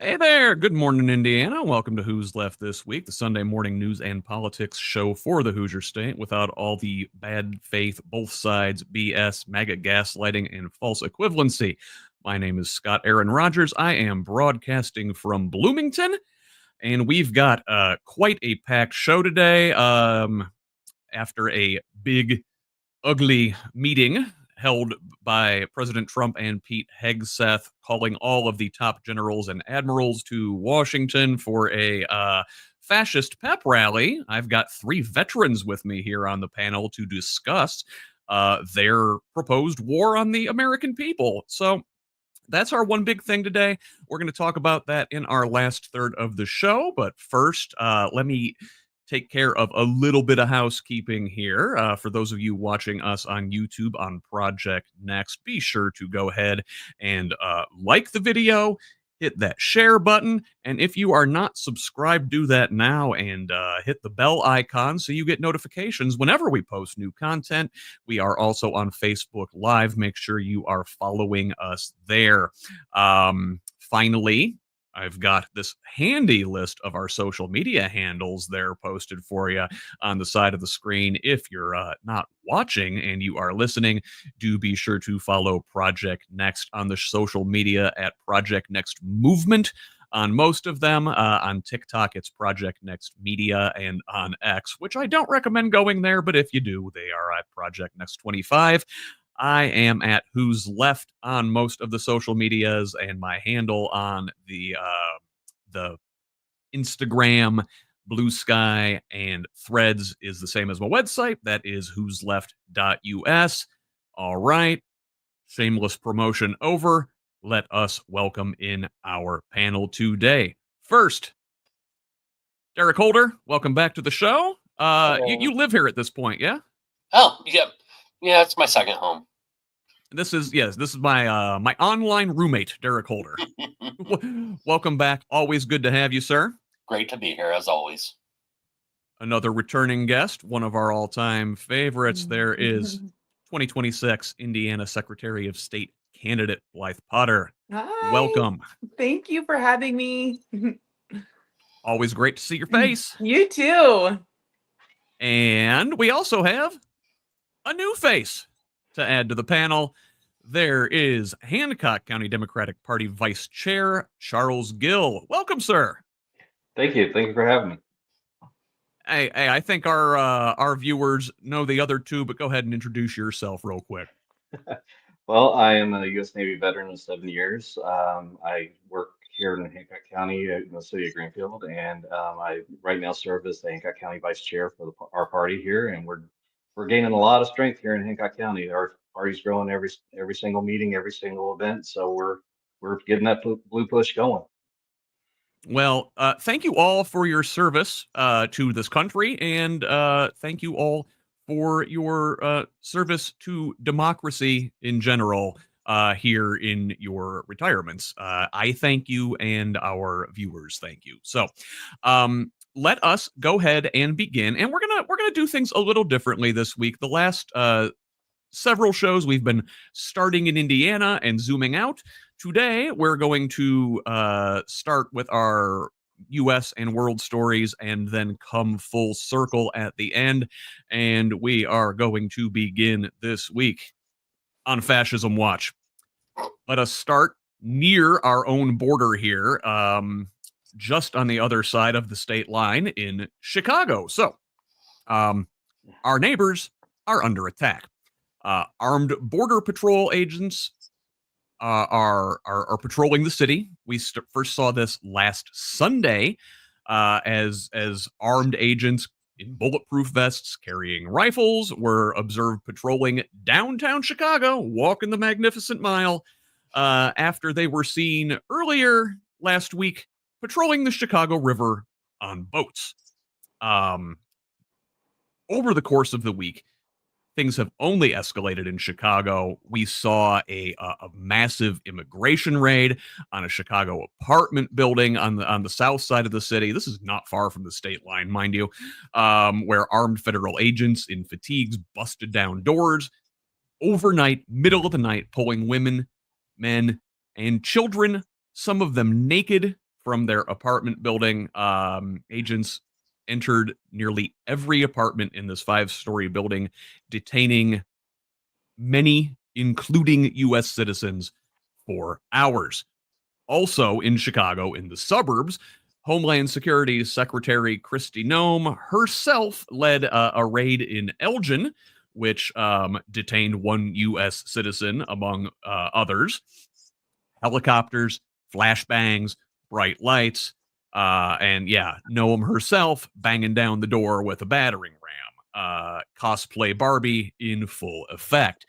Hey there. Good morning, Indiana. Welcome to Who's Left This Week, the Sunday morning news and politics show for the Hoosier State without all the bad faith, both sides, BS, MAGA gaslighting, and false equivalency. My name is Scott Aaron Rogers. I am broadcasting from Bloomington, and we've got quite a packed show today. After a big ugly meeting held by President Trump and Pete Hegseth, calling all of the top generals and admirals to Washington for a fascist pep rally. I've got three veterans with me here on the panel to discuss their proposed war on the American people. So that's our one big thing today. We're going to talk about that in our last third of the show. But first, let me take care of a little bit of housekeeping here. For those of you watching us on YouTube on Project Next, be sure to go ahead and like the video, hit that share button, and if you are not subscribed, do that now and hit the bell icon so you get notifications whenever we post new content. We are also on Facebook Live. Make sure you are following us there. Finally, I've got this handy list of our social media handles there posted for you on the side of the screen. If you're not watching and you are listening, do be sure to follow Project Next on the social media at Project Next Movement. On most of them, on TikTok, it's Project Next Media, and on X, which I don't recommend going there, but if you do, they are at Project Next 25. I am at Who's Left on most of the social medias, and my handle on the Instagram, Blue Sky, and Threads is the same as my website. That is who'sleft.us. All right, shameless promotion over. Let us welcome in our panel today. First, Derrick Holder, welcome back to the show. You live here at this point, yeah? Oh, yeah, it's my second home. This is my my online roommate, Derrick Holder. Welcome back. Always good to have you, sir. Great to be here, as always. Another returning guest, one of our all-time favorites. There is 2026 Indiana Secretary of State candidate Blythe Potter. Hi. Welcome. Thank you for having me. Always great to see your face. You too. And we also have a new face to add to the panel. There is Hancock County Democratic Party Vice Chair Charles Gill. Welcome, sir. Thank you. Thank you for having me. Hey, I think our viewers know the other two, but go ahead and introduce yourself real quick. Well, I am a U.S. Navy veteran of 7 years. I work here in Hancock County in the city of Greenfield, and I right now serve as the Hancock County Vice Chair for our party here, and we're gaining a lot of strength here in Hancock County. Our party's growing every single meeting, every single event, so we're getting that blue push going. Well, thank you all for your service to this country, and thank you all for your service to democracy in general here in your retirements. I thank you, and our viewers thank you. So, let us go ahead and begin, and we're gonna do things a little differently this week. The last several shows we've been starting in Indiana and zooming out. Today, we're going to start with our U.S. and world stories and then come full circle at the end. And we are going to begin this week on Fascism Watch. Let us start near our own border here, just on the other side of the state line in Chicago. So, our neighbors are under attack. Armed Border Patrol agents are patrolling the city. We first saw this last Sunday as armed agents in bulletproof vests carrying rifles were observed patrolling downtown Chicago, walking the Magnificent Mile, after they were seen earlier last week patrolling the Chicago River on boats. Over the course of the week, things have only escalated in Chicago. We saw a massive immigration raid on a Chicago apartment building on the south side of the city. This is not far from the state line, mind you, where armed federal agents in fatigues busted down doors overnight, middle of the night, pulling women, men, and children, some of them naked, from their apartment building. Agents entered nearly every apartment in this 5-story building, detaining many, including U.S. citizens, for hours. Also in Chicago, in the suburbs, Homeland Security Secretary Kristi Noem herself led a raid in Elgin, which detained one U.S. citizen, among others. Helicopters, flashbangs, bright lights, and yeah, Noem herself banging down the door with a battering ram. Cosplay Barbie in full effect.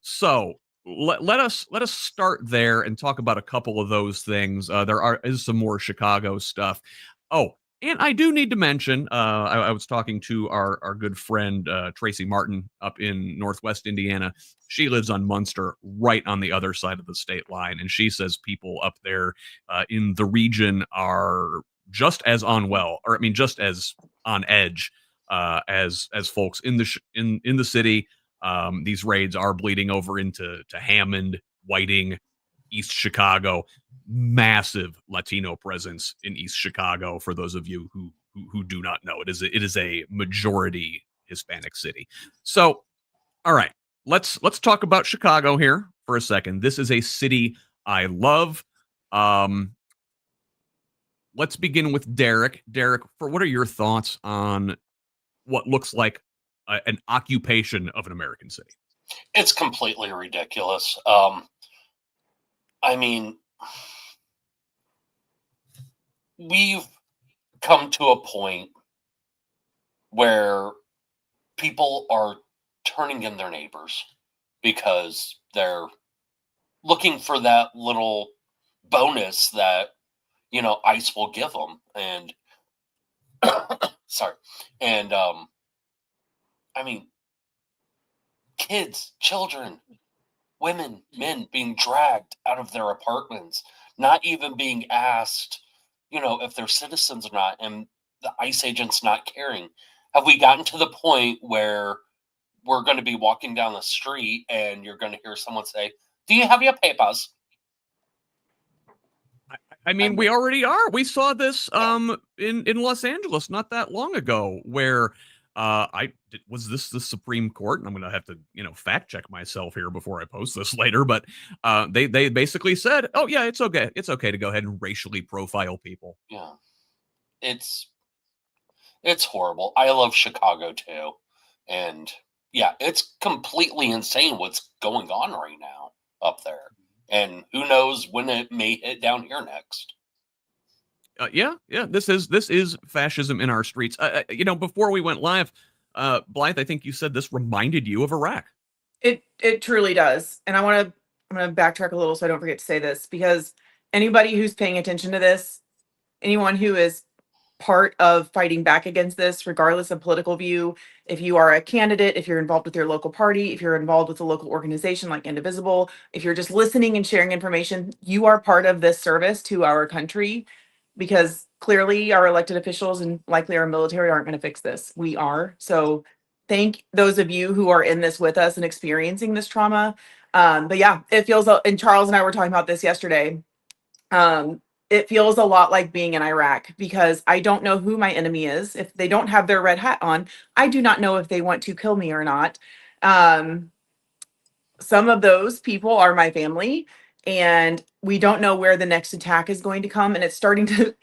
So let us start there and talk about a couple of those things. There is some more Chicago stuff. Oh, and I do need to mention, I was talking to our good friend Tracy Martin up in Northwest Indiana. She lives on Munster, right on the other side of the state line, and she says people up there in the region are just as unwell, or I mean, just as on edge as folks in the city. These raids are bleeding over into Hammond, Whiting, East Chicago. Massive Latino presence in East Chicago. For those of you who do not know, it is a majority Hispanic city. So, all right, let's talk about Chicago here for a second. This is a city I love. Let's begin with Derrick. Derrick, what are your thoughts on what looks like an occupation of an American city? It's completely ridiculous. I mean, we've come to a point where people are turning in their neighbors because they're looking for that little bonus that, ICE will give them. And sorry. And, I mean, kids, children, women, men being dragged out of their apartments, not even being asked, if they're citizens or not, and the ICE agents not caring. Have we gotten to the point where we're going to be walking down the street and you're going to hear someone say, "Do you have your papers?" I mean, we already are. We saw this in Los Angeles not that long ago, where was this the Supreme Court? And I'm going to have to fact check myself here before I post this later. But they basically said, "Oh yeah, it's okay. It's okay to go ahead and racially profile people." Yeah, it's horrible. I love Chicago too, and yeah, it's completely insane what's going on right now up there. And who knows when it may hit down here next. Yeah. This is fascism in our streets. Before we went live, Blythe, I think you said this reminded you of Iraq. It truly does. And I'm gonna backtrack a little so I don't forget to say this, because anybody who's paying attention to this, anyone who is part of fighting back against this, regardless of political view, if you are a candidate, if you're involved with your local party, if you're involved with a local organization like Indivisible, if you're just listening and sharing information, you are part of this service to our country, because clearly our elected officials and likely our military aren't going to fix this. We are. So thank those of you who are in this with us and experiencing this trauma. But yeah, it feels, and Charles and I were talking about this yesterday. It feels a lot like being in Iraq, because I don't know who my enemy is. If they don't have their red hat on, I do not know if they want to kill me or not. Some of those people are my family, and we don't know where the next attack is going to come. And it's starting to,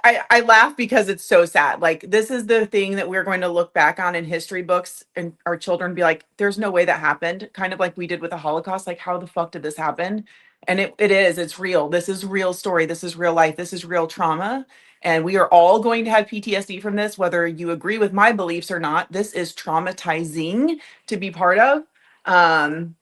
I laugh because it's so sad. Like, this is the thing that we're going to look back on in history books, and our children be like, there's no way that happened. Kind of like we did with the Holocaust. Like, how the fuck did this happen? And it's real. This is real story. This is real life. This is real trauma. And we are all going to have PTSD from this, whether you agree with my beliefs or not. This is traumatizing to be part of. And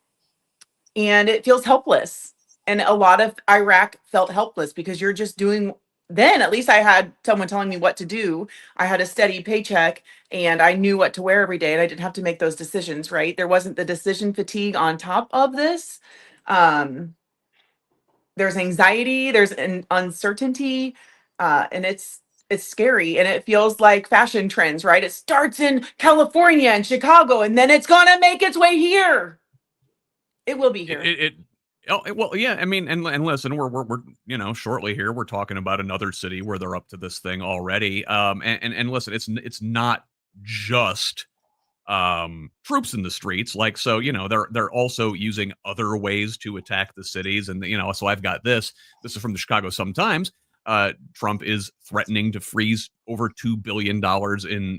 it feels helpless. And a lot of Iraq felt helpless because you're just doing, then at least I had someone telling me what to do. I had a steady paycheck and I knew what to wear every day, and I didn't have to make those decisions, right? There wasn't the decision fatigue on top of this. There's anxiety, there's an uncertainty, and it's scary, and it feels like fashion trends, right? It starts in California and Chicago, and then it's gonna make its way here. It will be here. Oh, well, yeah. I mean, and listen, we're shortly here we're talking about another city where they're up to this thing already. And listen, it's not just troops in the streets. Like, so, they're also using other ways to attack the cities. And, so I've got this is from the Chicago Sun-Times. Trump is threatening to freeze over $2 billion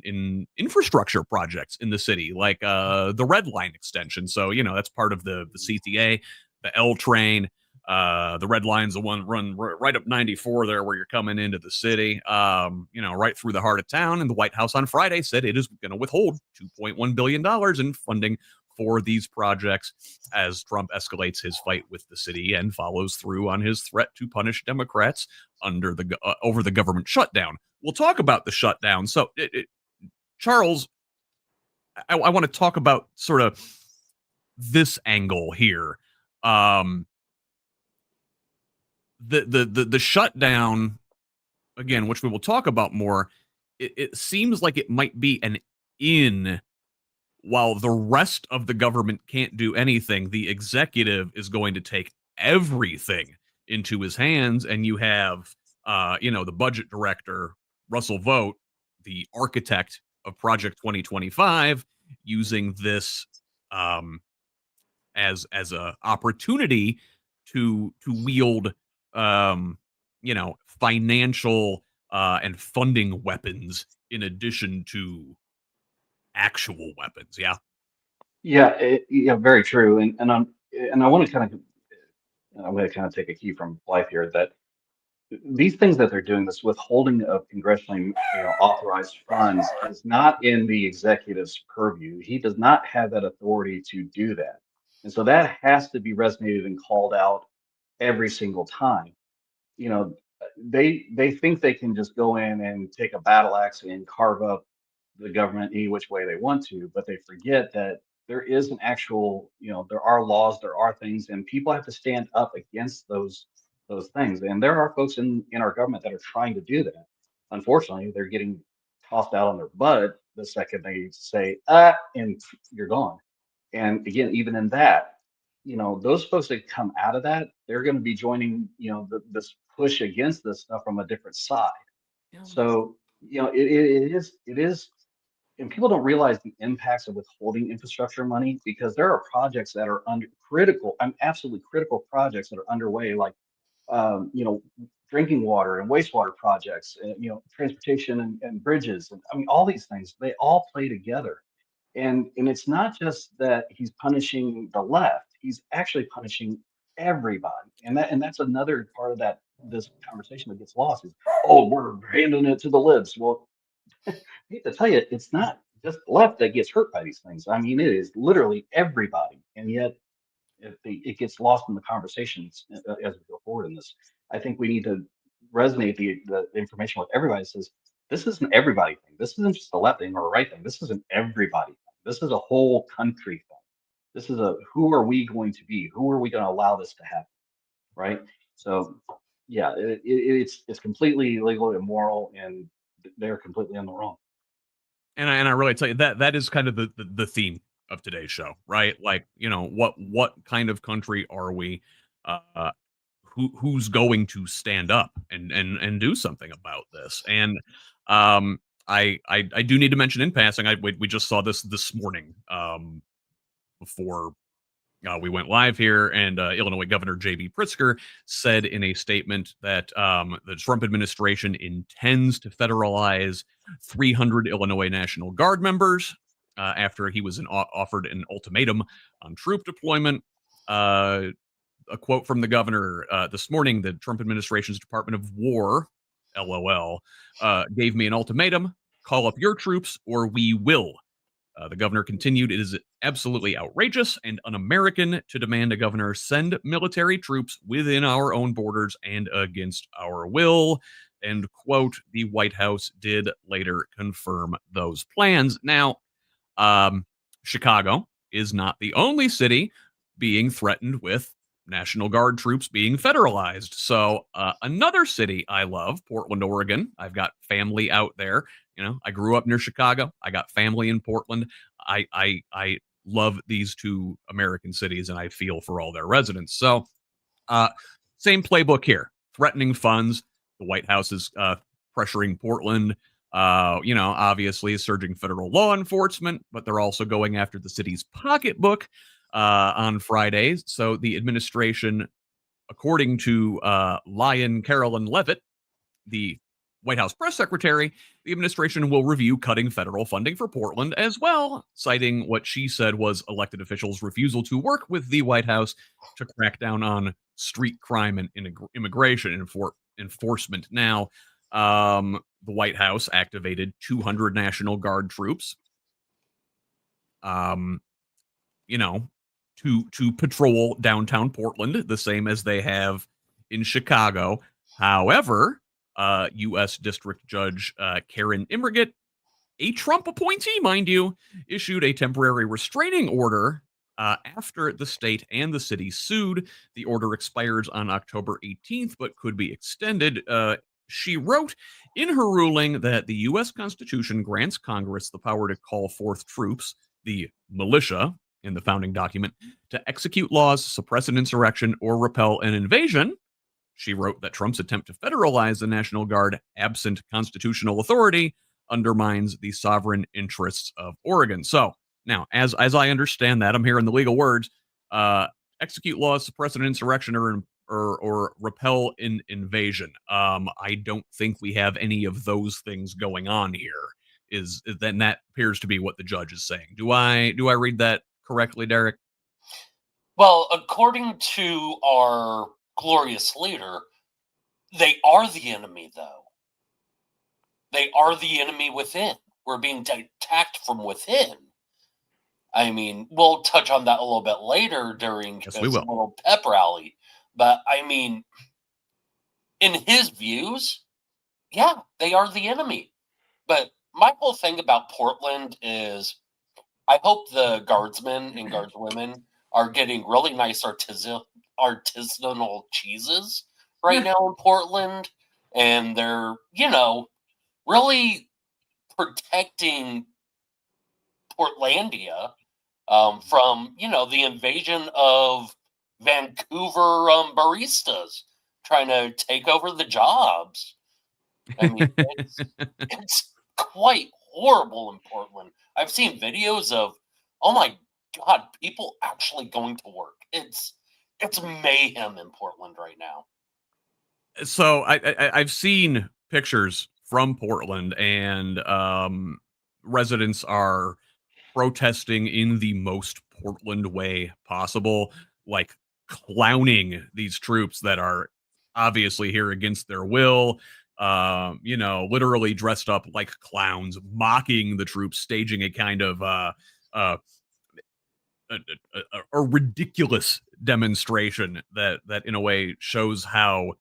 in infrastructure projects in the city, like the Red Line extension. So, that's part of the CTA, the L train. The Red Line's the one run right up 94 there where you're coming into the city, right through the heart of town. And the White House on Friday said it is going to withhold $2.1 billion in funding for these projects as Trump escalates his fight with the city and follows through on his threat to punish Democrats over the government shutdown. We'll talk about the shutdown. So, Charles, I want to talk about sort of this angle here. The shutdown, again, which we will talk about more, it seems like it might be an in. While the rest of the government can't do anything, the executive is going to take everything into his hands. And you have, the budget director, Russell Vogt, the architect of Project 2025, using this as a opportunity to wield, financial and funding weapons in addition to actual weapons. Yeah. Yeah, very true. And I want to I'm going to kind of take a key from Blythe here that these things that they're doing, this withholding of congressionally authorized funds, is not in the executive's purview. He does not have that authority to do that, and so that has to be resonated and called out every single time. You know, they think they can just go in and take a battle axe and carve up the government any which way they want to, but they forget that there is an actual, there are laws, there are things, and people have to stand up against those things. And there are folks in our government that are trying to do that. Unfortunately, they're getting tossed out on their butt the second they say and you're gone. And again, even in that, those folks that come out of that, they're going to be joining, this push against this stuff from a different side. Yeah. So, it is, and people don't realize the impacts of withholding infrastructure money because there are projects that are absolutely critical projects that are underway, like, drinking water and wastewater projects, and, transportation and bridges. And I mean, all these things, they all play together. And it's not just that he's punishing the left, he's actually punishing everybody. And that's another part of this conversation that gets lost is, oh, we're handing it to the libs. Well, I hate to tell you, it's not just the left that gets hurt by these things. I mean, it is literally everybody. And yet it gets lost in the conversations as we go forward in this. I think we need to resonate the information with everybody that says, this isn't everybody thing. This isn't just a left thing or a right thing. This is an everybody thing. This is a whole country thing. This is who are we going to be? Who are we going to allow this to happen? Right. So, yeah, it's completely illegal, immoral, and they're completely on the wrong. And I really tell you that is kind of the theme of today's show, right? Like, what kind of country are we? Who's going to stand up and do something about this? And I do need to mention in passing, we just saw this morning before we went live here, and Illinois Governor J.B. Pritzker said in a statement that the Trump administration intends to federalize 300 Illinois National Guard members after he was offered an ultimatum on troop deployment. A quote from the governor this morning: the Trump administration's Department of War, LOL, gave me an ultimatum: call up your troops or we will. The governor continued, it is absolutely outrageous and un-American to demand a governor send military troops within our own borders and against our will. End quote. The White House did later confirm those plans. Now, Chicago is not the only city being threatened with National Guard troops being federalized. So another city I love, Portland, Oregon. I've got family out there. I grew up near Chicago. I got family in Portland. I love these two American cities, and I feel for all their residents. So Same playbook here. Threatening funds. The White House is pressuring Portland. Obviously surging federal law enforcement, but they're also going after the city's pocketbook on Fridays. So the administration, according to Carolyn Levitt, the White House press secretary, the administration will review cutting federal funding for Portland as well, citing what she said was elected officials' refusal to work with the White House to crack down on street crime and immigration enforcement. Now, the White House activated 200 National Guard troops, to patrol downtown Portland, the same as they have in Chicago. However, U.S. District Judge Karen Immerget, a Trump appointee, mind you, issued a temporary restraining order after the state and the city sued. The order expires on October 18th, but could be extended. She wrote in her ruling that the U.S. Constitution grants Congress the power to call forth troops, the militia, in the founding document, to execute laws, suppress an insurrection, or repel an invasion. She wrote that Trump's attempt to federalize the National Guard, absent constitutional authority, undermines the sovereign interests of Oregon. So now, as I understand that, I'm hearing the legal words: execute laws, suppress an insurrection, or repel an invasion. I don't think we have any of those things going on here. Then that appears to be what the judge is saying. Do I read that correctly, Derrick? Well, according to our glorious leader, they are the enemy, though. They are the enemy within. We're being attacked from within. I mean, we'll touch on that a little bit later during his little pep rally. But, I mean, in his views, yeah, they are the enemy. But my whole thing about Portland is I hope the guardsmen and guardswomen are getting really nice artisanal cheeses right now in Portland. And they're, really protecting Portlandia from, the invasion of Vancouver baristas trying to take over the jobs. I mean, it's quite horrible in Portland. I've seen videos of, oh my God, people actually going to work. It's mayhem in Portland right now. So I've seen pictures from Portland, and residents are protesting in the most Portland way possible, like clowning these troops that are obviously here against their will. Literally dressed up like clowns, mocking the troops, staging a kind of a ridiculous demonstration that in a way shows how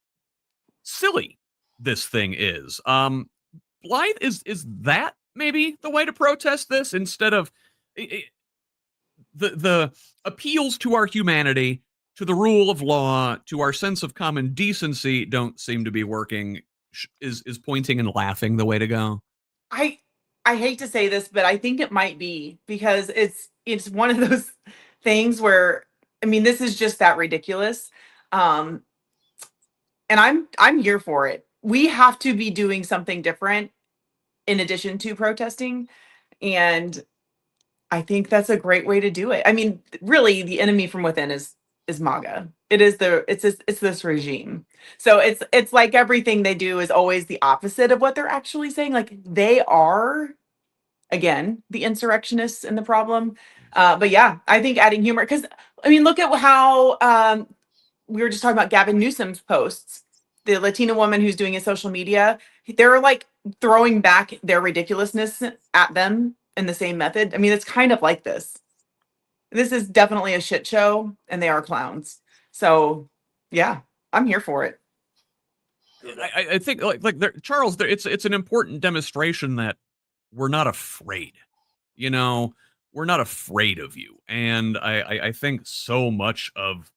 silly this thing is. Blythe, is that maybe the way to protest this instead of the appeals to our humanity, to the rule of law, to our sense of common decency don't seem to be working? Is pointing and laughing the way to go? I hate to say this, but I think it might be, because it's one of those things where, I mean, this is just that ridiculous. And I'm here for it. We have to be doing something different in addition to protesting. And I think that's a great way to do it. I mean, really, the enemy from within is MAGA. It's this regime. So it's like everything they do is always the opposite of what they're actually saying. Like, they are, again, the insurrectionists in the problem. But yeah, I think adding humor, because I mean, look at how we were just talking about Gavin Newsom's posts. The Latina woman who's doing his social media, they're like throwing back their ridiculousness at them in the same method. I mean, it's kind of like this. This is definitely a shit show, and they are clowns. So, yeah, I'm here for it. I think, Charles, it's an important demonstration that we're not afraid. We're not afraid of you. And I think so much of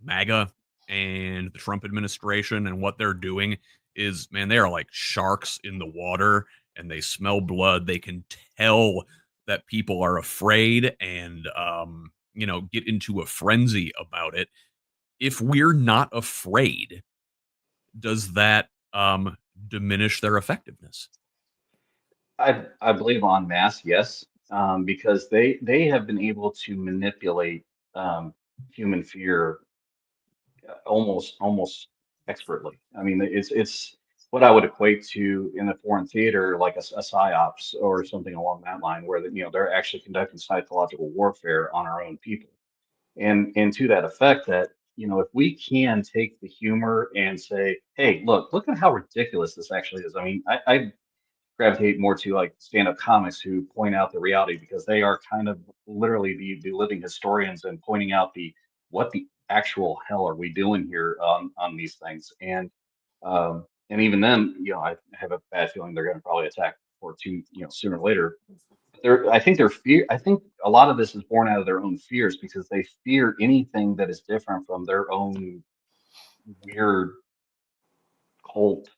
MAGA and the Trump administration and what they're doing is, man, they are like sharks in the water, and they smell blood. They can tell that people are afraid and, get into a frenzy about it. if we're not afraid, does that diminish their effectiveness? I believe en masse, yes, because they have been able to manipulate human fear almost expertly. I mean, it's what I would equate to in the foreign theater, like a psyops or something along that line, where they're actually conducting psychological warfare on our own people, and to that effect, that if we can take the humor and say, hey, look at how ridiculous this actually is. I mean, I gravitate more to like stand-up comics who point out the reality, because they are kind of literally the living historians and pointing out what the actual hell are we doing here on these things. And even then, I have a bad feeling they're going to probably attack or two, sooner or later. I think a lot of this is born out of their own fears, because they fear anything that is different from their own weird cult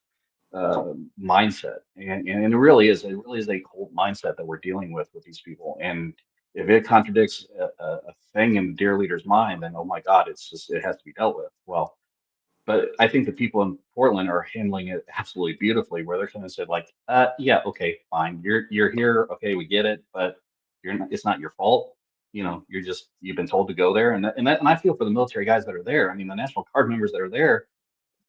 mindset, and it really is a cold mindset that we're dealing with these people. And if it contradicts a thing in the dear leader's mind, then oh my God, it has to be dealt with. Well, but I think the people in Portland are handling it absolutely beautifully, where they're kind of said like, yeah, okay, fine, you're here, okay, we get it, but it's not your fault. You've been told to go there, and I feel for the military guys that are there. I mean, the National Guard members that are there,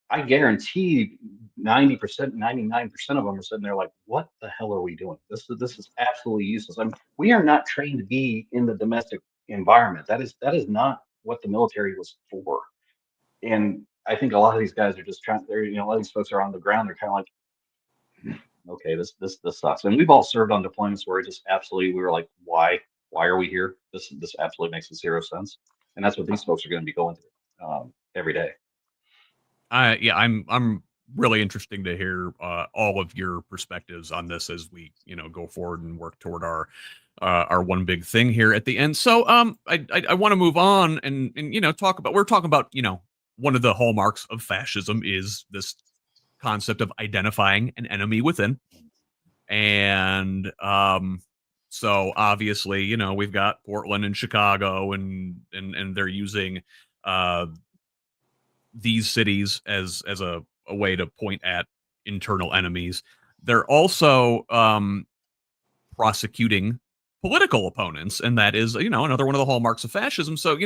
I guarantee 90%, 99% of them are sitting there like, what the hell are we doing? This is absolutely useless. I mean, we are not trained to be in the domestic environment. That is not what the military was for. And I think a lot of these guys are just a lot of these folks are on the ground. They're kind of like, okay, this sucks. And we've all served on deployments where we were like, why are we here? This absolutely makes zero sense. And that's what these folks are going to be going through every day. I'm really interesting to hear all of your perspectives on this as we go forward and work toward our one big thing here at the end. So I want to move on and talk about one of the hallmarks of fascism is this concept of identifying an enemy within. And so obviously, we've got Portland and Chicago, and they're using these cities as a way to point at internal enemies. They're also prosecuting political opponents, and that is another one of the hallmarks of fascism. So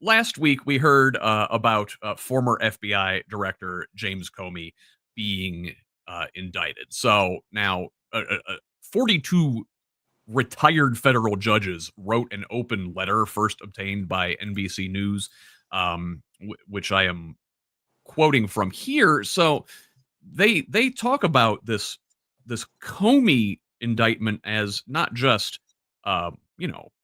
last week we heard about former FBI Director James Comey being indicted. So now 42 retired federal judges wrote an open letter, first obtained by NBC News, which I am quoting from here. So they talk about this Comey indictment as not just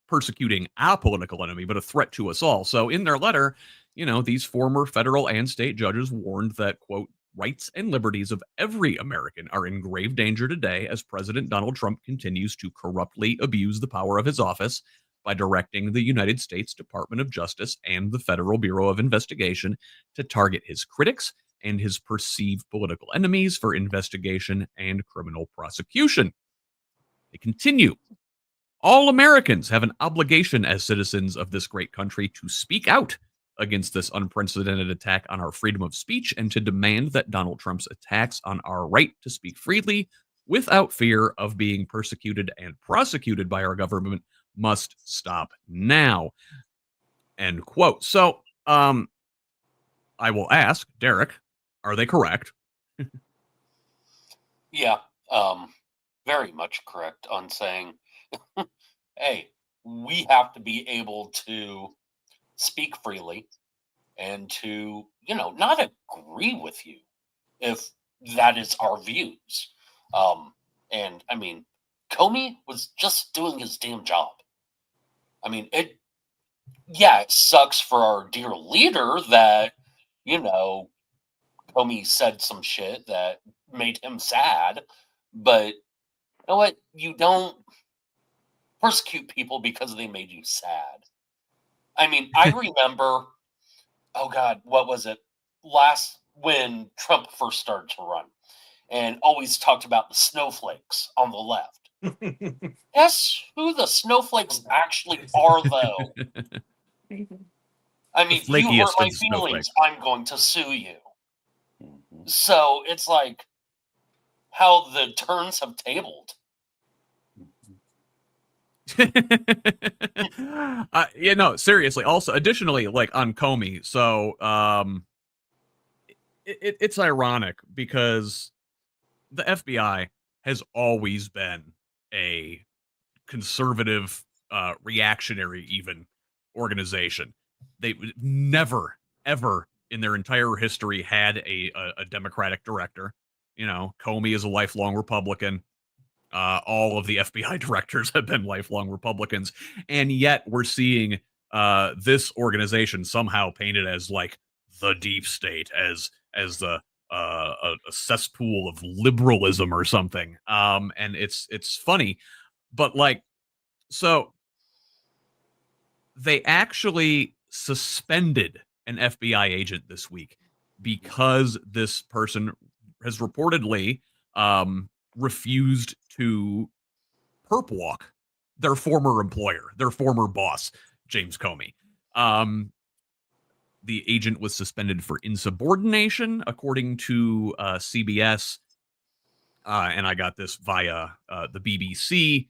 persecuting a political enemy, but a threat to us all. So in their letter, these former federal and state judges warned that, quote, rights and liberties of every American are in grave danger today as President Donald Trump continues to corruptly abuse the power of his office by directing the United States Department of Justice and the Federal Bureau of Investigation to target his critics and his perceived political enemies for investigation and criminal prosecution. They continue. All Americans have an obligation as citizens of this great country to speak out against this unprecedented attack on our freedom of speech and to demand that Donald Trump's attacks on our right to speak freely without fear of being persecuted and prosecuted by our government must stop now. End quote. So, I will ask, Derrick, are they correct? Yeah, very much correct on saying, hey, we have to be able to speak freely and to, not agree with you if that is our views. And I mean, Comey was just doing his damn job. I mean, it sucks for our dear leader that, Comey said some shit that made him sad, but you know what? You don't persecute people because they made you sad. I mean, I remember, oh God, what was it? When Trump first started to run and always talked about the snowflakes on the left. Guess who the snowflakes actually are, though? I mean, you hurt flakiest my of feelings, snowflakes. I'm going to sue you. Mhm. So it's like how the turns have tabled. Seriously. Also, additionally, like on Comey, so it's ironic because the FBI has always been a conservative, reactionary, even organization. They never, ever in their entire history had a Democratic director. You know, Comey is a lifelong Republican. All of the FBI directors have been lifelong Republicans, and yet we're seeing this organization somehow painted as like the deep state, as a cesspool of liberalism or something. And it's funny, but like, so they actually suspended an FBI agent this week because this person has reportedly refused to perp walk their former employer, their former boss, James Comey. The agent was suspended for insubordination, according to CBS. And I got this via the BBC.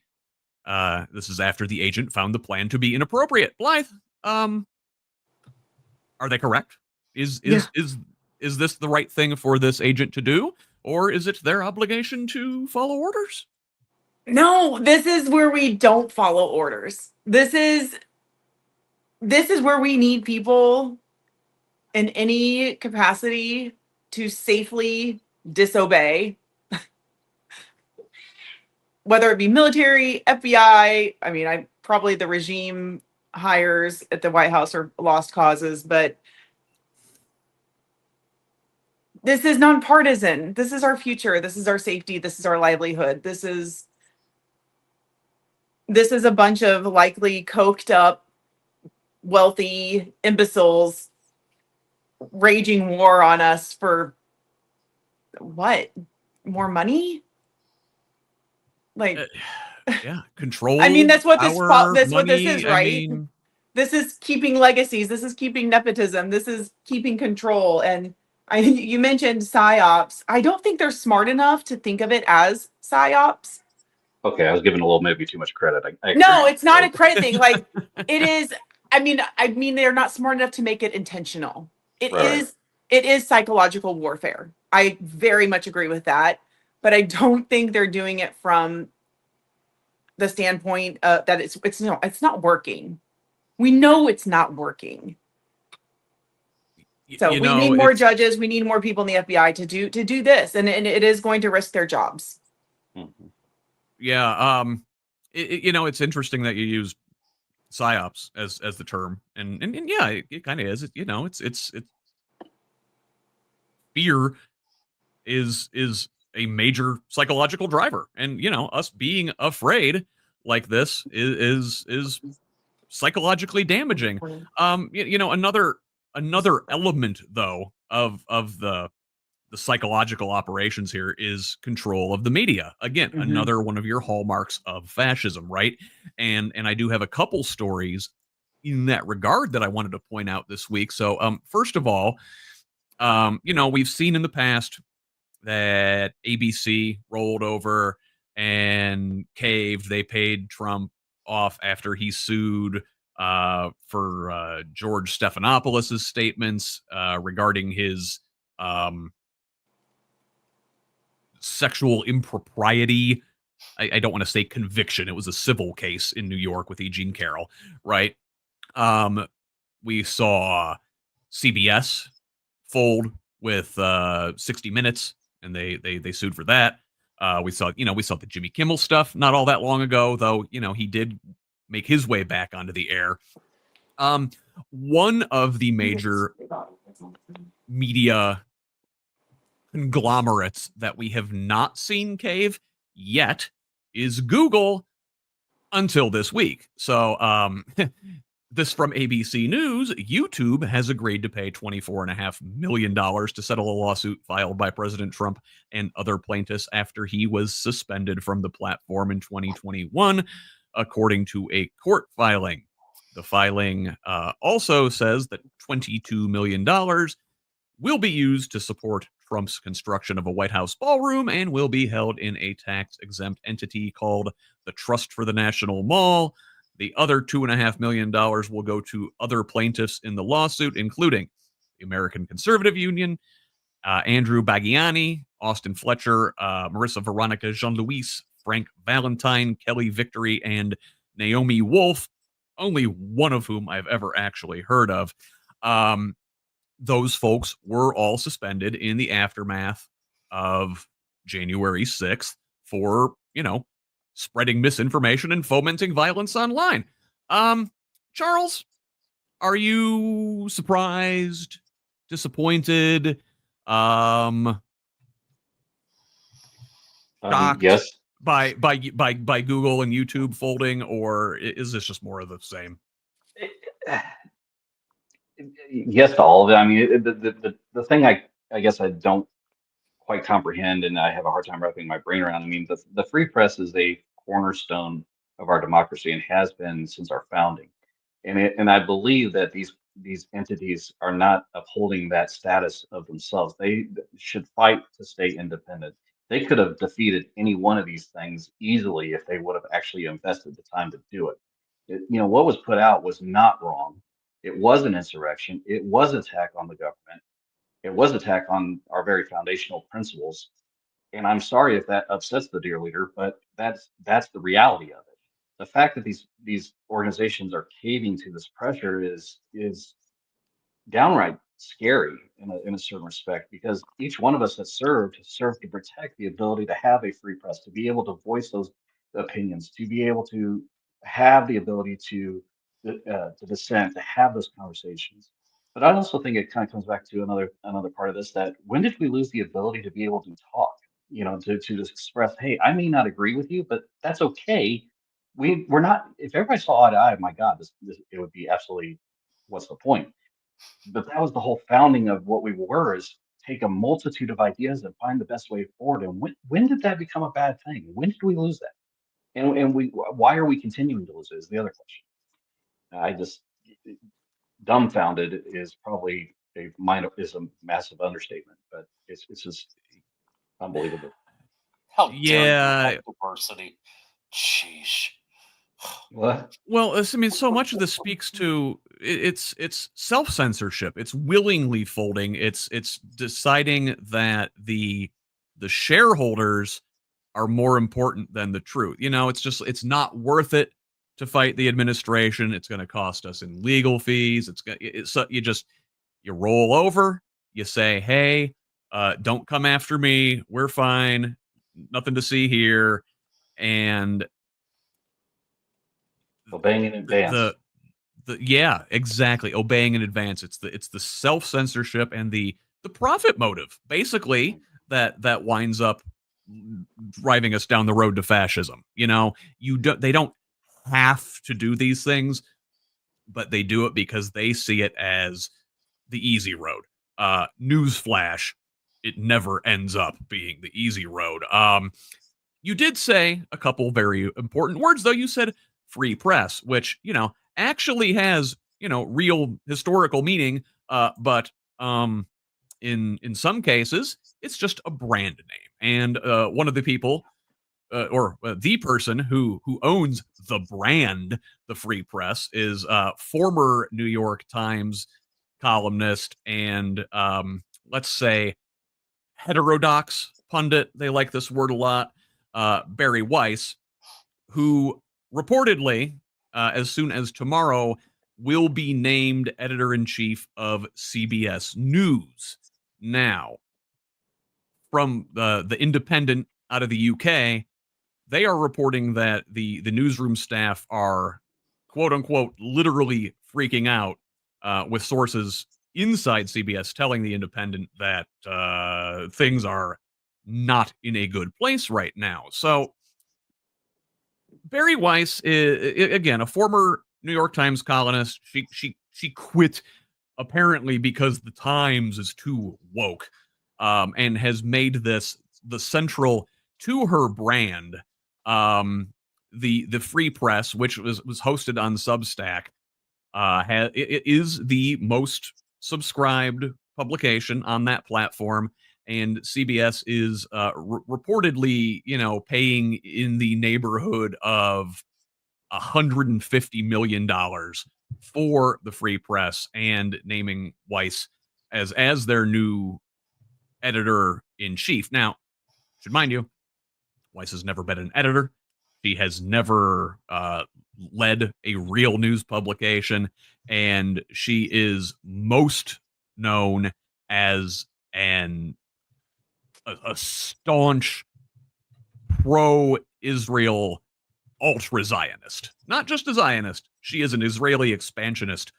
This is after the agent found the plan to be inappropriate. Blythe, are they correct? Is this the right thing for this agent to do, or is it their obligation to follow orders? No, this is where we don't follow orders. This is where we need people in any capacity to safely disobey, whether it be military, FBI. I mean, I probably the regime hires at the White House are lost causes, but this is nonpartisan. This is our future. This is our safety. This is our livelihood. This is a bunch of likely coked up, wealthy imbeciles raging war on us for what? More money? Like, yeah, control. I mean, that's what power, what this is, money, right? I mean, this is keeping legacies. This is keeping nepotism. This is keeping control. And you mentioned psyops. I don't think they're smart enough to think of it as psyops. Okay, I was giving a little maybe too much credit. I No, agree. it's not a credit thing. Like it is. I mean, they're not smart enough to make it intentional. It is. It is psychological warfare. I very much agree with that, but I don't think they're doing it from the standpoint that it's not working. We know it's not working. So we need more judges. We need more people in the FBI to do this, and it is going to risk their jobs. Mm-hmm. Yeah. It's interesting that you use psyops as the term, and yeah, it kind of is. It's fear is a major psychological driver, and us being afraid like this is psychologically damaging. Another element though of the psychological operations here is control of the media. Again, another one of your hallmarks of fascism, right? And I do have a couple stories in that regard that I wanted to point out this week. So first of all, we've seen in the past that ABC rolled over and caved. They paid Trump off after he sued for George Stephanopoulos' statements regarding his sexual impropriety. I don't want to say conviction. It was a civil case in New York with E. Jean Carroll, right? We saw CBS fold with 60 Minutes, and they sued for that. We saw the Jimmy Kimmel stuff not all that long ago, though. He did make his way back onto the air. One of the major media conglomerates that we have not seen cave yet is Google until this week. So this from ABC News. YouTube has agreed to pay $24.5 million to settle a lawsuit filed by President Trump and other plaintiffs after he was suspended from the platform in 2021, according to a court filing. The filing also says that $22 million will be used to support Trump's construction of a White House ballroom and will be held in a tax-exempt entity called the Trust for the National Mall. The other $2.5 million will go to other plaintiffs in the lawsuit, including the American Conservative Union, Andrew Baggiani, Austin Fletcher, Marissa Veronica Jean-Louis, Frank Valentine, Kelly Victory, and Naomi Wolf, only one of whom I've ever actually heard of. Those folks were all suspended in the aftermath of January 6th for, spreading misinformation and fomenting violence online. Charles, are you surprised, disappointed, shocked Yes. by Google and YouTube folding, or is this just more of the same? Yes to all of it. I mean, the thing I guess I don't quite comprehend, and I have a hard time wrapping my brain around. I mean, the free press is a cornerstone of our democracy and has been since our founding. And I believe that these entities are not upholding that status of themselves. They should fight to stay independent. They could have defeated any one of these things easily if they would have actually invested the time to do it. What was put out was not wrong. It was an insurrection. It was an attack on the government. It was an attack on our very foundational principles. And I'm sorry if that upsets the dear leader, but that's the reality of it. The fact that these organizations are caving to this pressure is downright scary in a certain respect, because each one of us has served to protect the ability to have a free press, to be able to voice those opinions, to be able to have the ability to dissent, to have those conversations. But I also think it kind of comes back to another part of this, that when did we lose the ability to be able to talk? To just express, hey, I may not agree with you, but that's okay. We're not. If everybody saw eye to eye, my God, this it would be absolutely. What's the point? But that was the whole founding of what we were, is take a multitude of ideas and find the best way forward. And when did that become a bad thing? When did we lose that? And why are we continuing to lose it is the other question. I just dumbfounded is probably a massive understatement, but it's just unbelievable. How dare you Yeah. have diversity? Sheesh. What? Well, I mean, so much of this speaks to it's self-censorship. It's willingly folding. It's deciding that the shareholders are more important than the truth. It's not worth it to fight the administration. It's going to cost us in legal fees. So you roll over. You say, hey, don't come after me. We're fine. Nothing to see here. And Obeying in advance. Yeah, exactly. Obeying in advance. It's the self-censorship and the profit motive, basically, that winds up driving us down the road to fascism. They don't have to do these things, but they do it because they see it as the easy road. Newsflash, it never ends up being the easy road. You did say a couple very important words, though. You said free press, which, actually has, real historical meaning. But in some cases, it's just a brand name. And one of the people, the person who owns the brand, the free press, is former New York Times columnist and, let's say, heterodox pundit. They like this word a lot. Barry Weiss, who reportedly, as soon as tomorrow, will be named editor-in-chief of CBS News. Now, from the Independent out of the UK, they are reporting that the newsroom staff are, quote-unquote, literally freaking out, with sources inside CBS telling the Independent that things are not in a good place right now. So Barry Weiss is, again, a former New York Times columnist. She quit apparently because the Times is too woke, and has made this the central to her brand. The free press, which was hosted on Substack, it is the most subscribed publication on that platform, and CBS is reportedly, paying in the neighborhood of $150 million for the free press and naming Weiss as their new editor in chief. Now, should mind you, Weiss has never been an editor. She has never led a real news publication, and she is most known as a staunch pro-Israel ultra-Zionist. Not just a Zionist. She is an Israeli expansionist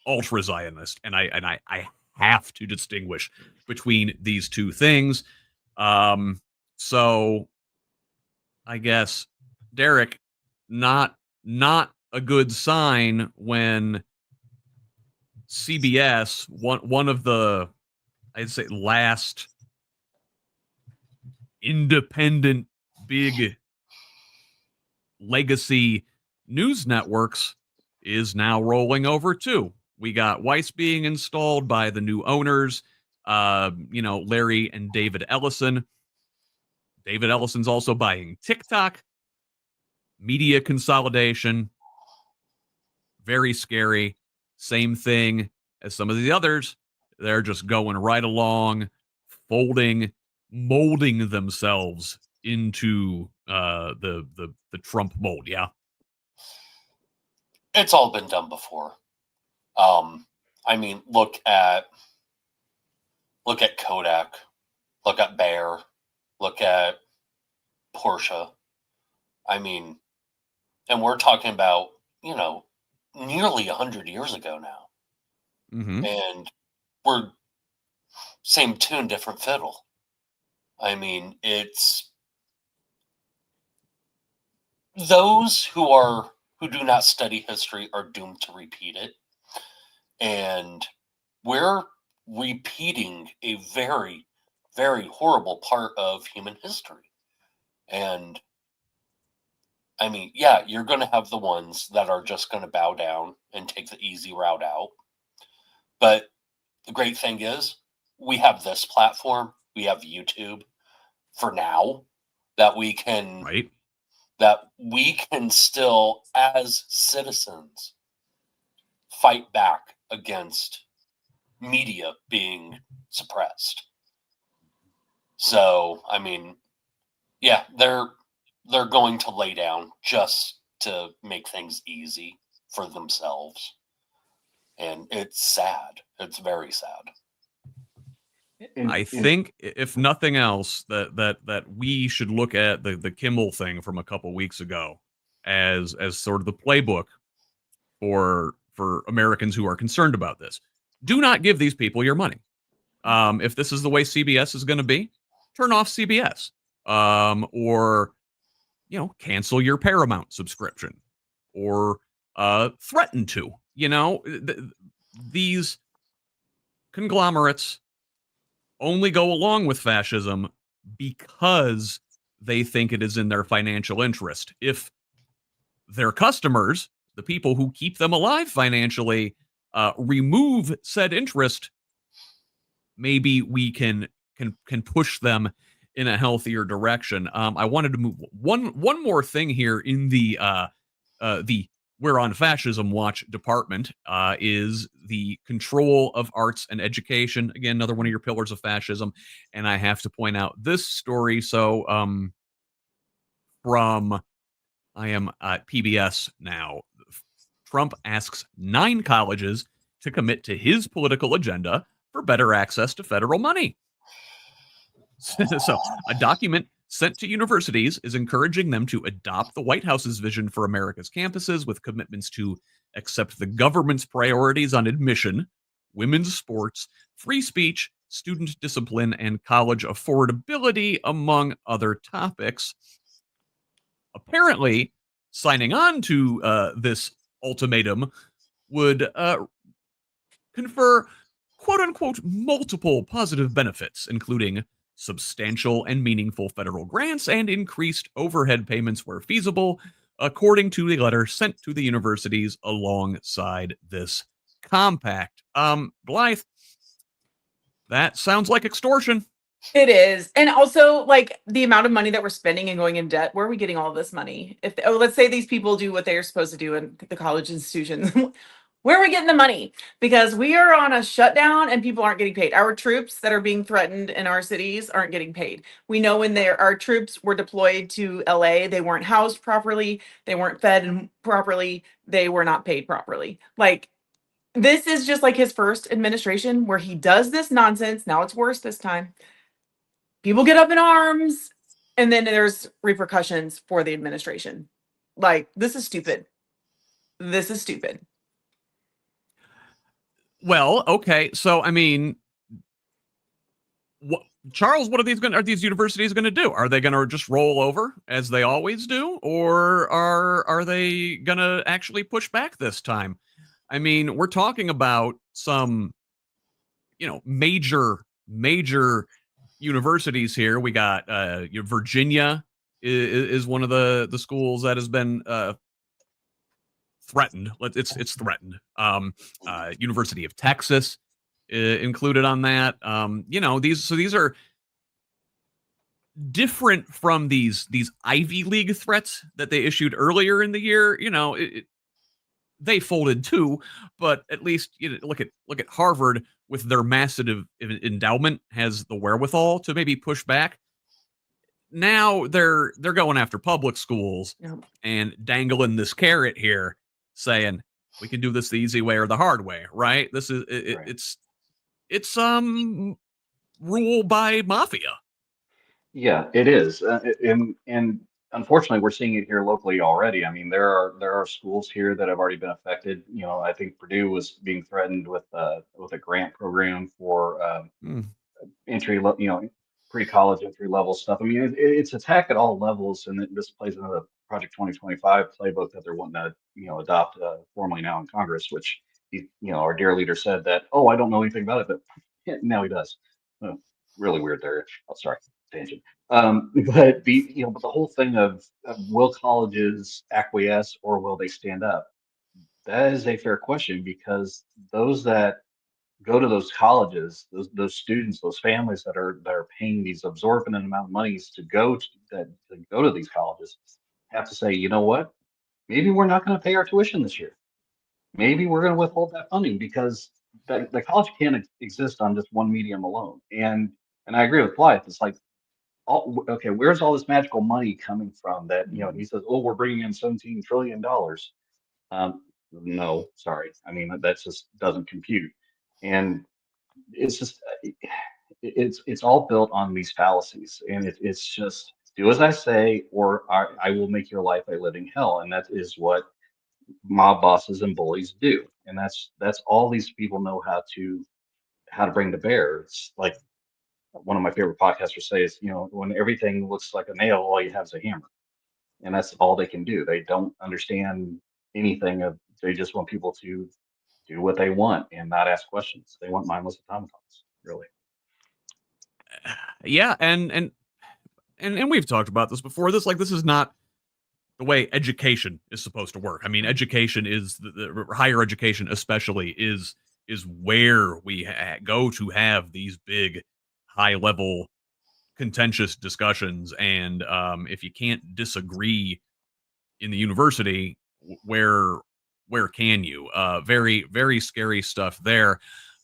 ultra-Zionist, and I have to distinguish between these two things. So I guess, Derrick, not a good sign when CBS, one of the, I'd say, last independent big legacy news networks, is now rolling over too. We got Weiss being installed by the new owners, Larry and David Ellison. David Ellison's also buying TikTok. Media consolidation. Very scary. Same thing as some of the others. They're just going right along, molding themselves into the Trump mold. Yeah. It's all been done before. I mean, look at Kodak, look at Bayer, look at Porsche. I mean, and we're talking about, nearly 100 years ago now. Mm-hmm. And we're same tune, different fiddle. I mean, it's those who do not study history are doomed to repeat it. And we're repeating a very, very horrible part of human history. And I mean, yeah, you're going to have the ones that are just going to bow down and take the easy route out. But the great thing is we have this platform, we have YouTube for now that we can, Right. that we can still, as citizens, fight back against media being suppressed. So, I mean, yeah, they're going to lay down just to make things easy for themselves. And it's sad. It's very sad. I think, if nothing else, that we should look at the Kimmel thing from a couple weeks ago as sort of the playbook for Americans who are concerned about this. Do not give these people your money. If this is the way CBS is going to be, turn off CBS, or cancel your Paramount subscription, or threaten to. These conglomerates only go along with fascism because they think it is in their financial interest. If their customers, the people who keep them alive financially, remove said interest, maybe we can push them in a healthier direction. I wanted to move one more thing here in the We're on Fascism Watch department, is the control of arts and education. Again, another one of your pillars of fascism. And I have to point out this story. So I am at PBS now. Trump asks 9 colleges to commit to his political agenda for better access to federal money. So a document sent to universities is encouraging them to adopt the White House's vision for America's campuses, with commitments to accept the government's priorities on admission, women's sports, free speech, student discipline, and college affordability, among other topics. Apparently, signing on to this ultimatum would confer, quote-unquote, multiple positive benefits, including substantial and meaningful federal grants and increased overhead payments where feasible, according to the letter sent to the universities alongside this compact. Blythe, that sounds like extortion. It is. And also, like, the amount of money that we're spending and going in debt, where are we getting all this money? If let's say these people do what they're supposed to do in the college institutions, where are we getting the money? Because we are on a shutdown and people aren't getting paid. Our troops that are being threatened in our cities aren't getting paid. We know when our troops were deployed to LA, they weren't housed properly, they weren't fed properly, they were not paid properly. Like, this is just like his first administration where he does this nonsense. Now it's worse this time. People get up in arms, and then there's repercussions for the administration. Like, this is stupid. This is stupid. Well, okay. So, I mean, Charles, what are these universities going to do? Are they going to just roll over as they always do? Or are they going to actually push back this time? I mean, we're talking about some, major universities here. We got Virginia is one of the schools that has been threatened. It's threatened. University of Texas included on that. These are different from these Ivy League threats that they issued earlier in the year. They folded too, but at least look at Harvard with their massive endowment has the wherewithal to maybe push back. Now they're going after public schools and dangling this carrot here, saying we can do this the easy way or the hard way, right? This is it's rule by mafia. Yeah, it is, and unfortunately, we're seeing it here locally already. I mean, there are schools here that have already been affected. I think Purdue was being threatened with a grant program for pre-college entry level stuff. I mean, it's attack at all levels, and this plays into the Project 2025 playbook that they're wanting to adopt formally now in Congress. Which our dear leader said that, oh, I don't know anything about it, but now he does. Really weird there. Oh, sorry. Tangent. But the whole thing of will colleges acquiesce or will they stand up? That is a fair question, because those that go to those colleges, those students, those families that are paying these absorbent amount of monies to go to these colleges, have to say, you know what? Maybe we're not going to pay our tuition this year. Maybe we're going to withhold that funding, because the college can't exist on just one medium alone. And I agree with Blythe. It's like, okay, where's all this magical money coming from that, he says, oh, we're bringing in $17 trillion. No, sorry. I mean, that just doesn't compute. And it's just, it's all built on these fallacies. And it's just do as I say, or I will make your life a living hell. And that is what mob bosses and bullies do. And that's all these people know how to bring to bear. It's like, one of my favorite podcasters says, when everything looks like a nail, all you have is a hammer. And that's all they can do. They don't understand anything they just want people to do what they want and not ask questions. They want mindless automatons, really. Yeah, and we've talked about this before. This is not the way education is supposed to work. I mean, education is the higher education, especially, is where we go to have these big, high-level, contentious discussions. And if you can't disagree in the university, where can you? Very, very scary stuff there.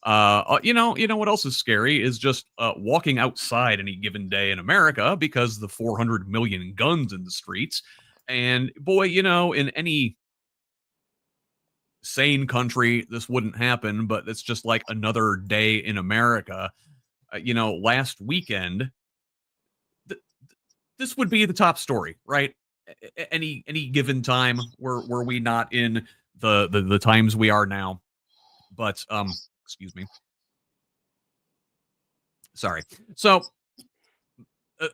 You know what else is scary is just walking outside any given day in America, because the 400 million guns in the streets. And boy, in any sane country, this wouldn't happen, but it's just like another day in America. Last weekend, this would be the top story, right? Any given time, were we not in the times we are now. But excuse me. Sorry. So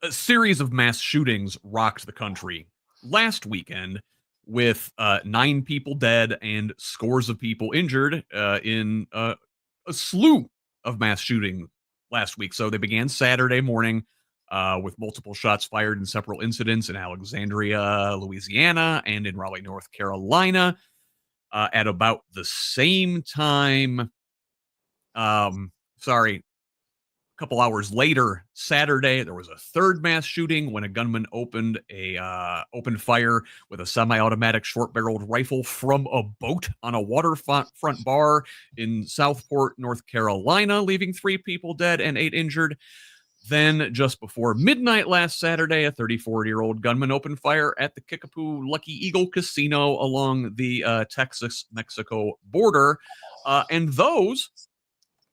a series of mass shootings rocked the country last weekend, with 9 people dead and scores of people injured in a slew of mass shooting last week. So they began Saturday morning with multiple shots fired in several incidents in Alexandria, Louisiana, and in Raleigh, North Carolina. At about the same time, a couple hours later, Saturday, there was a third mass shooting when a gunman opened fire with a semi-automatic short-barreled rifle from a boat on a waterfront bar in Southport, North Carolina, leaving 3 people dead and 8 injured. Then, just before midnight last Saturday, a 34-year-old gunman opened fire at the Kickapoo Lucky Eagle Casino along the Texas-Mexico border, and those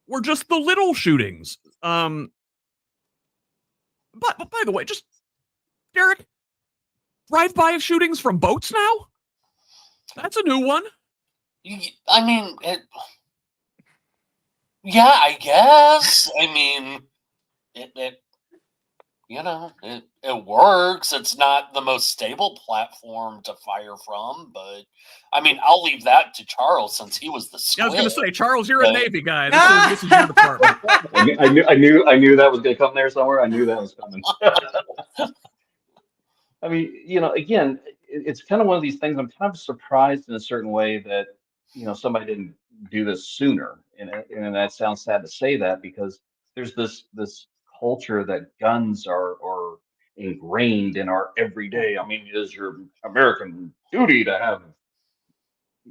were just the little shootings. But by the way, just Derrick, drive-by shootings from boats now? That's a new one. I mean, yeah, I guess. I mean, it works. It's not the most stable platform to fire from, but I mean, I'll leave that to Charles since he was the squid. Yeah, I was going to say, Charles, you're a Navy guy. This is your department. I knew that was going to come there somewhere. I knew that was coming. I mean, again, it's kind of one of these things. I'm kind of surprised in a certain way that, somebody didn't do this sooner. And that sounds sad to say that, because there's this culture that guns are ingrained in our everyday. I mean, it is your American duty to have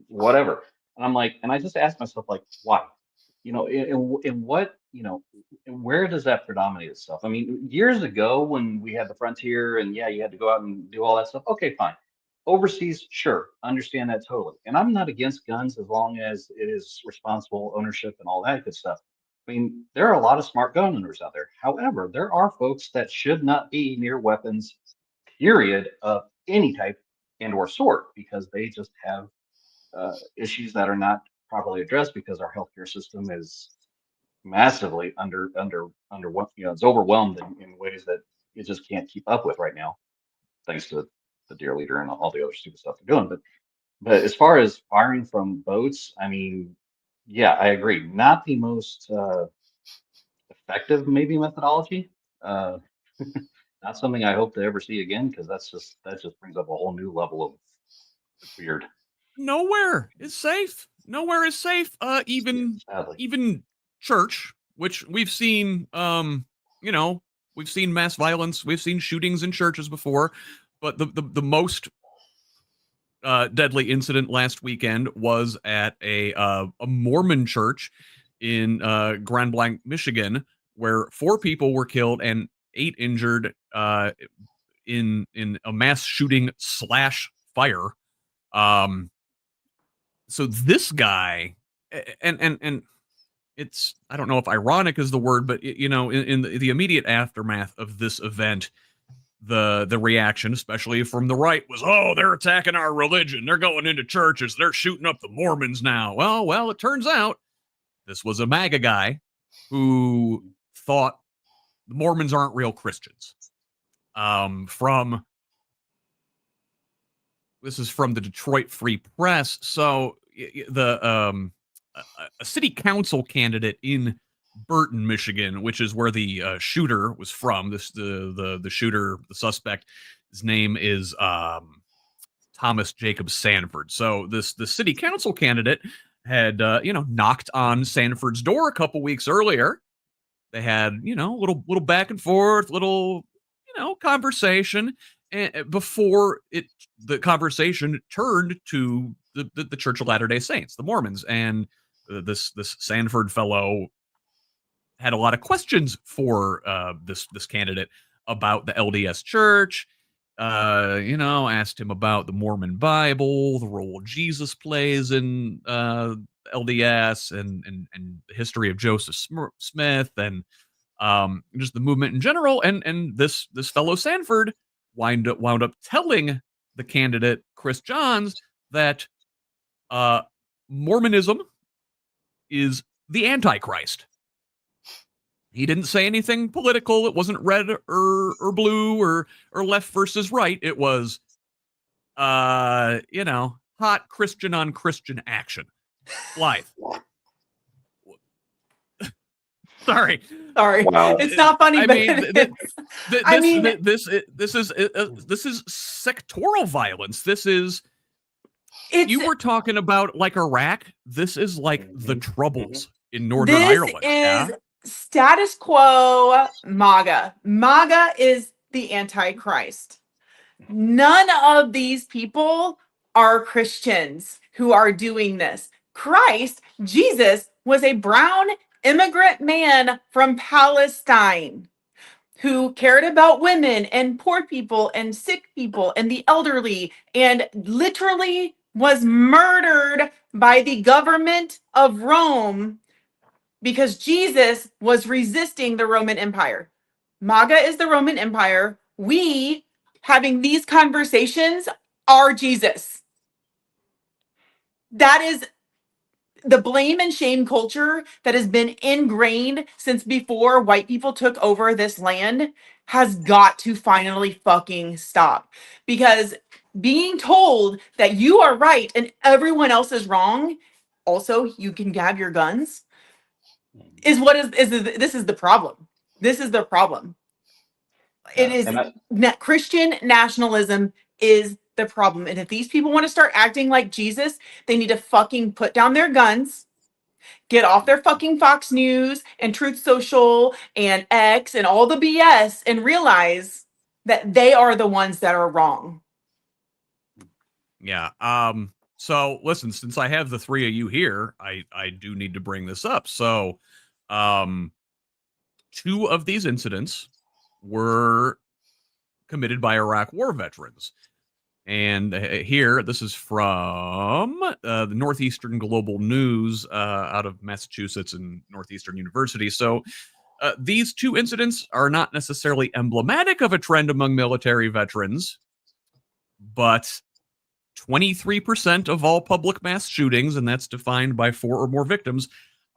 whatever. And I'm like, and I just ask myself, like, why? In what, and where does that predominate itself? I mean, years ago when we had the frontier and you had to go out and do all that stuff. Okay, fine. Overseas, sure, understand that totally. And I'm not against guns as long as it is responsible ownership and all that good stuff. I mean, there are a lot of smart gun owners out there. However, there are folks that should not be near weapons, period, of any type and or sort, because they just have issues that are not properly addressed because our healthcare system is massively under what it's overwhelmed in ways that it just can't keep up with right now, thanks to the dear leader and all the other stupid stuff they're doing. But as far as firing from boats, I mean, yeah, I agree. Not the most effective maybe methodology. Not something I hope to ever see again, because that just brings up a whole new level of weird. Nowhere is safe. Nowhere is safe. Even church, which we've seen. We've seen mass violence. We've seen shootings in churches before, but the most deadly incident last weekend was at a Mormon church in Grand Blanc, Michigan, where 4 people were killed and 8 injured in a mass shooting / fire. So this guy, and it's, I don't know if ironic is the word, but in the immediate aftermath of this event, the reaction, especially from the right, was, oh, they're attacking our religion. They're going into churches. They're shooting up the Mormons now. Well, it turns out this was a MAGA guy who thought the Mormons aren't real Christians. This is from the Detroit Free Press. So a city council candidate in Burton, Michigan, which is where the shooter was from. The shooter, the suspect, his name is Thomas Jacob Sanford. So the city council candidate had knocked on Sanford's door a couple weeks earlier. They had little back and forth, little conversation. And before the conversation turned to the Church of Latter-day Saints, the Mormons, and this Sanford fellow had a lot of questions for this candidate about the LDS Church. Asked him about the Mormon Bible, the role Jesus plays in LDS, and the history of Joseph Smith, and just the movement in general. And this fellow Sanford wound up telling the candidate Chris Johns that Mormonism is the Antichrist. He didn't say anything political. It wasn't red or blue or left versus right. It was, hot Christian on Christian action. Blythe. Sorry. Sorry. Wow. It's not funny, I but mean, it is. this is sectoral violence. This is you It's were talking about like Iraq. This is like the Mhm. Troubles in Northern this Ireland. is status quo MAGA. MAGA is the Antichrist. None of these people are Christians who are doing this. Christ, Jesus, was a brown immigrant man from Palestine who cared about women and poor people and sick people and the elderly, and literally was murdered by the government of Rome because Jesus was resisting the Roman Empire. MAGA is the Roman Empire. We having these conversations are Jesus. That is the blame and shame culture that has been ingrained since before white people took over this land has got to finally fucking stop. Because being told that you are right and everyone else is wrong, also you can grab your guns, is what is this is the problem. This is the problem. It is Christian nationalism is the problem. And if these people want to start acting like Jesus, they need to fucking put down their guns, get off their fucking Fox News and Truth Social and X and all the BS and realize that they are the ones that are wrong. Yeah. So listen, since I have the three of you here, I do need to bring this up. So, two of these incidents were committed by Iraq war veterans. And here, this is from the Northeastern Global News out of Massachusetts and Northeastern University. So these two incidents are not necessarily emblematic of a trend among military veterans, but 23% of all public mass shootings, and that's defined by 4 or more victims,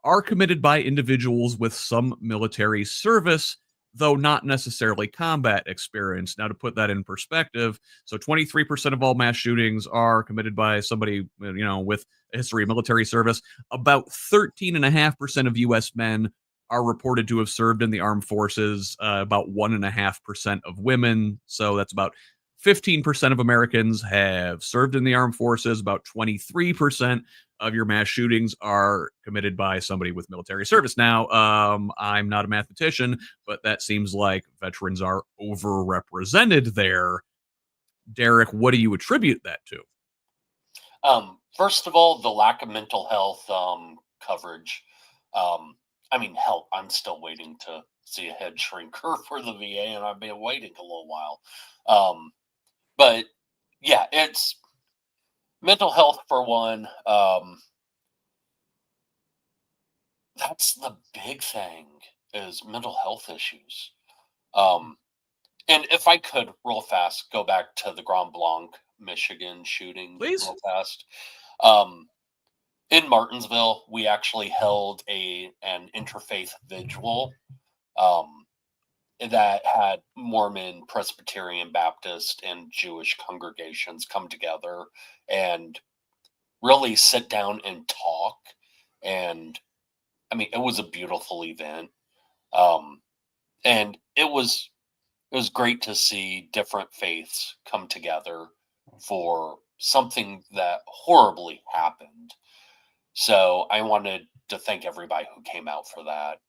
are committed by individuals with some military service, though not necessarily combat experience. Now, to put that in perspective, so 23% of all mass shootings are committed by somebody, with a history of military service. About 13.5% of U.S. men are reported to have served in the armed forces. About 1.5% of women. So that's about 15% of Americans have served in the armed forces. About 23% of your mass shootings are committed by somebody with military service. Now, I'm not a mathematician, but that seems like veterans are overrepresented there. Derrick, what do you attribute that to? First of all, the lack of mental health coverage. Hell, I'm still waiting to see a head shrinker for the VA, and I've been waiting a little while. But yeah, it's mental health for one. That's the big thing, is mental health issues. And if I could real fast go back to the Grand Blanc, Michigan shooting, Please. real fast. In Martinsville, we actually held an interfaith vigil that had Mormon, Presbyterian, Baptist, and Jewish congregations come together and really sit down and talk. And it was a beautiful event. And it was great to see different faiths come together for something that horribly happened. So I wanted to thank everybody who came out for that.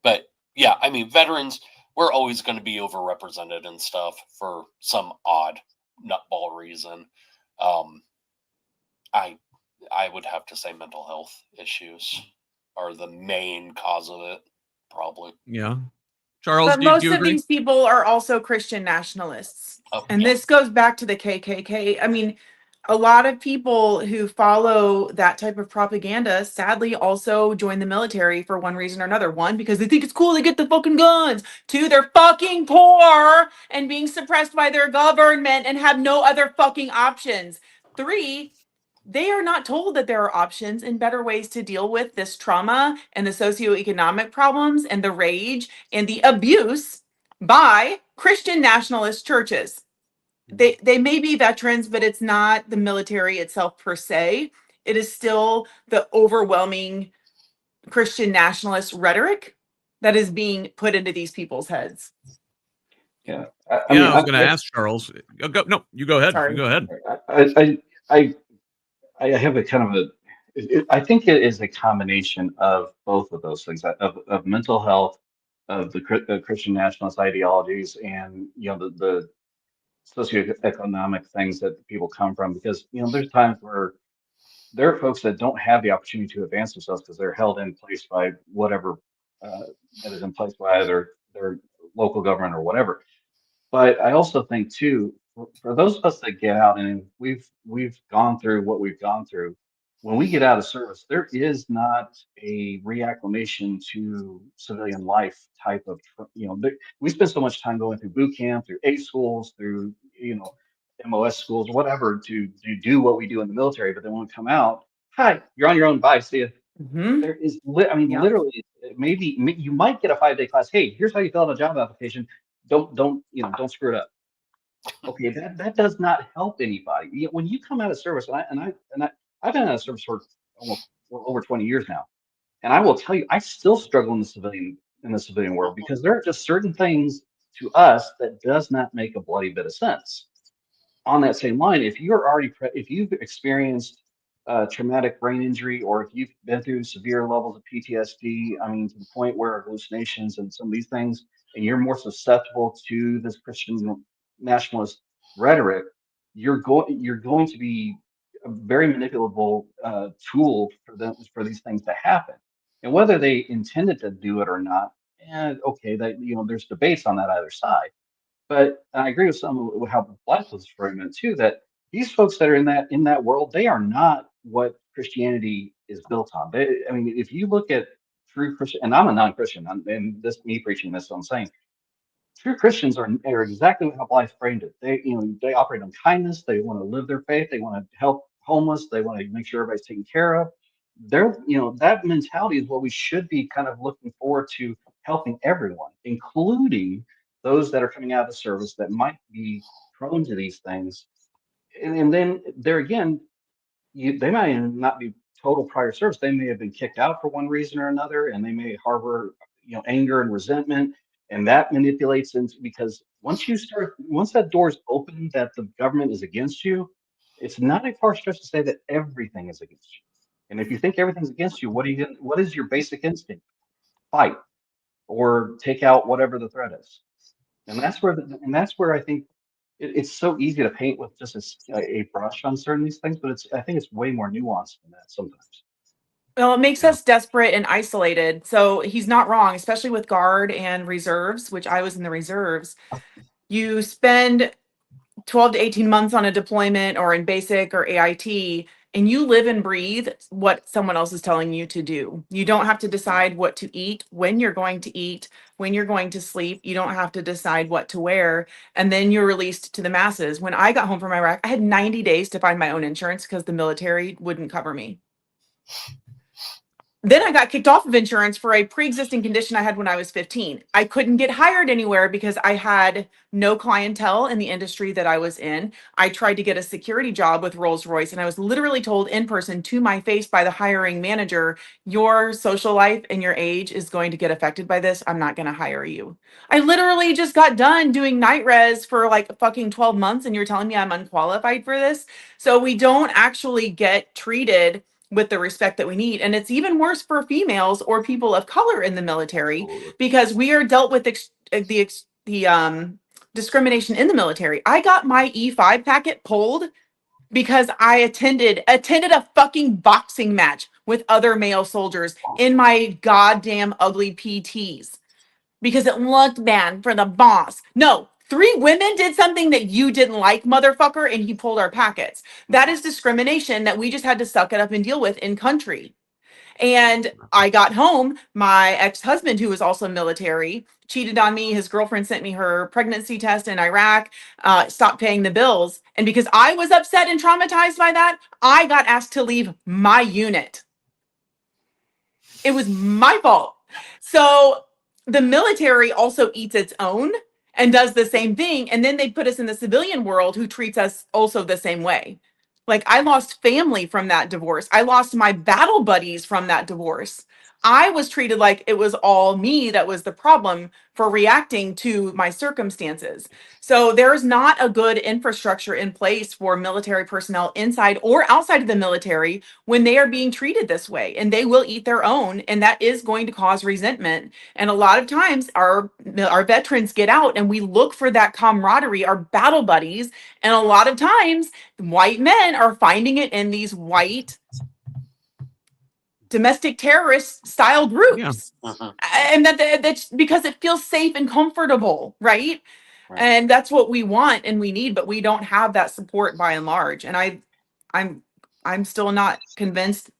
But yeah, veterans, we're always going to be overrepresented and stuff for some odd nutball reason. I would have to say mental health issues are the main cause of it, probably. Yeah. Charles, But do most you of agree? these people are also Christian nationalists. And Yeah. this goes back to the KKK. A lot of people who follow that type of propaganda sadly also join the military for one reason or another. One, because they think it's cool to get the fucking guns. Two, they're fucking poor and being suppressed by their government and have no other fucking options. Three, they are not told that there are options and better ways to deal with this trauma and the socioeconomic problems and the rage and the abuse by Christian nationalist churches. They may be veterans, but it's not the military itself per se. It is still the overwhelming Christian nationalist rhetoric that is being put into these people's heads. Yeah, I was going to ask Charles. No, you go ahead. Sorry. You go ahead. I have a kind of I think it is a combination of both of those things, of mental health, of the Christian nationalist ideologies, and the socioeconomic things that people come from. Because there's times where there are folks that don't have the opportunity to advance themselves because they're held in place by whatever that is in place by either their local government or whatever. But I also think too, for those of us that get out, and we've gone through what we've gone through, when we get out of service, there is not a reacclimation to civilian life type of, we spend so much time going through boot camp, through A schools, through, MOS schools, whatever, to do what we do in the military. But then when we come out, hi, you're on your own. Bye, see you. Mm-hmm. There is, literally, maybe you might get a 5-day class. Hey, here's how you fill out a job application. Don't screw it up. Okay, that does not help anybody. When you come out of service, I've been out of service for almost over 20 years now, and I will tell you, I still struggle in the civilian world because there are just certain things to us that does not make a bloody bit of sense. On that same line, if you've experienced traumatic brain injury, or if you've been through severe levels of PTSD, I mean, to the point where hallucinations and some of these things, and you're more susceptible to this Christian nationalist rhetoric, you're going to be a very manipulable tool for these things to happen. And whether they intended to do it or not, okay, that there's debates on that either side. But I agree with some of how Blythe was framing it too, that these folks that are in that world, they are not what Christianity is built on. I mean, if you look at true Christian, and I'm a non-Christian, and this me preaching this, so I'm saying true Christians are exactly how Blythe framed it. They operate on kindness. They want to live their faith. They want to help homeless. They want to make sure everybody's taken care of. That mentality is what we should be kind of looking forward to, helping everyone, including those that are coming out of the service that might be prone to these things. And then there again, they might not be total prior service. They may have been kicked out for one reason or another, and they may harbor anger and resentment, and that manipulates into, because once that door's open that the government is against you, it's not a far stretch to say that everything is against you. And if you think everything's against you, what is your basic instinct? Fight or take out whatever the threat is. And that's where I think it's so easy to paint with just a brush on certain these things, but I think it's way more nuanced than that sometimes. Well, it makes us desperate and isolated. So he's not wrong, especially with guard and reserves, which I was in the reserves. You spend 12 to 18 months on a deployment or in basic or AIT, and you live and breathe what someone else is telling you to do. You don't have to decide what to eat, when you're going to eat, when you're going to sleep. You don't have to decide what to wear. And then you're released to the masses. When I got home from Iraq, I had 90 days to find my own insurance because the military wouldn't cover me. Then I got kicked off of insurance for a pre-existing condition I had when I was 15. I couldn't get hired anywhere because I had no clientele in the industry that I was in. I tried to get a security job with Rolls-Royce, and I was literally told in person to my face by the hiring manager, your social life and your age is going to get affected by this. I'm not going to hire you. I literally just got done doing night res for like fucking 12 months, and you're telling me I'm unqualified for this? So we don't actually get treated with the respect that we need. And it's even worse for females or people of color in the military, because we are dealt with the discrimination in the military. I got my E5 packet pulled because I attended a fucking boxing match with other male soldiers in my goddamn ugly PTs because it looked bad for the boss. No, 3 women did something that you didn't like, motherfucker, and he pulled our packets. That is discrimination that we just had to suck it up and deal with in country. And I got home, my ex-husband, who was also military, cheated on me. His girlfriend sent me her pregnancy test in Iraq, stopped paying the bills. And because I was upset and traumatized by that, I got asked to leave my unit. It was my fault. So the military also eats its own and does the same thing. And then they put us in the civilian world who treats us also the same way. Like, I lost family from that divorce. I lost my battle buddies from that divorce. I was treated like it was all me that was the problem for reacting to my circumstances. So there's not a good infrastructure in place for military personnel inside or outside of the military when they are being treated this way, and they will eat their own, and that is going to cause resentment. And a lot of times our veterans get out and we look for that camaraderie, our battle buddies, and a lot of times white men are finding it in these white domestic terrorist style groups. And that's because it feels safe and comfortable, right? And that's what we want and we need, but we don't have that support by and large. And I'm still not convinced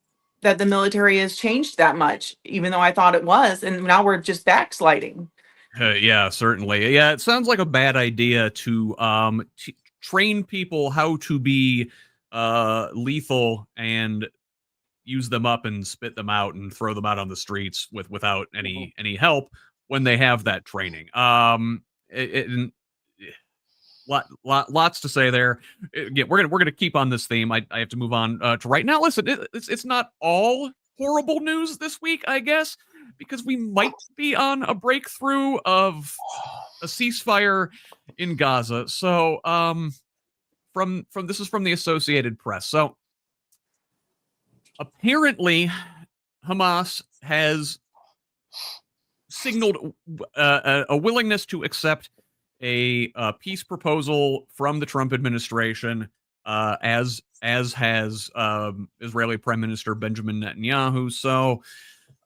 that the military has changed that much, even though I thought it was, and now we're just backsliding. Yeah, certainly. Yeah, it sounds like a bad idea to train people how to be lethal and use them up and spit them out and throw them out on the streets without any help when they have that training. Lots to say there. Yeah, we're gonna keep on this theme. I have to move on to right now. Listen, it's not all horrible news this week, I guess, because we might be on a breakthrough of a ceasefire in Gaza. So, from this is from the Associated Press. So, apparently, Hamas has signaled a willingness to accept a peace proposal from the Trump administration, as has Israeli Prime Minister Benjamin Netanyahu. So,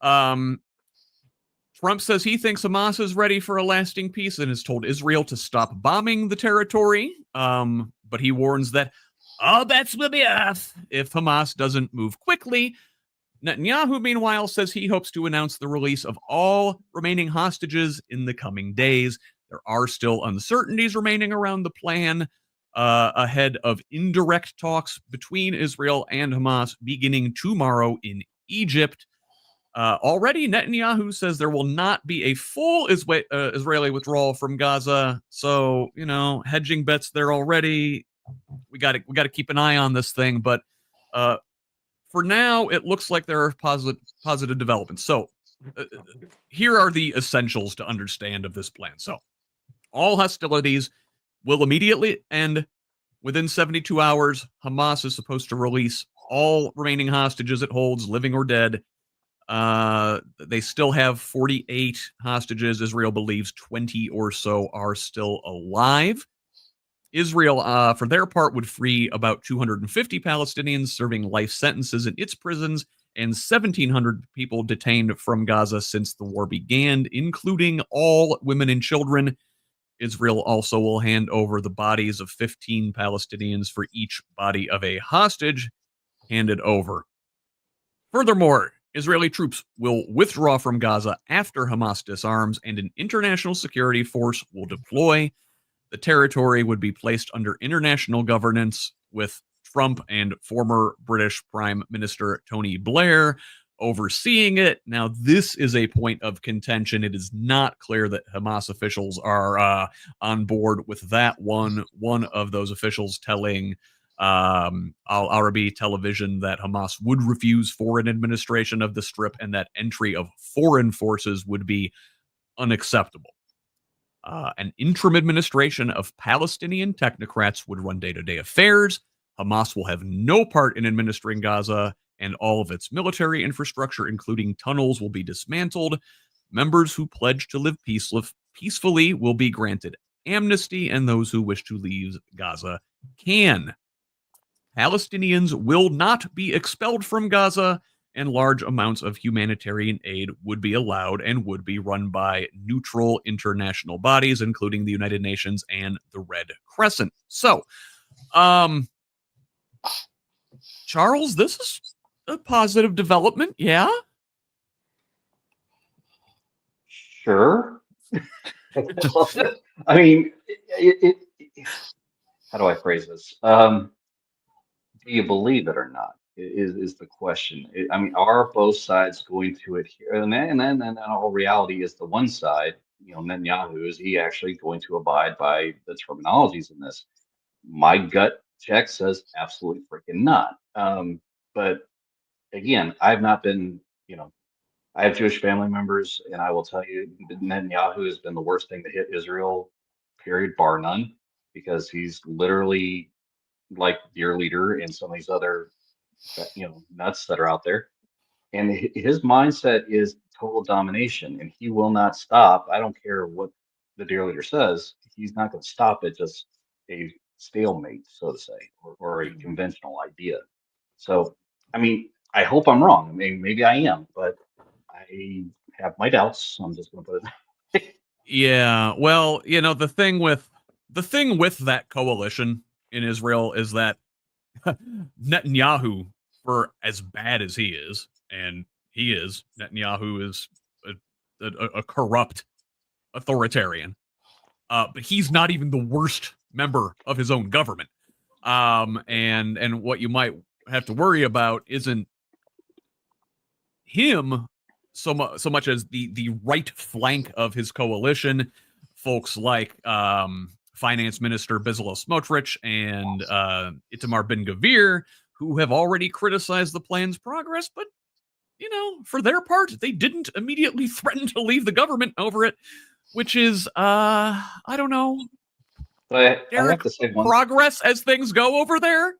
Trump says he thinks Hamas is ready for a lasting peace and has told Israel to stop bombing the territory. But he warns that all bets will be off if Hamas doesn't move quickly. Netanyahu, meanwhile, says he hopes to announce the release of all remaining hostages in the coming days. There are still uncertainties remaining around the plan ahead of indirect talks between Israel and Hamas beginning tomorrow in Egypt. Already, Netanyahu says there will not be a full Israeli withdrawal from Gaza. So, hedging bets there already. We got to keep an eye on this thing. But for now, it looks like there are positive developments. So, here are the essentials to understand of this plan. So, all hostilities will immediately end within 72 hours. Hamas is supposed to release all remaining hostages it holds, living or dead. They still have 48 hostages. Israel believes 20 or so are still alive. Israel, for their part, would free about 250 Palestinians serving life sentences in its prisons and 1,700 people detained from Gaza since the war began, including all women and children. Israel also will hand over the bodies of 15 Palestinians for each body of a hostage handed over. Furthermore, Israeli troops will withdraw from Gaza after Hamas disarms, and an international security force will deploy. The territory would be placed under international governance, with Trump and former British Prime Minister Tony Blair overseeing it. Now, this is a point of contention. It is not clear that Hamas officials are on board with that one. One of those officials telling Al Arabi television that Hamas would refuse foreign administration of the Strip and that entry of foreign forces would be unacceptable. An interim administration of Palestinian technocrats would run day-to-day affairs. Hamas will have no part in administering Gaza, and all of its military infrastructure, including tunnels, will be dismantled. Members who pledge to live peacefully will be granted amnesty, and those who wish to leave Gaza can. Palestinians will not be expelled from Gaza, and large amounts of humanitarian aid would be allowed and would be run by neutral international bodies, including the United Nations and the Red Crescent. So, Charles, this is a positive development, yeah? Sure. I mean, how do I phrase this? Do you believe it or not? Is the question. I mean, are both sides going to adhere? And then all reality is the one side, Netanyahu, is he actually going to abide by the terminologies in this? My gut check says absolutely freaking not. But again, I've not been, I have Jewish family members, and I will tell you, Netanyahu has been the worst thing to hit Israel, period, bar none, because he's literally like your leader and some of these other, nuts that are out there. And his mindset is total domination, and he will not stop. I don't care what the dear leader says. He's not going to stop at just a stalemate, so to say, or a conventional idea. So, I mean, I hope I'm wrong. I mean, maybe I am, but I have my doubts. So I'm just going to put it. Yeah, well, the thing with that coalition in Israel is that Netanyahu, for as bad as he is, and Netanyahu is a corrupt authoritarian, but he's not even the worst member of his own government. And what you might have to worry about isn't him so much as the right flank of his coalition, folks like Finance Minister Bezalel Smotrich and Itamar Ben-Gvir, who have already criticized the plan's progress, but for their part, they didn't immediately threaten to leave the government over it, which is I don't know. But I Derrick, have to say progress as things go over there.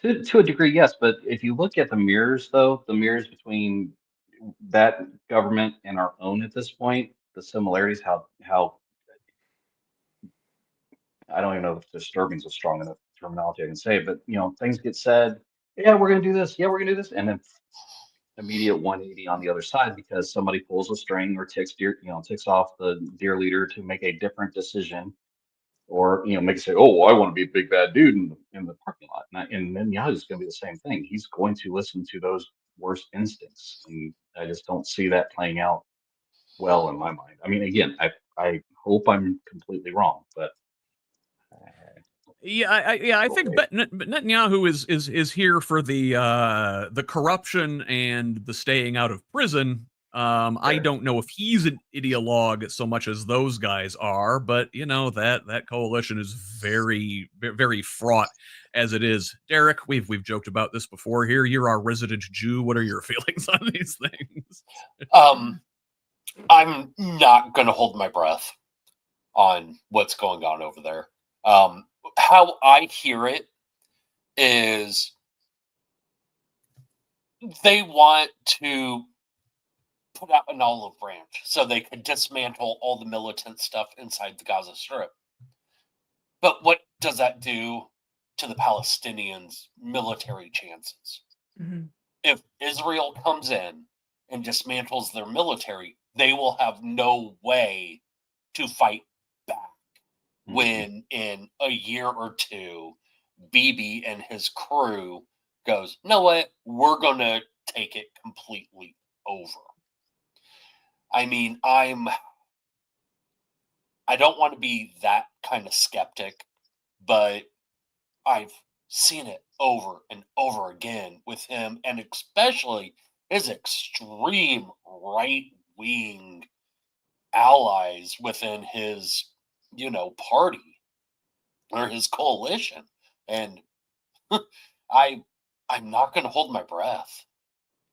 To a degree, yes. But if you look at the mirrors, though, the mirrors between that government and our own at this point, the similarities, how I don't even know if disturbing is a strong enough terminology I can say, but things get said, yeah, we're gonna do this, yeah, we're gonna do this, and then immediate 180 on the other side because somebody pulls a string or ticks off the dear leader to make a different decision, or make it say, oh, well, I want to be a big bad dude in the parking lot, and then Yahoo's going to be the same thing. He's going to listen to those worst instincts, and I just don't see that playing out well in my mind. I mean, again, I hope I'm completely wrong, but I think Netanyahu is here for the corruption and the staying out of prison. I don't know if he's an ideologue so much as those guys are, but that coalition is very, very fraught as it is. Derrick, we've joked about this before here. You're our resident Jew. What are your feelings on these things? I'm not going to hold my breath on what's going on over there. How I hear it is they want to put out an olive branch so they could dismantle all the militant stuff inside the Gaza Strip. But what does that do to the Palestinians' military chances? Mm-hmm. If Israel comes in and dismantles their military, they will have no way to fight back. When in a year or two, Bibi and his crew goes, "No, what? We're going to take it completely over." I mean, I don't want to be that kind of skeptic, but I've seen it over and over again with him, and especially his extreme right-wing allies within his party or his coalition. And I'm not going to hold my breath.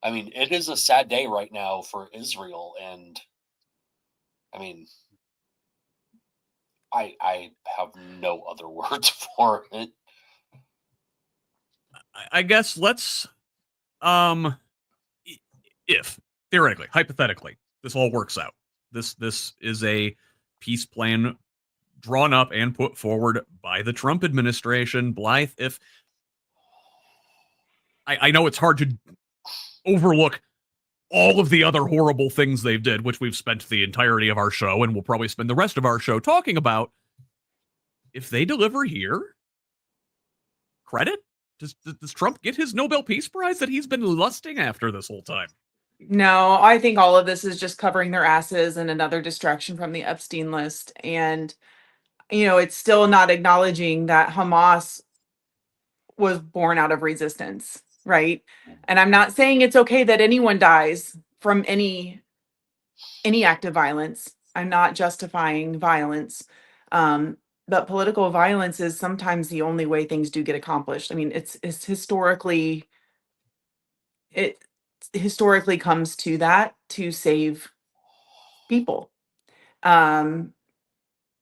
I mean, it is a sad day right now for Israel, and I mean, I have no other words for it. I guess let's if theoretically, hypothetically, this all works out. This is a peace plan drawn up and put forward by the Trump administration. Blythe, if I know it's hard to overlook all of the other horrible things they've did, which we've spent the entirety of our show and we'll probably spend the rest of our show talking about. If they deliver here, credit? Does Trump get his Nobel Peace Prize that he's been lusting after this whole time? No, I think all of this is just covering their asses and another distraction from the Epstein list. And, it's still not acknowledging that Hamas was born out of resistance, right? And I'm not saying it's okay that anyone dies from any act of violence. I'm not justifying violence. But political violence is sometimes the only way things do get accomplished. I mean, it's historically historically comes to that to save people. And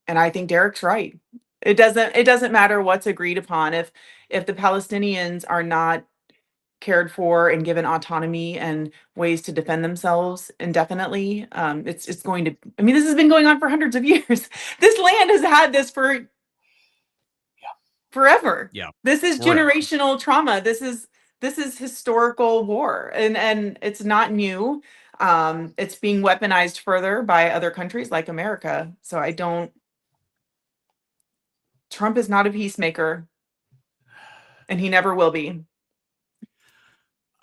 I think Derrick's right. It doesn't matter what's agreed upon. If the Palestinians are not cared for and given autonomy and ways to defend themselves indefinitely, it's going to, I mean, this has been going on for hundreds of years. This land has had this for forever. Yeah. This is Forever. generational trauma. This is historical war, and it's not new. It's being weaponized further by other countries like America. So Trump is not a peacemaker, and he never will be.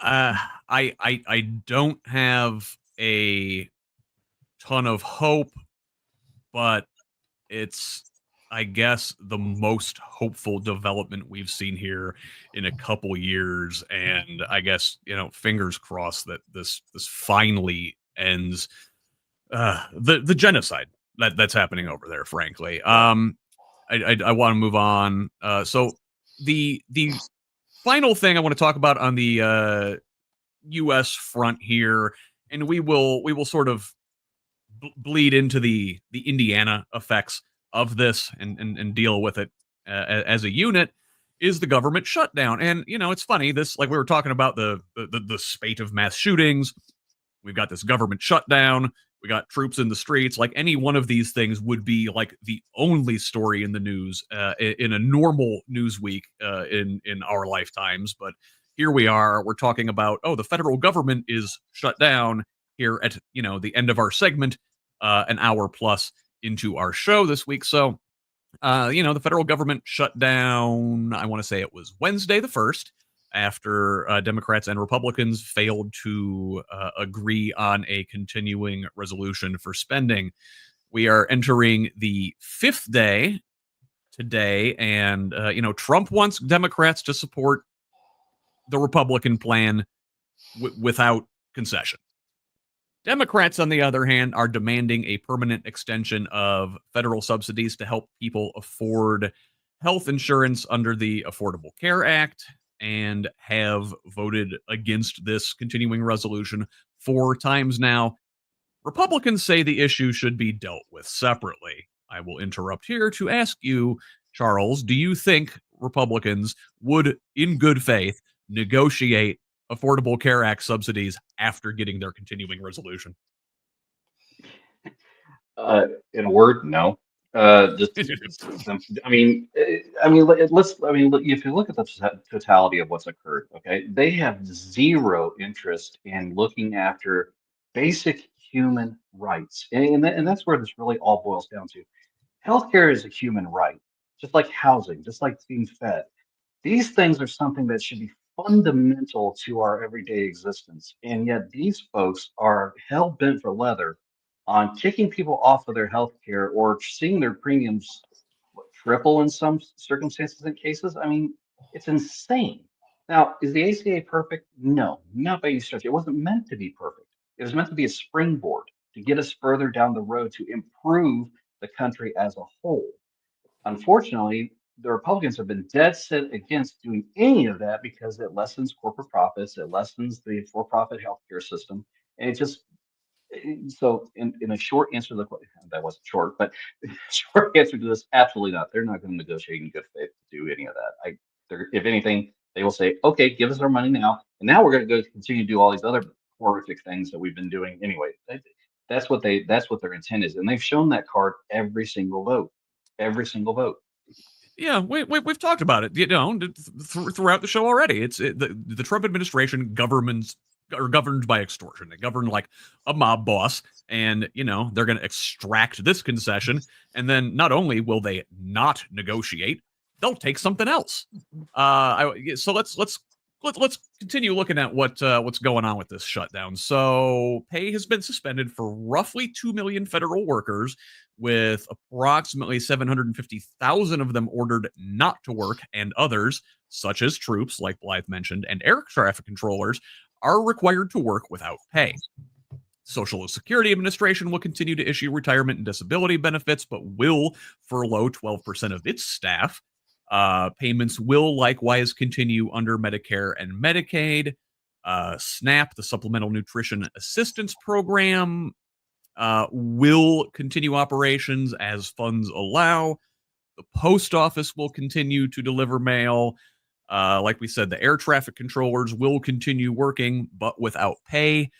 I don't have a ton of hope, but it's, I guess, the most hopeful development we've seen here in a couple years, and I guess, fingers crossed that this finally ends the genocide that's happening over there. Frankly, I want to move on. So the final thing I want to talk about on the U.S. front here, and we will sort of bleed into the Indiana effects of this and deal with it as a unit, is the government shutdown. And it's funny, this, like, we were talking about the spate of mass shootings. We've got this government shutdown. We got troops in the streets. Like, any one of these things would be like the only story in the news in a normal news week in our lifetimes. But here we are. We're talking about, the federal government is shut down here at the end of our segment, an hour plus into our show this week. So the federal government shut down, I want to say it was Wednesday the 1st, after Democrats and Republicans failed to agree on a continuing resolution for spending. We are entering the 5th day today, and Trump wants Democrats to support the Republican plan without concession. Democrats, on the other hand, are demanding a permanent extension of federal subsidies to help people afford health insurance under the Affordable Care Act, and have voted against this continuing resolution 4 times now. Republicans say the issue should be dealt with separately. I will interrupt here to ask you, Charles, do you think Republicans would, in good faith, negotiate Affordable Care Act subsidies after getting their continuing resolution? In a word, no. Just, if you look at the totality of what's occurred, okay, they have zero interest in looking after basic human rights, and that's where this really all boils down to. Healthcare is a human right, just like housing, just like being fed. These things are something that should be fundamental to our everyday existence. And yet these folks are hell bent for leather on kicking people off of their health care or seeing their premiums triple in some circumstances and cases. I mean, it's insane. Now, is the ACA perfect? No, not by any stretch. It wasn't meant to be perfect. It was meant to be a springboard to get us further down the road to improve the country as a whole. Unfortunately, the Republicans have been dead set against doing any of that because it lessens corporate profits, it lessens the for-profit healthcare system, and it just, so in a short answer to the question, that wasn't short, but short answer to this, absolutely not. They're not going to negotiate in good faith to do any of that. If anything, they will say, okay, give us our money now, and now we're going to go continue to do all these other horrific things that we've been doing anyway. That's what their intent is, and they've shown that card every single vote. Every single vote. Yeah, we've talked about it, throughout the show already. The Trump administration governed by extortion. They govern like a mob boss, and they're going to extract this concession, and then not only will they not negotiate, they'll take something else. So let's continue looking at what's going on with this shutdown. So pay has been suspended for roughly 2 million federal workers, with approximately 750,000 of them ordered not to work, and others, such as troops, like Blythe mentioned, and air traffic controllers, are required to work without pay. Social Security Administration will continue to issue retirement and disability benefits, but will furlough 12% of its staff. Payments will likewise continue under Medicare and Medicaid. SNAP, the Supplemental Nutrition Assistance Program, will continue operations as funds allow. The post office will continue to deliver mail. Like we said, the air traffic controllers will continue working, but without pay.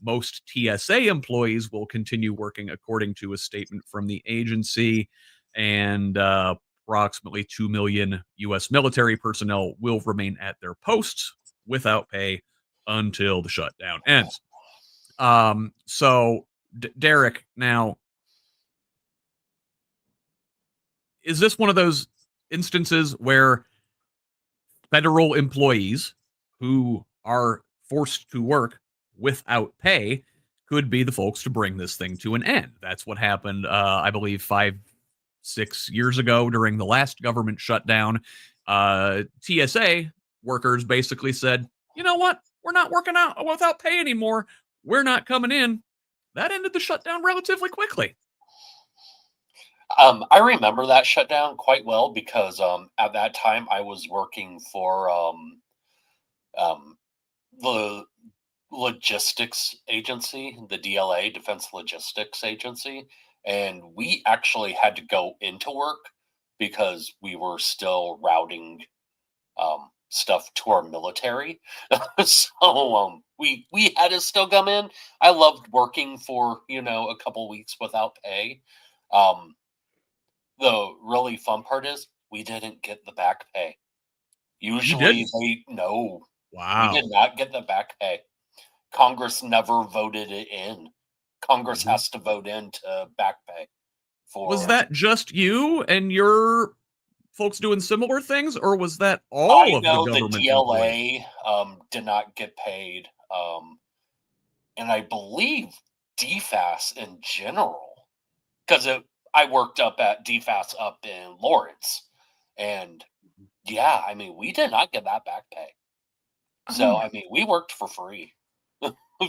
Most TSA employees will continue working, according to a statement from the agency. And approximately 2 million U.S. military personnel will remain at their posts without pay until the shutdown ends. So, Derrick, now, is this one of those instances where federal employees who are forced to work without pay could be the folks to bring this thing to an end? That's what happened, I believe, 5-6 years ago during the last government shutdown. TSA workers basically said, you know what? We're not working out without pay anymore. We're not coming in. That ended the shutdown relatively quickly. I remember that shutdown quite well because at that time I was working for the logistics agency, the DLA, Defense Logistics Agency, and we actually had to go into work because we were still routing stuff to our military. So we had to still come in. I loved working for a couple weeks without pay. The really fun part is we didn't get the back pay. Usually no. Wow. We did not get the back pay. Congress never voted it in. Congress has to vote into back pay. Was that just you and your folks doing similar things, or was that all of the government the DLA did not get paid, and I believe DFAS in general, because I worked up at DFAS up in Lawrence, and yeah, I mean, we did not get that back pay. So, I mean, we worked for free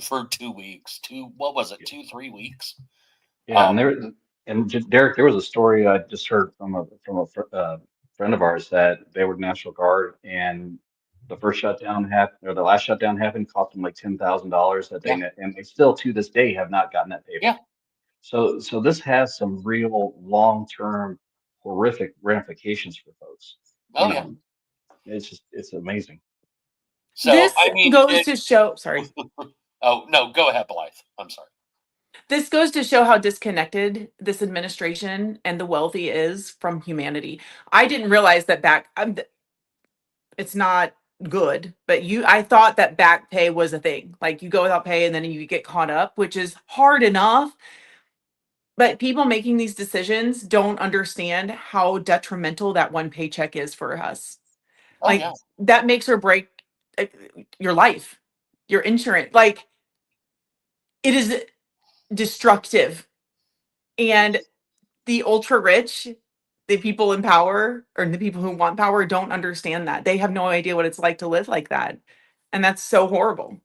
for 2 weeks. 2-3 weeks? Yeah, Derrick, there was a story I just heard from a friend of ours that they were National Guard, and the first shutdown happened, or the last shutdown happened, cost them like $10,000 that and they still to this day have not gotten that payment. Yeah. So this has some real long-term horrific ramifications for folks. Oh, yeah. It's amazing. So, this I mean, goes to show, sorry. Oh, no, go ahead, Blythe. I'm sorry. This goes to show how disconnected this administration and the wealthy is from humanity. I didn't realize that it's not good, but I thought that back pay was a thing. Like you go without pay and then you get caught up, which is hard enough. But people making these decisions don't understand how detrimental that one paycheck is for us. Oh, Like yeah. that makes or break your life, your insurance. Like it is destructive. And the ultra rich, the people in power, or the people who want power, don't understand that. They have no idea what it's like to live like that. And that's so horrible.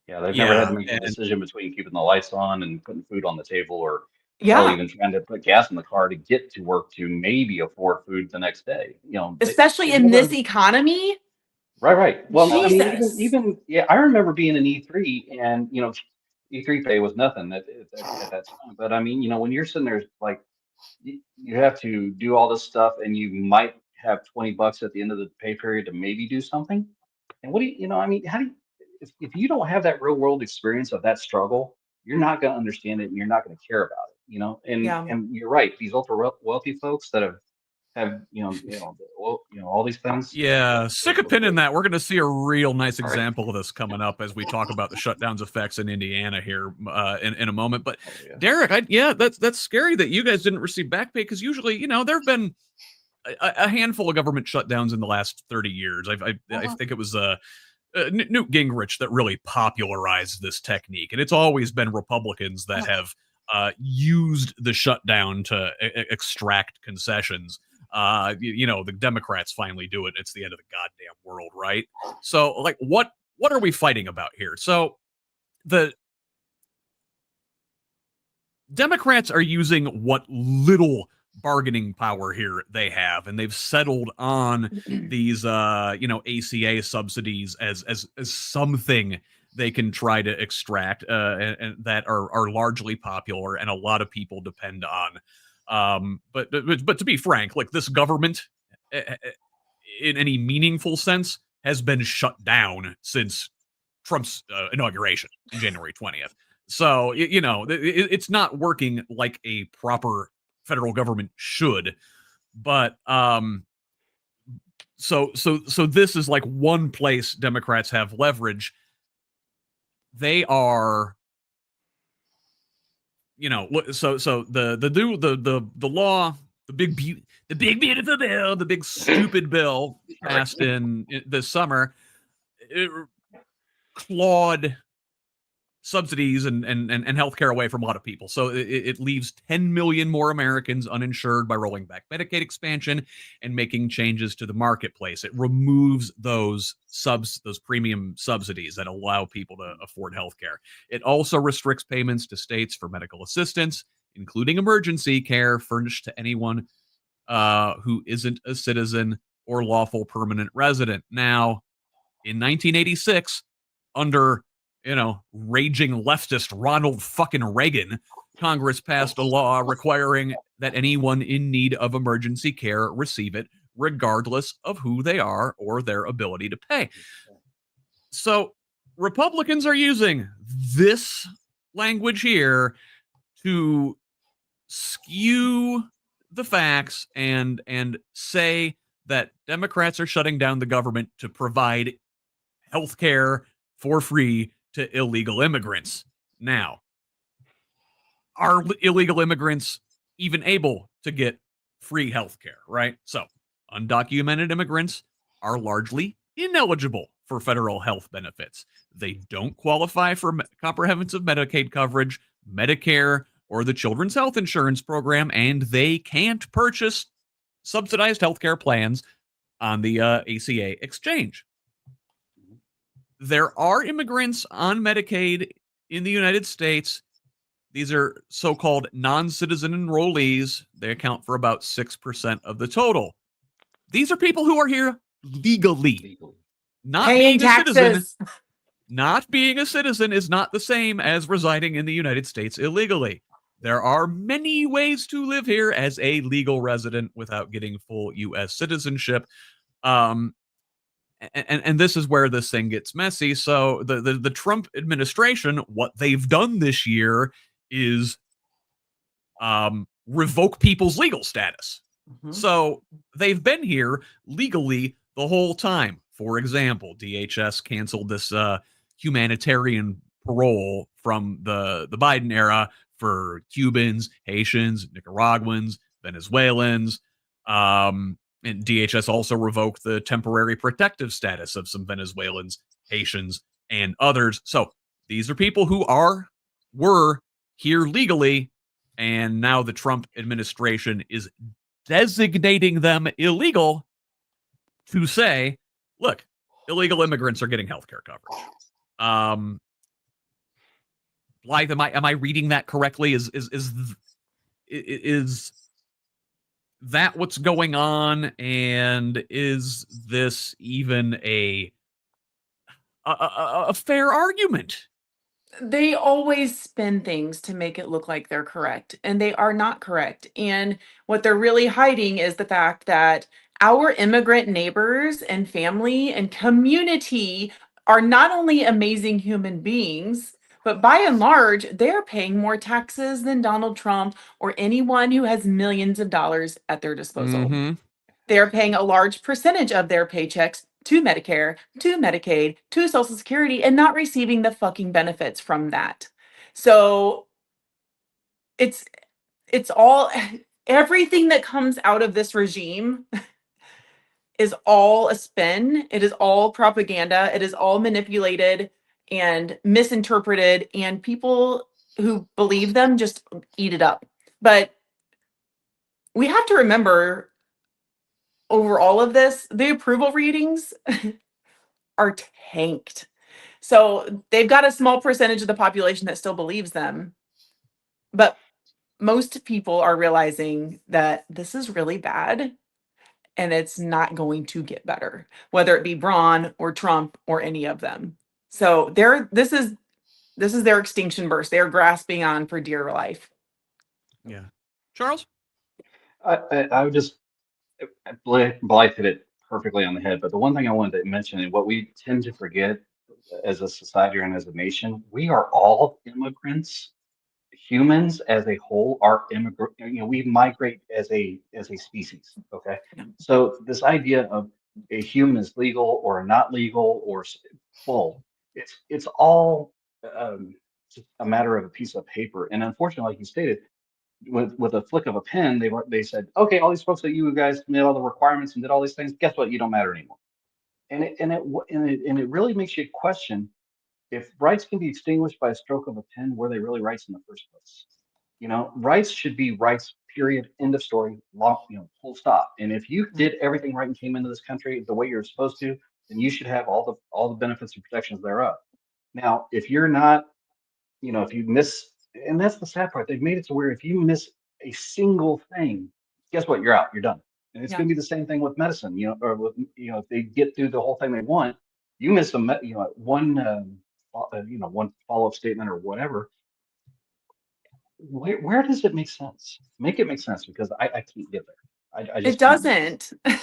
Yeah, they've never had to make a decision between keeping the lights on and putting food on the table, or hell, even trying to put gas in the car to get to work to maybe afford food the next day. Especially in this economy. Right. Well, Jesus. I mean, even I remember being an E3, and E3 pay was nothing at that time. But I mean, when you're sitting there, like you have to do all this stuff, and you might have $20 at the end of the pay period to maybe do something. And what do I mean, how do you, if you don't have that real world experience of that struggle, you're not going to understand it, and you're not going to care about it. And you're right. These ultra wealthy folks that have all these things. Yeah, stick a pin in that. We're going to see a real nice example of this coming up as we talk about the shutdown's effects in Indiana here in a moment. But Derrick, that's scary that you guys didn't receive back pay, because usually, there have been a handful of government shutdowns in the last 30 years. I think it was Newt Gingrich that really popularized this technique, and it's always been Republicans that have used the shutdown to extract concessions. The Democrats finally do it. It's the end of the goddamn world, right? So, like, what are we fighting about here? So, the Democrats are using what little bargaining power here they have, and they've settled on these ACA subsidies as something they can try to extract, and that are largely popular and a lot of people depend on. But to be frank, like, this government, in any meaningful sense, has been shut down since Trump's inauguration in January 20th. So, it's not working like a proper federal government should. But so this is like one place Democrats have leverage. They are, so the law, the big beautiful bill, the big stupid bill passed in this summer, it clawed subsidies and healthcare away from a lot of people. So it leaves 10 million more Americans uninsured by rolling back Medicaid expansion and making changes to the marketplace. It removes those premium subsidies that allow people to afford healthcare. It also restricts payments to states for medical assistance, including emergency care furnished to anyone who isn't a citizen or lawful permanent resident. Now, in 1986, under raging leftist Ronald fucking Reagan, Congress passed a law requiring that anyone in need of emergency care receive it, regardless of who they are or their ability to pay. So Republicans are using this language here to skew the facts and say that Democrats are shutting down the government to provide health care for free to illegal immigrants. Now, are illegal immigrants even able to get free health care, right? So, undocumented immigrants are largely ineligible for federal health benefits. They don't qualify for comprehensive Medicaid coverage, Medicare, or the Children's Health Insurance Program, and they can't purchase subsidized healthcare plans on the ACA exchange. There are immigrants on Medicaid in the United States. These are so-called non-citizen enrollees. They account for about 6% of the total. These are people who are here legally. Not paying being taxes. A citizen. Not being a citizen is not the same as residing in the United States illegally. There are many ways to live here as a legal resident without getting full U.S. citizenship. And this is where this thing gets messy. So the Trump administration, what they've done this year is revoke people's legal status. Mm-hmm. So they've been here legally the whole time. For example, DHS canceled this humanitarian parole from the Biden era for Cubans, Haitians, Nicaraguans, Venezuelans. And DHS also revoked the temporary protective status of some Venezuelans, Haitians, and others. So these are people who were here legally, and now the Trump administration is designating them illegal to say, look, illegal immigrants are getting healthcare coverage. Blythe, am I reading that correctly? Is that what's going on? And is this even a fair argument? They always spin things to make it look like they're correct, and they are not correct. And what they're really hiding is the fact that our immigrant neighbors and family and community are not only amazing human beings, but by and large, they're paying more taxes than Donald Trump or anyone who has millions of dollars at their disposal. Mm-hmm. They're paying a large percentage of their paychecks to Medicare, to Medicaid, to Social Security, and not receiving the fucking benefits from that. So it's all, everything that comes out of this regime is all a spin. It is all propaganda. It is all manipulated and misinterpreted, and people who believe them just eat it up. But we have to remember, over all of this, the approval ratings are tanked. So they've got a small percentage of the population that still believes them. But most people are realizing that this is really bad and it's not going to get better, whether it be Braun or Trump or any of them. So this is their extinction burst. They're grasping on for dear life. Yeah. Charles? I would just, Blythe hit it perfectly on the head. But the one thing I wanted to mention, and what we tend to forget as a society and as a nation, we are all immigrants. Humans as a whole are immigrant. We migrate as a species. Okay, Yeah. so this idea of a human is legal or not legal or full, it's all just a matter of a piece of paper. And unfortunately, like you stated, with a flick of a pen, they said, okay, all these folks that you guys met all the requirements and did all these things, guess what? You don't matter anymore. And it really makes you question if rights can be extinguished by a stroke of a pen, were they really rights in the first place? Rights should be rights, period, end of story, long, full stop. And if you did everything right and came into this country the way you're supposed to, then you should have all the benefits and protections thereof. Now, if you're not, if you miss, and that's the sad part, they've made it to where if you miss a single thing, guess what? You're out, you're done. And it's Yeah. going to be the same thing with medicine, or with, if they get through the whole thing they want, you miss one follow-up statement or whatever. Where does it make sense? Make it make sense, because I can't get there. I just It doesn't. Yeah,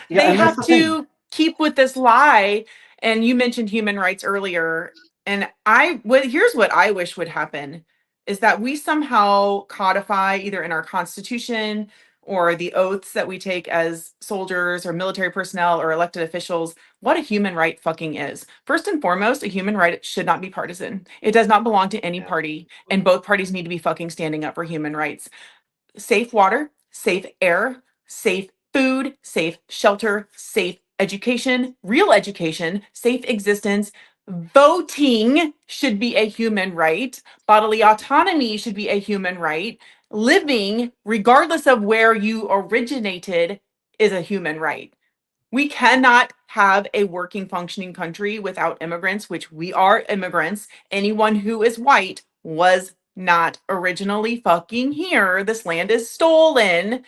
They and that's have the thing. to keep with this lie. And you mentioned human rights earlier. And here's what I wish would happen is that we somehow codify either in our constitution or the oaths that we take as soldiers or military personnel or elected officials what a human right fucking is. First and foremost, a human right should not be partisan. It does not belong to any Yeah. party, and both parties need to be fucking standing up for human rights. Safe water, safe air, safe food, safe shelter, safe education, real education, safe existence. Voting should be a human right. Bodily autonomy should be a human right. Living, regardless of where you originated, is a human right. We cannot have a working, functioning country without immigrants, which we are immigrants. Anyone who is white was not originally fucking here. This land is stolen.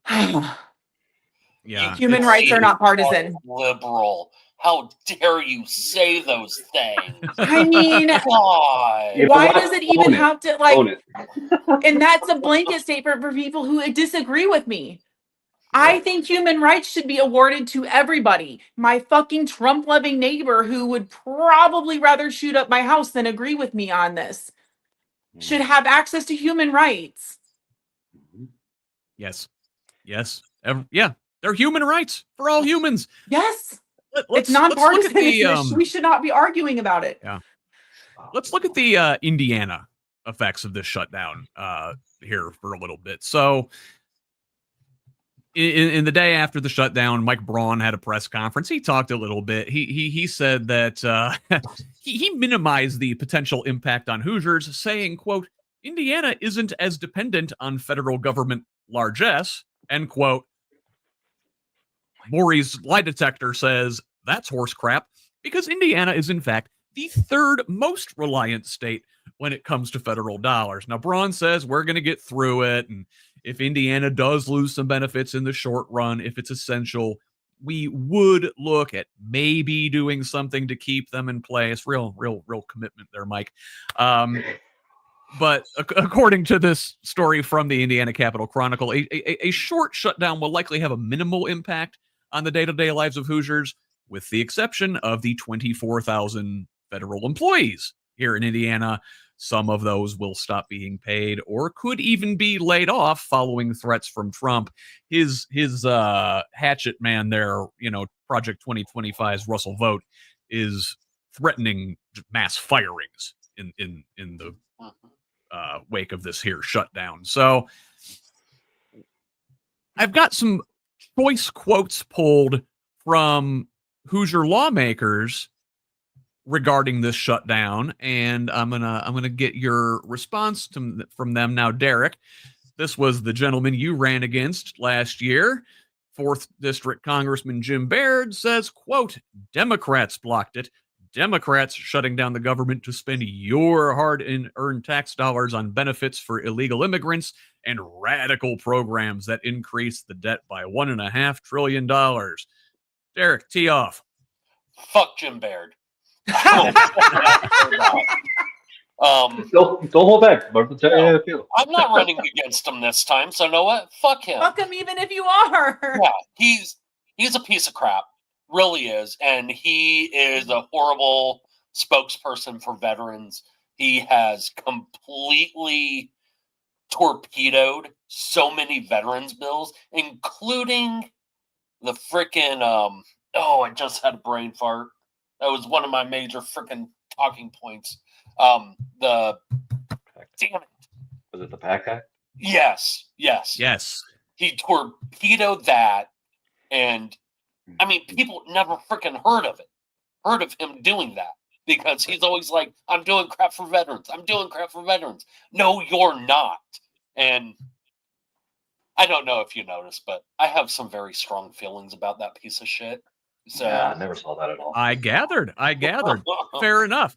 Yeah. Human it's- rights are not partisan. Liberal. How dare you say those things? I mean, Why? You know why what? does it even Own it. have to Own it. and that's a blanket statement for people who disagree with me. I think human rights should be awarded to everybody. My fucking Trump loving neighbor who would probably rather shoot up my house than agree with me on this should have access to human rights. Yes. Yeah. They're human rights for all humans. Yes. Let's It's look at nonpartisan. the, We should not be arguing about it. Yeah. Let's look at the Indiana effects of this shutdown here for a little bit. So in the day after the shutdown, Mike Braun had a press conference. He talked a little bit. He said that he minimized the potential impact on Hoosiers, saying, quote, Indiana isn't as dependent on federal government largesse, end quote. Maury's lie detector says that's horse crap, because Indiana is, in fact, the third most reliant state when it comes to federal dollars. Now, Braun says we're going to get through it, and if Indiana does lose some benefits in the short run, if it's essential, we would look at maybe doing something to keep them in place. Real commitment there, Mike. But according to this story from the Indiana Capital Chronicle, a short shutdown will likely have a minimal impact on the day-to-day lives of Hoosiers, with the exception of the 24,000 federal employees here in Indiana. Some of those will stop being paid or could even be laid off following threats from Trump. His hatchet man there, Project 2025's Russell Vogt, is threatening mass firings in the wake of this here shutdown. So I've got some choice quotes pulled from Hoosier lawmakers regarding this shutdown, and I'm gonna get your response from them now. Derrick, this was the gentleman you ran against last year. 4th District Congressman Jim Baird says, quote, Democrats blocked it. Democrats shutting down the government to spend your hard-earned tax dollars on benefits for illegal immigrants and radical programs that increase the debt by $1.5 trillion. Derrick, tee off. Fuck Jim Baird. Don't hold back. I'm not running against him this time, so you know what? Fuck him. Fuck him even if you are. Yeah, he's a piece of crap. Really is. And he is a horrible spokesperson for veterans. He has completely torpedoed so many veterans bills, including the frickin' I just had a brain fart. That was one of my major frickin' talking points. Damn it. Was it the PAC Act? Yes. He torpedoed that, and I mean, people never freaking heard of him doing that, because he's always like, I'm doing crap for veterans. No, you're not. And I don't know if you noticed, but I have some very strong feelings about that piece of shit. So yeah, I never saw that at all. I gathered. Fair enough.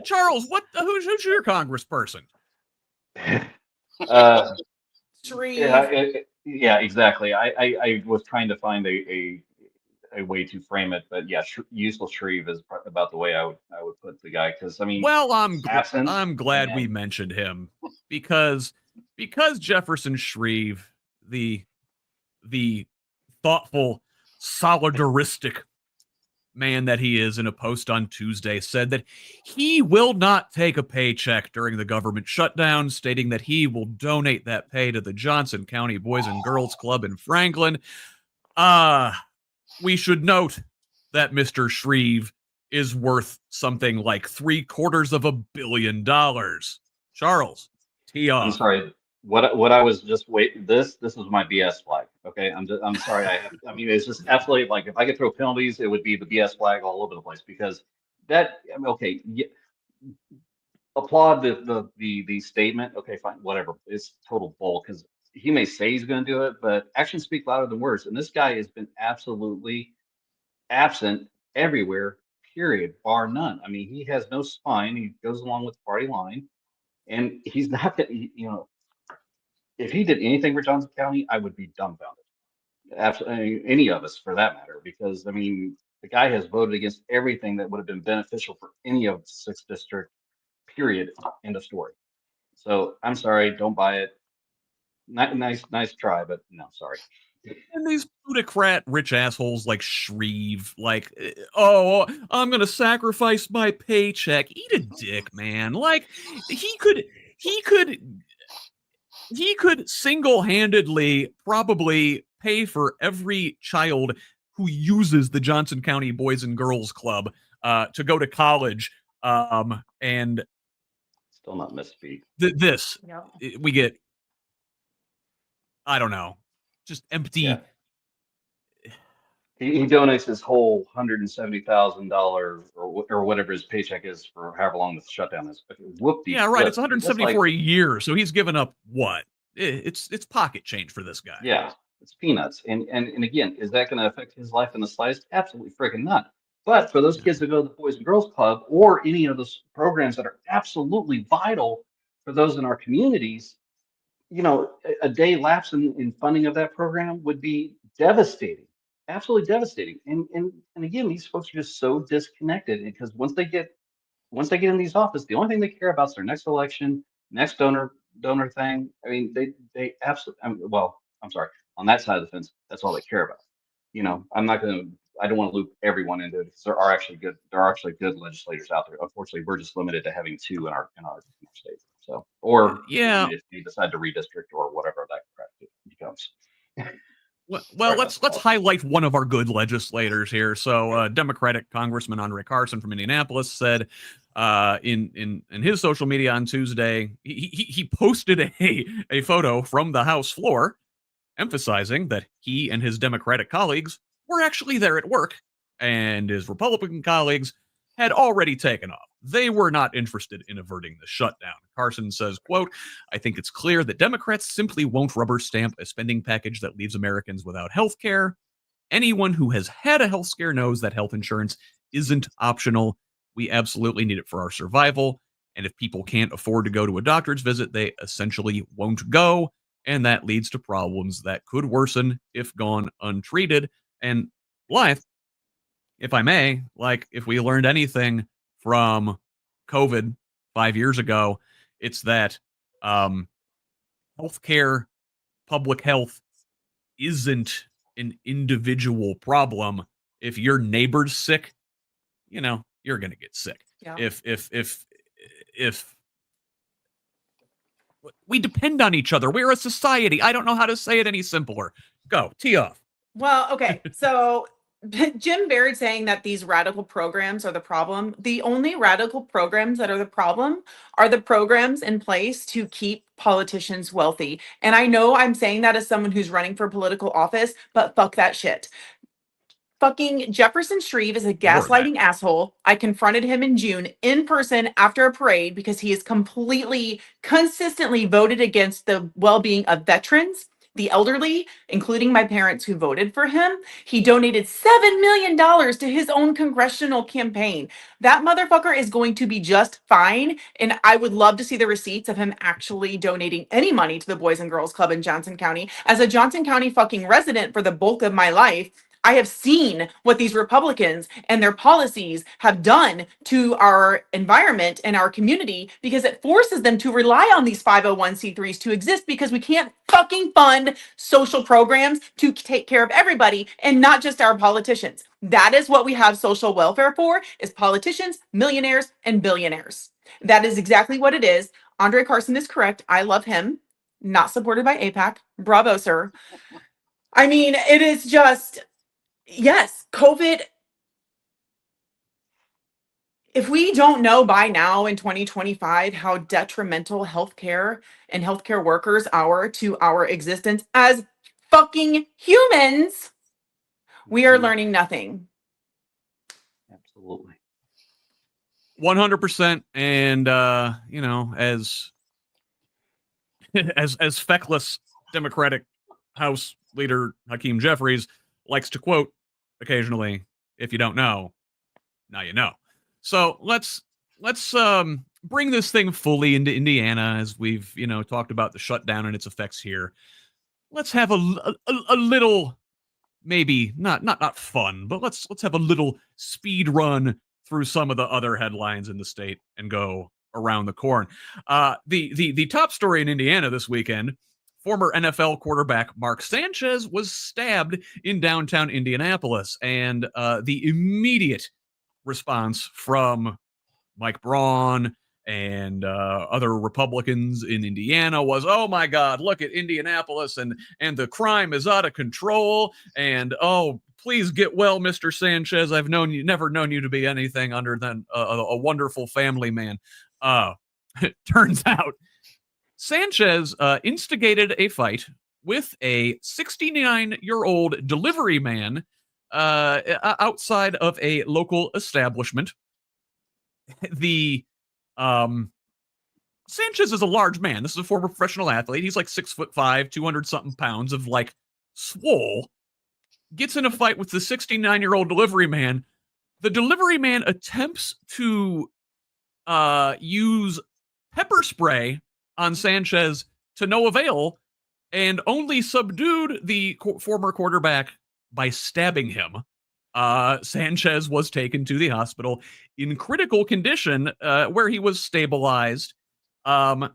Charles, who's your congressperson? Shreve. Yeah, exactly. I was trying to find a way to frame it, but yeah, useful Shreve is about the way I would put the guy, because I mean, well, I'm glad we mentioned him because Jefferson Shreve, the thoughtful, solidaristic man that he is, in a post on Tuesday, said that he will not take a paycheck during the government shutdown, stating that he will donate that pay to the Johnson County Boys and Girls Club in Franklin. We should note that Mr. Shreve is worth something like $750 million. Charles, tee off. I'm sorry. What I was just waiting. This is my BS flag. Okay, I'm sorry. I mean, it's just absolutely, like, if I could throw penalties, it would be the BS flag all over the place, because that. I mean, okay, applaud the statement. Okay, fine, whatever. It's total bull, because he may say he's going to do it, but actions speak louder than words. And this guy has been absolutely absent everywhere. Period, bar none. I mean, he has no spine. He goes along with the party line, and he's not. If he did anything for Johnson County, I would be dumbfounded. Absolutely, any of us for that matter, because I mean, the guy has voted against everything that would have been beneficial for any of the 6th district. Period. End of story. So I'm sorry, don't buy it. Nice try, but no, sorry. And these plutocrat rich assholes like Shreve, like, oh, I'm gonna sacrifice my paycheck. Eat a dick, man. Like, he could single-handedly probably pay for every child who uses the Johnson County Boys and Girls Club to go to college. And still not misspeak. We get, I don't know, just empty. Yeah. He donates his whole $170,000 or whatever his paycheck is for however long the shutdown is. Whoop-de. Yeah, right. It's 174 a year, so he's given up what? It's pocket change for this guy. Yeah, it's peanuts. And again, is that going to affect his life in the slightest? Absolutely freaking not. But for those kids that go to the Boys and Girls Club or any of those programs that are absolutely vital for those in our communities, you know, a day lapse in funding of that program would be devastating. Absolutely devastating. And again, these folks are just so disconnected, because once they get in these offices, the only thing they care about is their next election, next donor thing. I mean, they absolutely. I'm sorry. On that side of the fence, that's all they care about. You know, I don't want to loop everyone into it, because there are actually good legislators out there. Unfortunately, we're just limited to having 2 in our state. So, or yeah, if they decide to redistrict or whatever that crap becomes. Well, let's highlight one of our good legislators here. So, Democratic Congressman Andre Carson from Indianapolis said in his social media on Tuesday, he posted a photo from the House floor, emphasizing that he and his Democratic colleagues were actually there at work, and his Republican colleagues had already taken off. They were not interested in averting the shutdown. Carson says, quote, "I think it's clear that Democrats simply won't rubber stamp a spending package that leaves Americans without health care. Anyone who has had a health scare knows that health insurance isn't optional. We absolutely need it for our survival. And if people can't afford to go to a doctor's visit, they essentially won't go. And that leads to problems that could worsen if gone untreated. And Blythe, if I may, like if we learned anything from COVID 5 years ago, it's that healthcare, public health isn't an individual problem. If your neighbor's sick, you're going to get sick. Yeah. If we depend on each other, we're a society. I don't know how to say it any simpler. Go, tee off. Well, okay. So Jim Baird saying that these radical programs are the problem. The only radical programs that are the problem are the programs in place to keep politicians wealthy. And I know I'm saying that as someone who's running for political office, but fuck that shit. Fucking Jefferson Shreve is a gaslighting asshole. I confronted him in June in person after a parade because he has consistently voted against the well-being of veterans, the elderly, including my parents who voted for him. He donated $7 million to his own congressional campaign. That motherfucker is going to be just fine. And I would love to see the receipts of him actually donating any money to the Boys and Girls Club in Johnson County. As a Johnson County fucking resident for the bulk of my life, I have seen what these Republicans and their policies have done to our environment and our community, because it forces them to rely on these 501c3s to exist, because we can't fucking fund social programs to take care of everybody and not just our politicians. That is what we have social welfare for, is politicians, millionaires, and billionaires. That is exactly what it is. Andre Carson is correct. I love him. Not supported by AIPAC. Bravo, sir. I mean, it is just... Yes, COVID. If we don't know by now in 2025 how detrimental healthcare and healthcare workers are to our existence as fucking humans, we are learning nothing. Absolutely. 100%. And, as feckless Democratic House Leader Hakeem Jeffries likes to quote occasionally, if you don't know, now you know. So let's bring this thing fully into Indiana, as we've talked about the shutdown and its effects here. Let's have a little, maybe not fun, but let's have a little speed run through some of the other headlines in the state and go around the corn. The top story in Indiana this weekend: former NFL quarterback Mark Sanchez was stabbed in downtown Indianapolis, and the immediate response from Mike Braun and other Republicans in Indiana was, "Oh my God, look at Indianapolis, and the crime is out of control, and oh, please get well, Mr. Sanchez. I've never known you to be anything other than a wonderful family man." Turns out Sanchez instigated a fight with a 69-year-old delivery man outside of a local establishment. The Sanchez is a large man. This is a former professional athlete. He's like 6'5", 200-something pounds of like swole. Gets in a fight with the 69-year-old delivery man. The delivery man attempts to use pepper spray on Sanchez to no avail, and only subdued the former quarterback by stabbing him. Sanchez was taken to the hospital in critical condition, where he was stabilized, and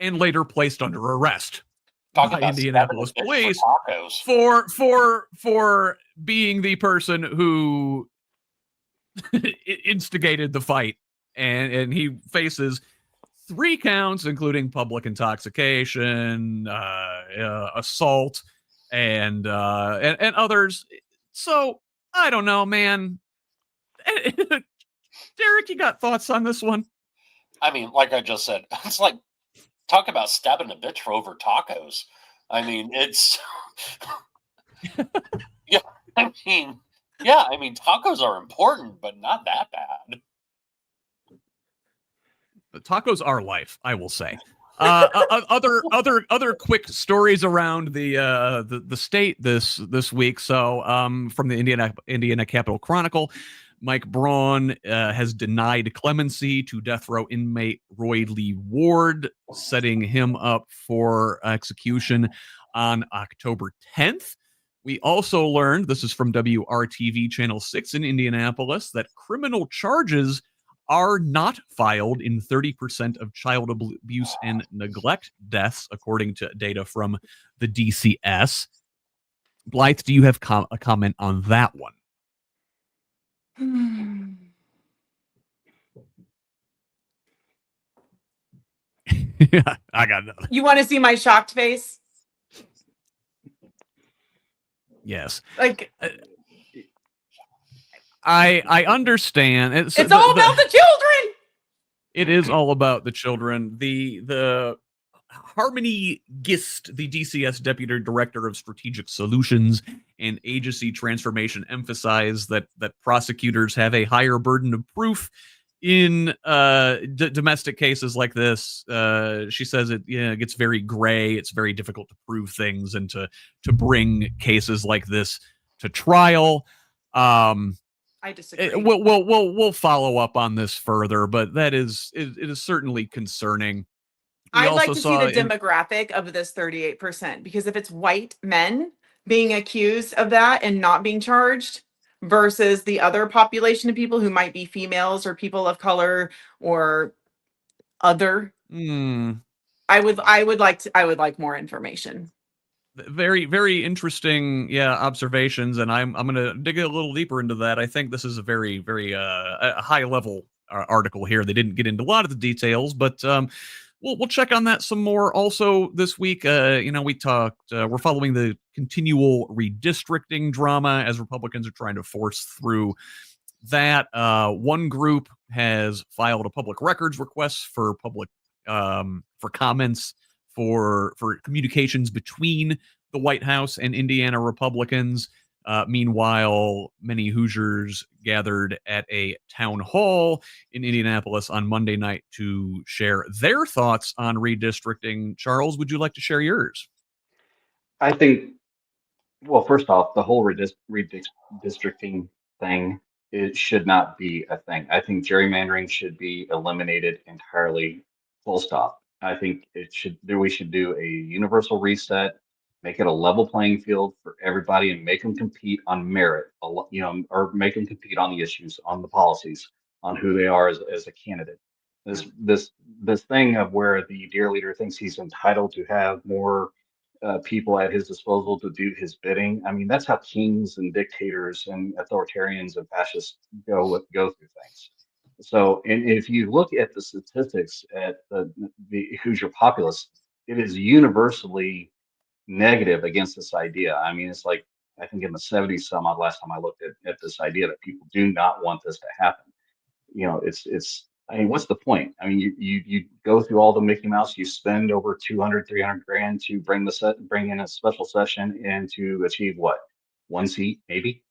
later placed under arrest by Indianapolis police for being the person who instigated the fight, and he faces 3 counts, including public intoxication, assault, and others. So I don't know, man. Derrick, you got thoughts on this one? I mean, like I just said, it's like, talk about stabbing a bitch for over tacos. I mean, it's yeah. I mean, tacos are important, but not that bad. The tacos are life, I will say. Other quick stories around the state this week. So from the Indiana Capital Chronicle, Mike Braun has denied clemency to death row inmate Roy Lee Ward, setting him up for execution on October 10th. We also learned, this is from WRTV Channel 6 in Indianapolis, that criminal charges are not filed in 30% of child abuse and neglect deaths, according to data from the DCS. Blythe, do you have a comment on that one? Yeah, I got nothing. You want to see my shocked face? Yes. Like, I understand. It's all about the children. It is all about the children. The Harmony Gist, the DCS Deputy Director of Strategic Solutions and Agency Transformation, emphasized that prosecutors have a higher burden of proof in domestic cases like this. She says it gets very gray. It's very difficult to prove things and to bring cases like this to trial. I disagree. We'll follow up on this further, but it is certainly concerning. I'd like to see the demographic of this 38%, because if it's white men being accused of that and not being charged versus the other population of people who might be females or people of color or other, I would like more information. Very, very interesting, observations, and I'm going to dig a little deeper into that. I think this is a very, very a high level article here. They didn't get into a lot of the details, but we'll check on that some more. Also this week, we talked. We're following the continual redistricting drama as Republicans are trying to force through that. One group has filed a public records request for comments for communications between the White House and Indiana Republicans. Meanwhile, many Hoosiers gathered at a town hall in Indianapolis on Monday night to share their thoughts on redistricting. Charles, would you like to share yours? I think, well, first off, the whole redistricting thing, it should not be a thing. I think gerrymandering should be eliminated entirely, full stop. I think we should do a universal reset, make it a level playing field for everybody, and make them compete on merit, or make them compete on the issues, on the policies, on who they are as a candidate. This thing of where the dear leader thinks he's entitled to have more people at his disposal to do his bidding. I mean, that's how kings and dictators and authoritarians and fascists go through things. So, and if you look at the statistics at the Hoosier populace, it is universally negative against this idea. I mean, it's like, I think in the 70s some odd last time I looked at this idea that people do not want this to happen. I mean, what's the point? I mean, you go through all the Mickey Mouse, you spend over 200, 300 grand to bring in a special session and to achieve what? One seat, maybe?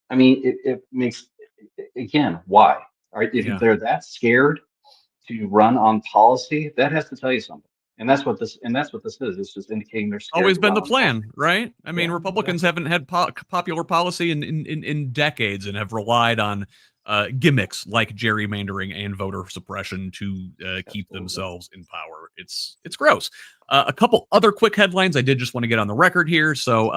I mean, it makes, again, why? If they're that scared to run on policy, that has to tell you something. And that's what this is. It's just indicating they're scared. Always been the plan, right? I mean, Republicans haven't had popular policy in decades and have relied on gimmicks like gerrymandering and voter suppression to keep themselves in power. It's gross. A couple other quick headlines I did just want to get on the record here. So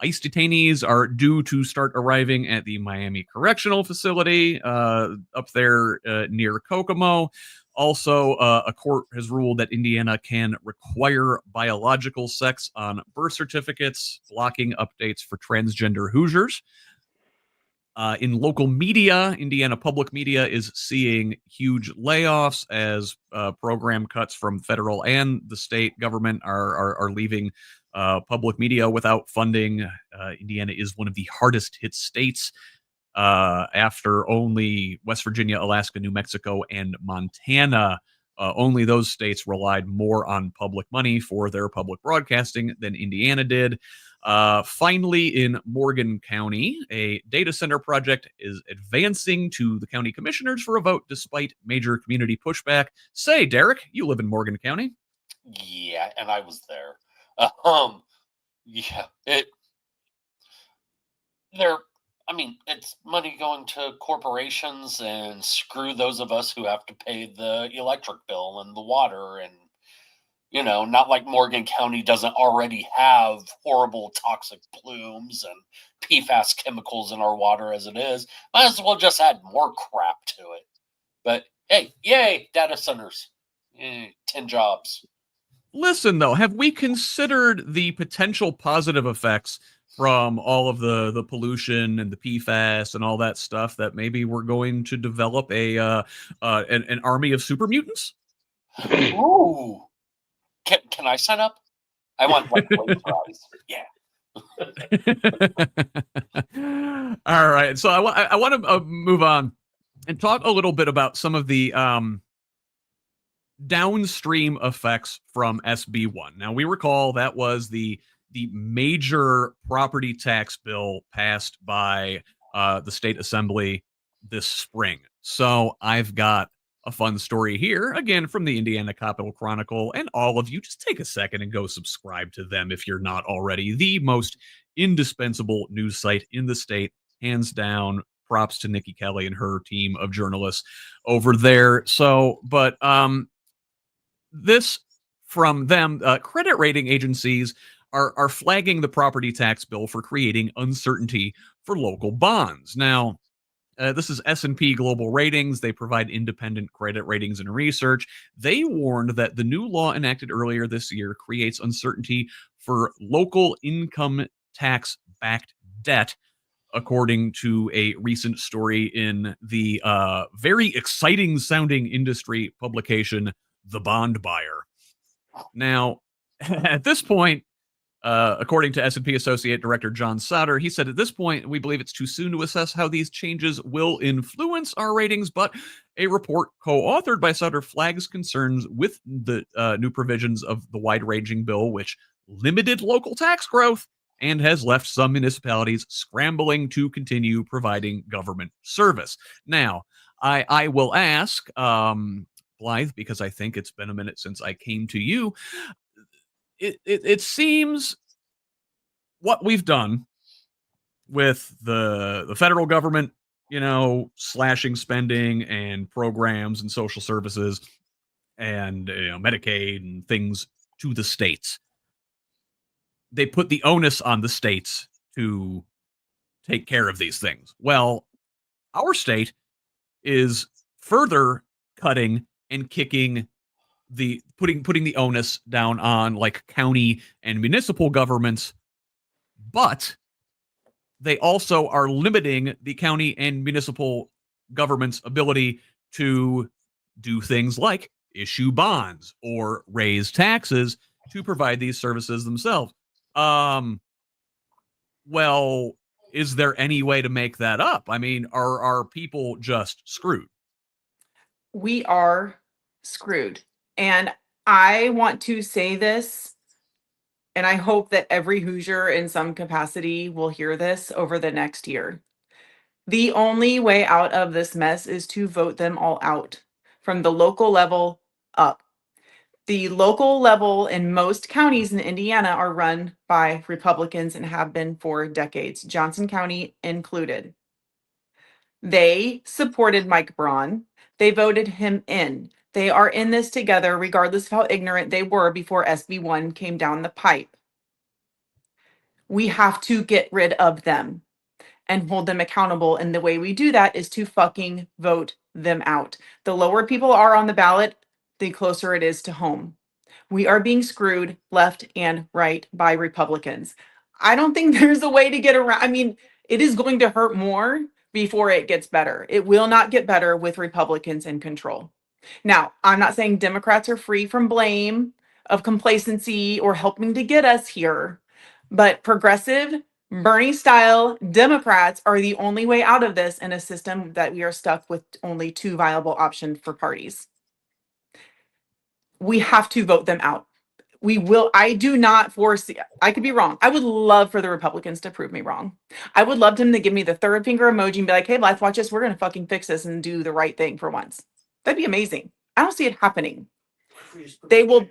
ICE detainees are due to start arriving at the Miami Correctional Facility up there near Kokomo. Also, a court has ruled that Indiana can require biological sex on birth certificates, blocking updates for transgender Hoosiers. In local media, Indiana public media is seeing huge layoffs as program cuts from federal and the state government are leaving public media without funding. Indiana is one of the hardest hit states after only West Virginia, Alaska, New Mexico, and Montana. Only those states relied more on public money for their public broadcasting than Indiana did. Finally, in Morgan County, a data center project is advancing to the county commissioners for a vote despite major community pushback. Say, Derrick, you live in Morgan County. Yeah, and I was there. Yeah, it's money going to corporations, and screw those of us who have to pay the electric bill and the water. And, not like Morgan County doesn't already have horrible toxic plumes and PFAS chemicals in our water as it is. Might as well just add more crap to it. But hey, yay, data centers. 10 jobs. Listen, though, have we considered the potential positive effects from all of the pollution and the PFAS and all that stuff, that maybe we're going to develop an army of super mutants? Ooh. Can I sign up? I want like fries. Yeah. All right. So I want to move on and talk a little bit about some of the downstream effects from SB1. Now, we recall that was the major property tax bill passed by the state assembly this spring. So I've got a fun story here, again, from the Indiana Capital Chronicle. And all of you, just take a second and go subscribe to them if you're not already. The most indispensable news site in the state, hands down. Props to Nikki Kelly and her team of journalists over there. So, but this from them, credit rating agencies are flagging the property tax bill for creating uncertainty for local bonds. Now, this is S&P Global Ratings. They provide independent credit ratings and research. They warned that the new law enacted earlier this year creates uncertainty for local income tax-backed debt, according to a recent story in the very exciting-sounding industry publication, The Bond Buyer. Now, at this point, according to S&P Associate Director John Sauter, he said, at this point, we believe it's too soon to assess how these changes will influence our ratings, but a report co-authored by Sauter flags concerns with the new provisions of the wide-ranging bill, which limited local tax growth and has left some municipalities scrambling to continue providing government service. Now, I will ask, Blythe, because I think it's been a minute since I came to you, it seems what we've done with the federal government, slashing spending and programs and social services and Medicaid and things to the states. They put the onus on the states to take care of these things. Well, our state is further cutting and kicking putting the onus down on like county and municipal governments, but they also are limiting the county and municipal government's ability to do things like issue bonds or raise taxes to provide these services themselves. Well, is there any way to make that up? I mean, are people just screwed? We are screwed. And I want to say this, and I hope that every Hoosier in some capacity will hear this over the next year. The only way out of this mess is to vote them all out from the local level up. The local level in most counties in Indiana are run by Republicans and have been for decades, Johnson County included. They supported Mike Braun. They voted him in. They are in this together, regardless of how ignorant they were before SB1 came down the pipe. We have to get rid of them and hold them accountable. And the way we do that is to fucking vote them out. The lower people are on the ballot, the closer it is to home. We are being screwed left and right by Republicans. I don't think there's a way to get around. I mean, it is going to hurt more before it gets better. It will not get better with Republicans in control. Now, I'm not saying Democrats are free from blame of complacency or helping to get us here, but progressive, Bernie style Democrats are the only way out of this in a system that we are stuck with only two viable options for parties. We have to vote them out. We will. I do not foresee, I could be wrong. I would love for the Republicans to prove me wrong. I would love them to give me the third finger emoji and be like, hey, Blythe, watch this. We're going to fucking fix this and do the right thing for once. That'd be amazing. I don't see it happening. They will.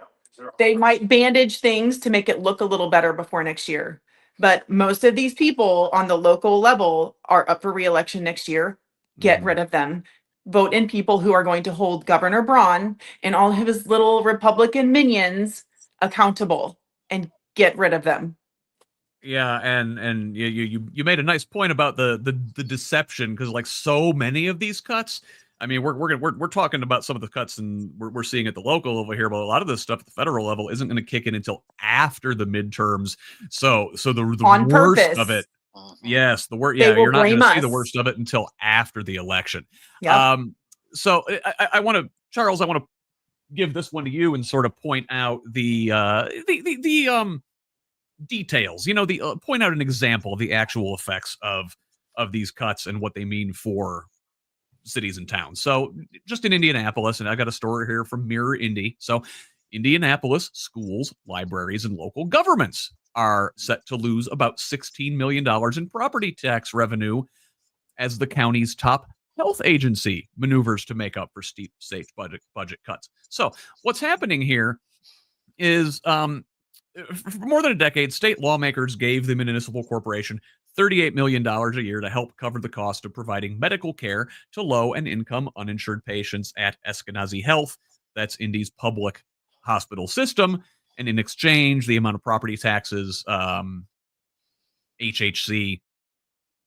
They might bandage things to make it look a little better before next year. But most of these people on the local level are up for reelection next year. Get rid of them. Vote in people who are going to hold Governor Braun and all of his little Republican minions accountable, and get rid of them. Yeah, and you made a nice point about the deception, because like so many of these cuts, I mean, we're talking about some of the cuts and we're seeing at the local level here, but a lot of this stuff at the federal level isn't going to kick in until after the midterms. So the On worst purpose. of it, yes, the worst. They Yeah, will you're not going blame to see us. the worst of it until after the election. Yeah. So I want to, Charles, I want to give this one to you and sort of point out the details, the point out an example of the actual effects of these cuts and what they mean for cities and towns. So just in Indianapolis, and I got a story here from Mirror Indy. So Indianapolis schools, libraries, and local governments are set to lose about $16 million in property tax revenue as the county's top health agency maneuvers to make up for steep state budget cuts. So what's happening here is for more than a decade, state lawmakers gave the municipal corporation $38 million a year to help cover the cost of providing medical care to low and income uninsured patients at Eskenazi Health. That's Indy's public hospital system. And in exchange, the amount of property taxes HHC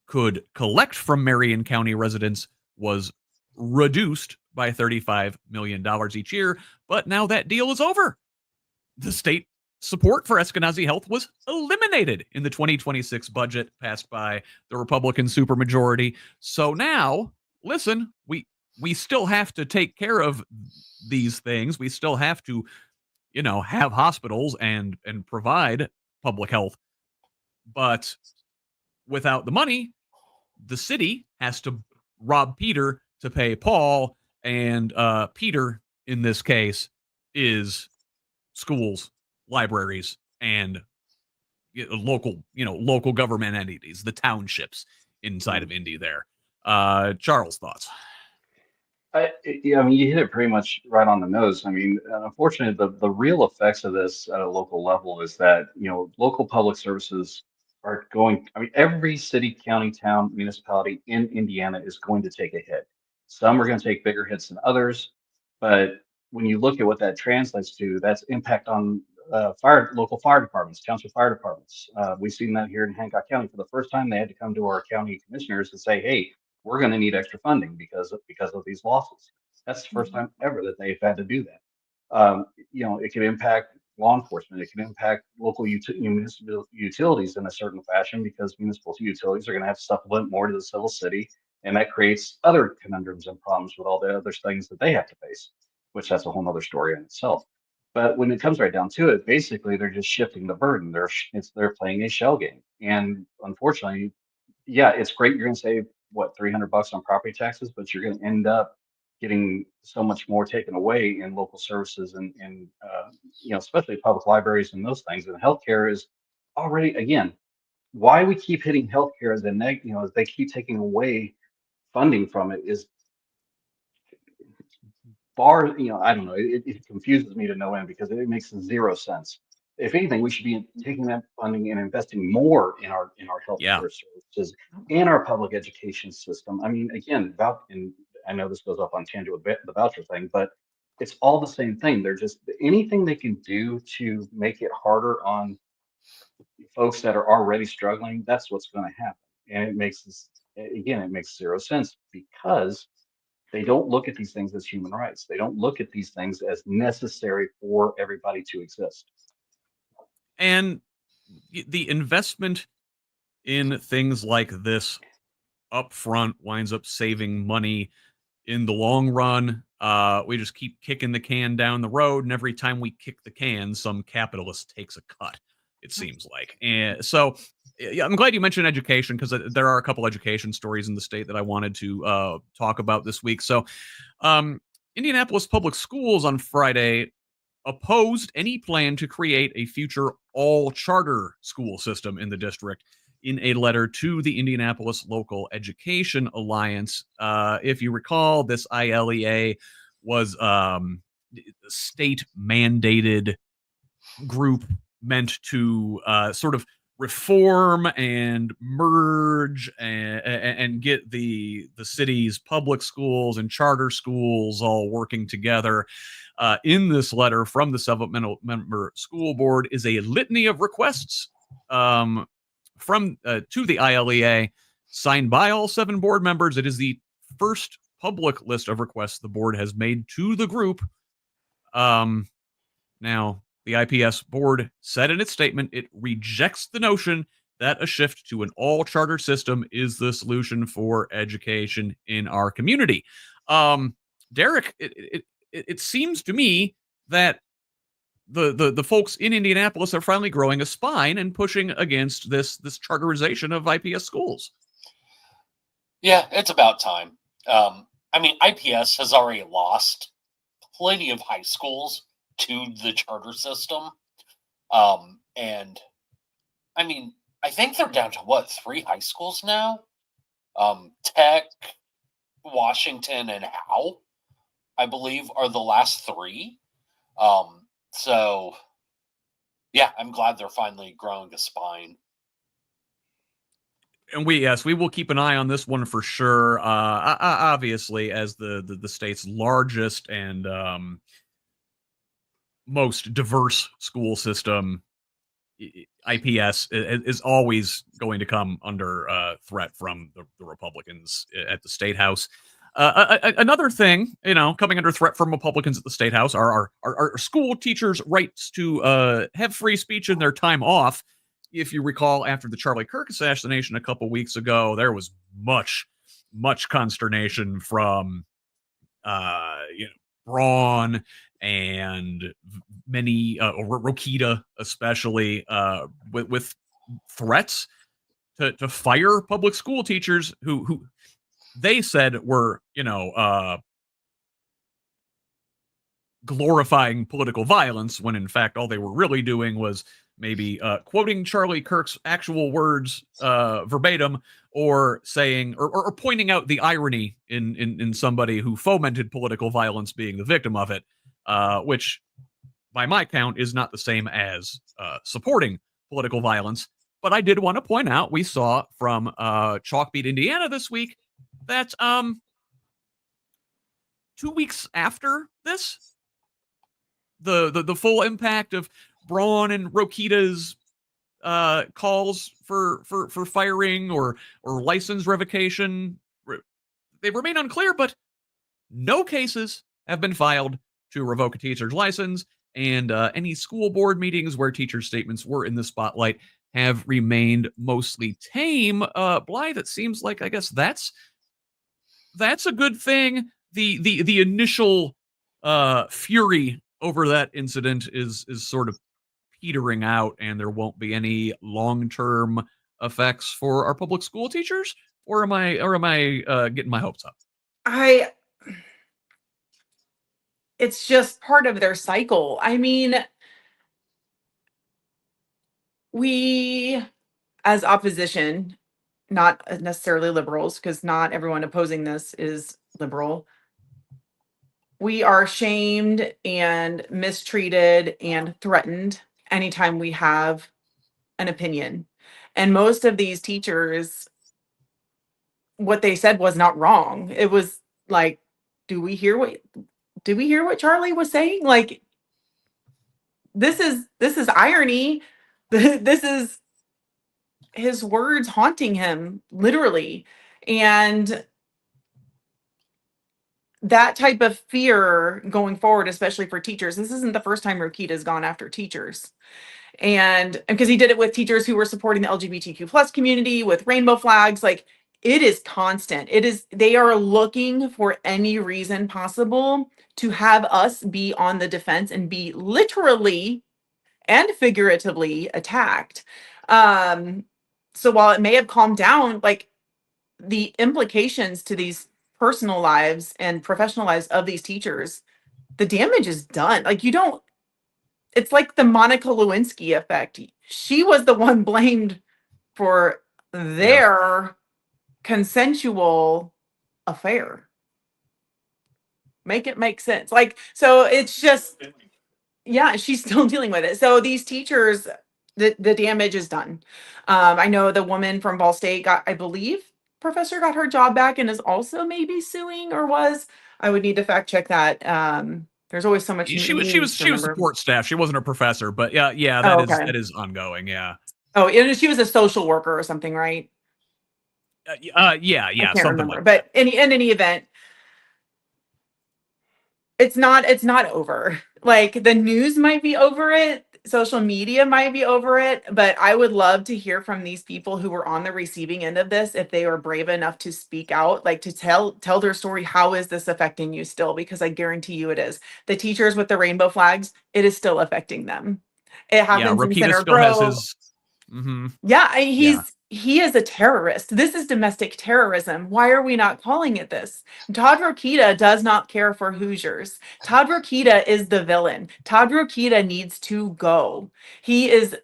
could collect from Marion County residents was reduced by $35 million each year. But now that deal is over. The state support for Eskenazi Health was eliminated in the 2026 budget passed by the Republican supermajority. So now, listen, we still have to take care of these things. We still have to, have hospitals and provide public health. But without the money, the city has to rob Peter to pay Paul, and Peter in this case is schools, libraries, and local government entities, the townships inside of Indy there. Charles, thoughts? Yeah, I mean, you hit it pretty much right on the nose. I mean, unfortunately, the real effects of this at a local level is that, local public services are going, I mean, every city, county, town, municipality in Indiana is going to take a hit. Some are going to take bigger hits than others, but when you look at what that translates to, that's impact on local fire departments, township fire departments. We've seen that here in Hancock County. For the first time, they had to come to our county commissioners and say, hey, we're going to need extra funding because of these losses. That's the first time ever that they've had to do that. It can impact law enforcement. It can impact local municipal utilities in a certain fashion, because municipal utilities are going to have to supplement more to the civil city, and that creates other conundrums and problems with all the other things that they have to face, which that's a whole nother story in itself. But when it comes right down to it, basically they're just shifting the burden. They're playing a shell game, and unfortunately, yeah, it's great. You're going to save what, $300 on property taxes, but you're going to end up getting so much more taken away in local services and especially public libraries and those things. And healthcare is already, again, why we keep hitting healthcare as as they keep taking away funding from it is I don't know. It confuses me to no end, because it makes zero sense. If anything, we should be taking that funding and investing more in our healthcare services and our public education system. I mean, again, and I know this goes off on tangent with the voucher thing, but it's all the same thing. They're just anything they can do to make it harder on folks that are already struggling. That's what's going to happen, and it makes zero sense, because they don't look at these things as human rights. They don't look at these things as necessary for everybody to exist. And the investment in things like this upfront winds up saving money in the long run. We just keep kicking the can down the road, and every time we kick the can, some capitalist takes a cut, it seems like. And so yeah, I'm glad you mentioned education, because there are a couple education stories in the state that I wanted to talk about this week. So Indianapolis Public Schools on Friday opposed any plan to create a future all-charter school system in the district in a letter to the Indianapolis Local Education Alliance. If you recall, this ILEA was state-mandated group meant to sort of reform and merge and get the city's public schools and charter schools all working together. In this letter from the 7-member school board is a litany of requests from to the ILEA, signed by all 7 board members. It is the first public list of requests the board has made to the group. Now, the IPS board said in its statement it rejects the notion that a shift to an all-charter system is the solution for education in our community. Derrick, it seems to me that the folks in Indianapolis are finally growing a spine and pushing against this charterization of IPS schools. Yeah, it's about time. I mean, IPS has already lost plenty of high schools to the charter system. And I mean, I think they're down to 3 high schools now? Tech, Washington, and Howe, I believe, are the last 3. So yeah, I'm glad they're finally growing a spine. And we will keep an eye on this one for sure. Obviously, as the state's largest and most diverse school system, IPS is always going to come under threat from the Republicans at the State House. Another thing, coming under threat from Republicans at the State House are our school teachers' rights to have free speech in their time off. If you recall, after the Charlie Kirk assassination a couple weeks ago, there was much consternation from Braun and many Rokita, especially with threats to fire public school teachers who they said were glorifying political violence, when in fact all they were really doing was maybe quoting Charlie Kirk's actual words verbatim, or saying or pointing out the irony in somebody who fomented political violence being the victim of it, which by my count is not the same as supporting political violence. But I did want to point out, we saw from Chalkbeat, Indiana this week that 2 weeks after this, the full impact of Braun and Rokita's calls for firing or license revocation, they remain unclear, but no cases have been filed to revoke a teacher's license, and any school board meetings where teacher statements were in the spotlight have remained mostly tame. Blythe, it seems like, I guess that's a good thing. The initial fury over that incident is sort of petering out, and there won't be any long-term effects for our public school teachers. Or am I getting my hopes up? It's just part of their cycle. I mean, we as opposition, not necessarily liberals, because not everyone opposing this is liberal, we are shamed and mistreated and threatened anytime we have an opinion. And most of these teachers, what they said was not wrong. It was like, did we hear what Charlie was saying? Like, this is irony. This is his words haunting him, literally. And that type of fear going forward, especially for teachers, this isn't the first time Rokita's gone after teachers. And because he did it with teachers who were supporting the LGBTQ plus community with rainbow flags, like, it is constant. They are looking for any reason possible to have us be on the defense and be literally and figuratively attacked. So while it may have calmed down, like, the implications to these personal lives and professional lives of these teachers, the damage is done. Like, it's like the Monica Lewinsky effect. She was the one blamed for their consensual affair. Make it make sense. Like, so it's just, Yeah, she's still dealing with it. So these teachers, the damage is done. I know the woman from Ball State got, I believe, professor got her job back and is also maybe suing or was. I would need to fact check that. There's always so much news to She was remember. support staff. She wasn't a professor, but yeah, Oh, okay. that is ongoing. Yeah. Oh, and she was a social worker or something, right? Yeah, I can't something remember. like But in any event, it's not over. Like the news might be over it, social media might be over it, but I would love to hear from these people who were on the receiving end of this if they are brave enough to speak out, like to tell their story. How is this affecting you still? Because I guarantee you it is. The teachers with the rainbow flags, it is still affecting them. It Yeah, happens in Rokita Center still has Grove. his. Mm-hmm. Yeah, Yeah. he is a terrorist. This is domestic terrorism. Why are we not calling it this? Todd Rokita does not care for Hoosiers. Todd Rokita is the villain. Todd Rokita needs to go. He is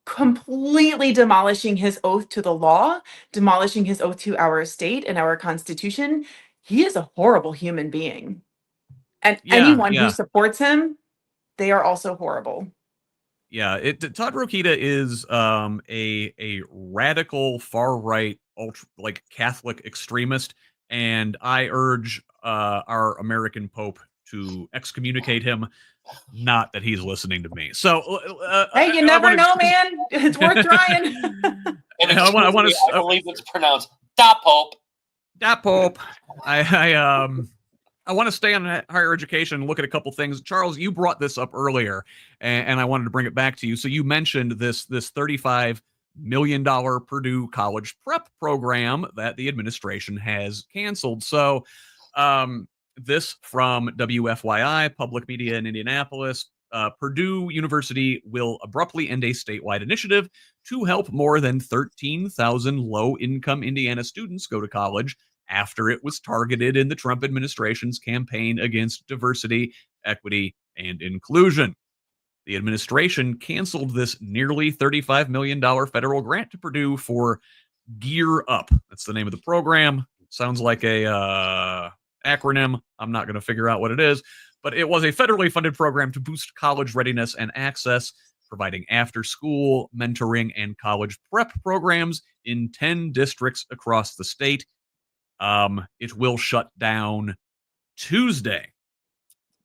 completely demolishing his oath to the law, demolishing his oath to our state and our constitution. He is a horrible human being. And anyone who Yeah. supports him, they are also horrible. Yeah, Todd Rokita is a radical far right ultra like Catholic extremist, and I urge our American Pope to excommunicate him. Not that he's listening to me. So Hey, you never know, man. It's worth trying. And I believe it's pronounced Da Pope. Da Pope. I want to stay on higher education and look at a couple things. Charles, you brought this up earlier, and I wanted to bring it back to you. So you mentioned this $35 million Purdue college prep program that the administration has canceled. So this from WFYI, Public Media in Indianapolis. Purdue University will abruptly end a statewide initiative to help more than 13,000 low-income Indiana students go to college after it was targeted in the Trump administration's campaign against diversity, equity, and inclusion. The administration canceled this nearly $35 million federal grant to Purdue for Gear Up. That's the name of the program. Sounds like a acronym. I'm not going to figure out what it is, but it was a federally funded program to boost college readiness and access, providing after-school mentoring and college prep programs in 10 districts across the state. It will shut down Tuesday.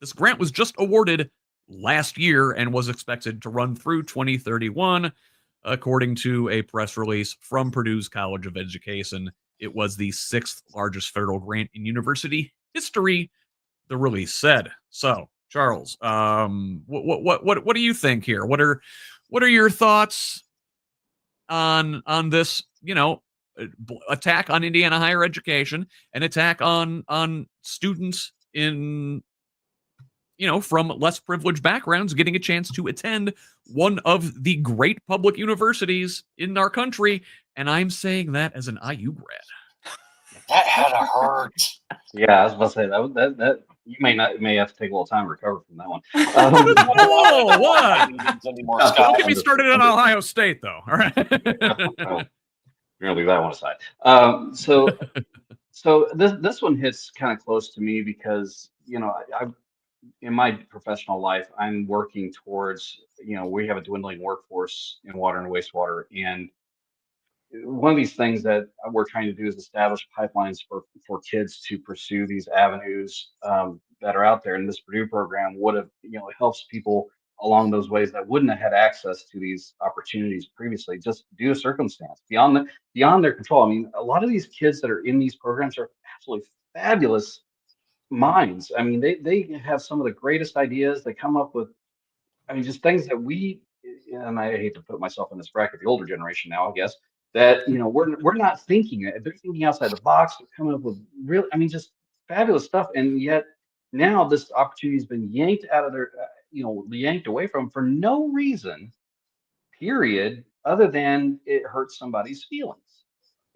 This grant was just awarded last year and was expected to run through 2031, according to a press release from Purdue's College of Education. It was the 6th largest federal grant in university history, the release said. So, Charles, what do you think here? What are your thoughts on this? Attack on Indiana higher education, an attack on students in from less privileged backgrounds getting a chance to attend one of the great public universities in our country, and I'm saying that as an IU grad. That had to hurt. Yeah, I was about to say that you may have to take a little time to recover from that one. Whoa, what? Don't Don't get me started on Ohio State, though. All right. We're gonna leave that one aside. So this one hits kind of close to me because I in my professional life I'm working towards we have a dwindling workforce in water and wastewater, and one of these things that we're trying to do is establish pipelines for kids to pursue these avenues that are out there. And this Purdue program would have, it helps people along those ways that wouldn't have had access to these opportunities previously, just due to circumstance beyond their control. I mean, a lot of these kids that are in these programs are absolutely fabulous minds. I mean, they have some of the greatest ideas. They come up with, I mean, just things that and I hate to put myself in this bracket, the older generation now, I guess, that we're not thinking it. They're thinking outside the box. They're coming up with I mean, just fabulous stuff. And yet now this opportunity has been yanked out of their, yanked away from them for no reason, period, other than it hurts somebody's feelings.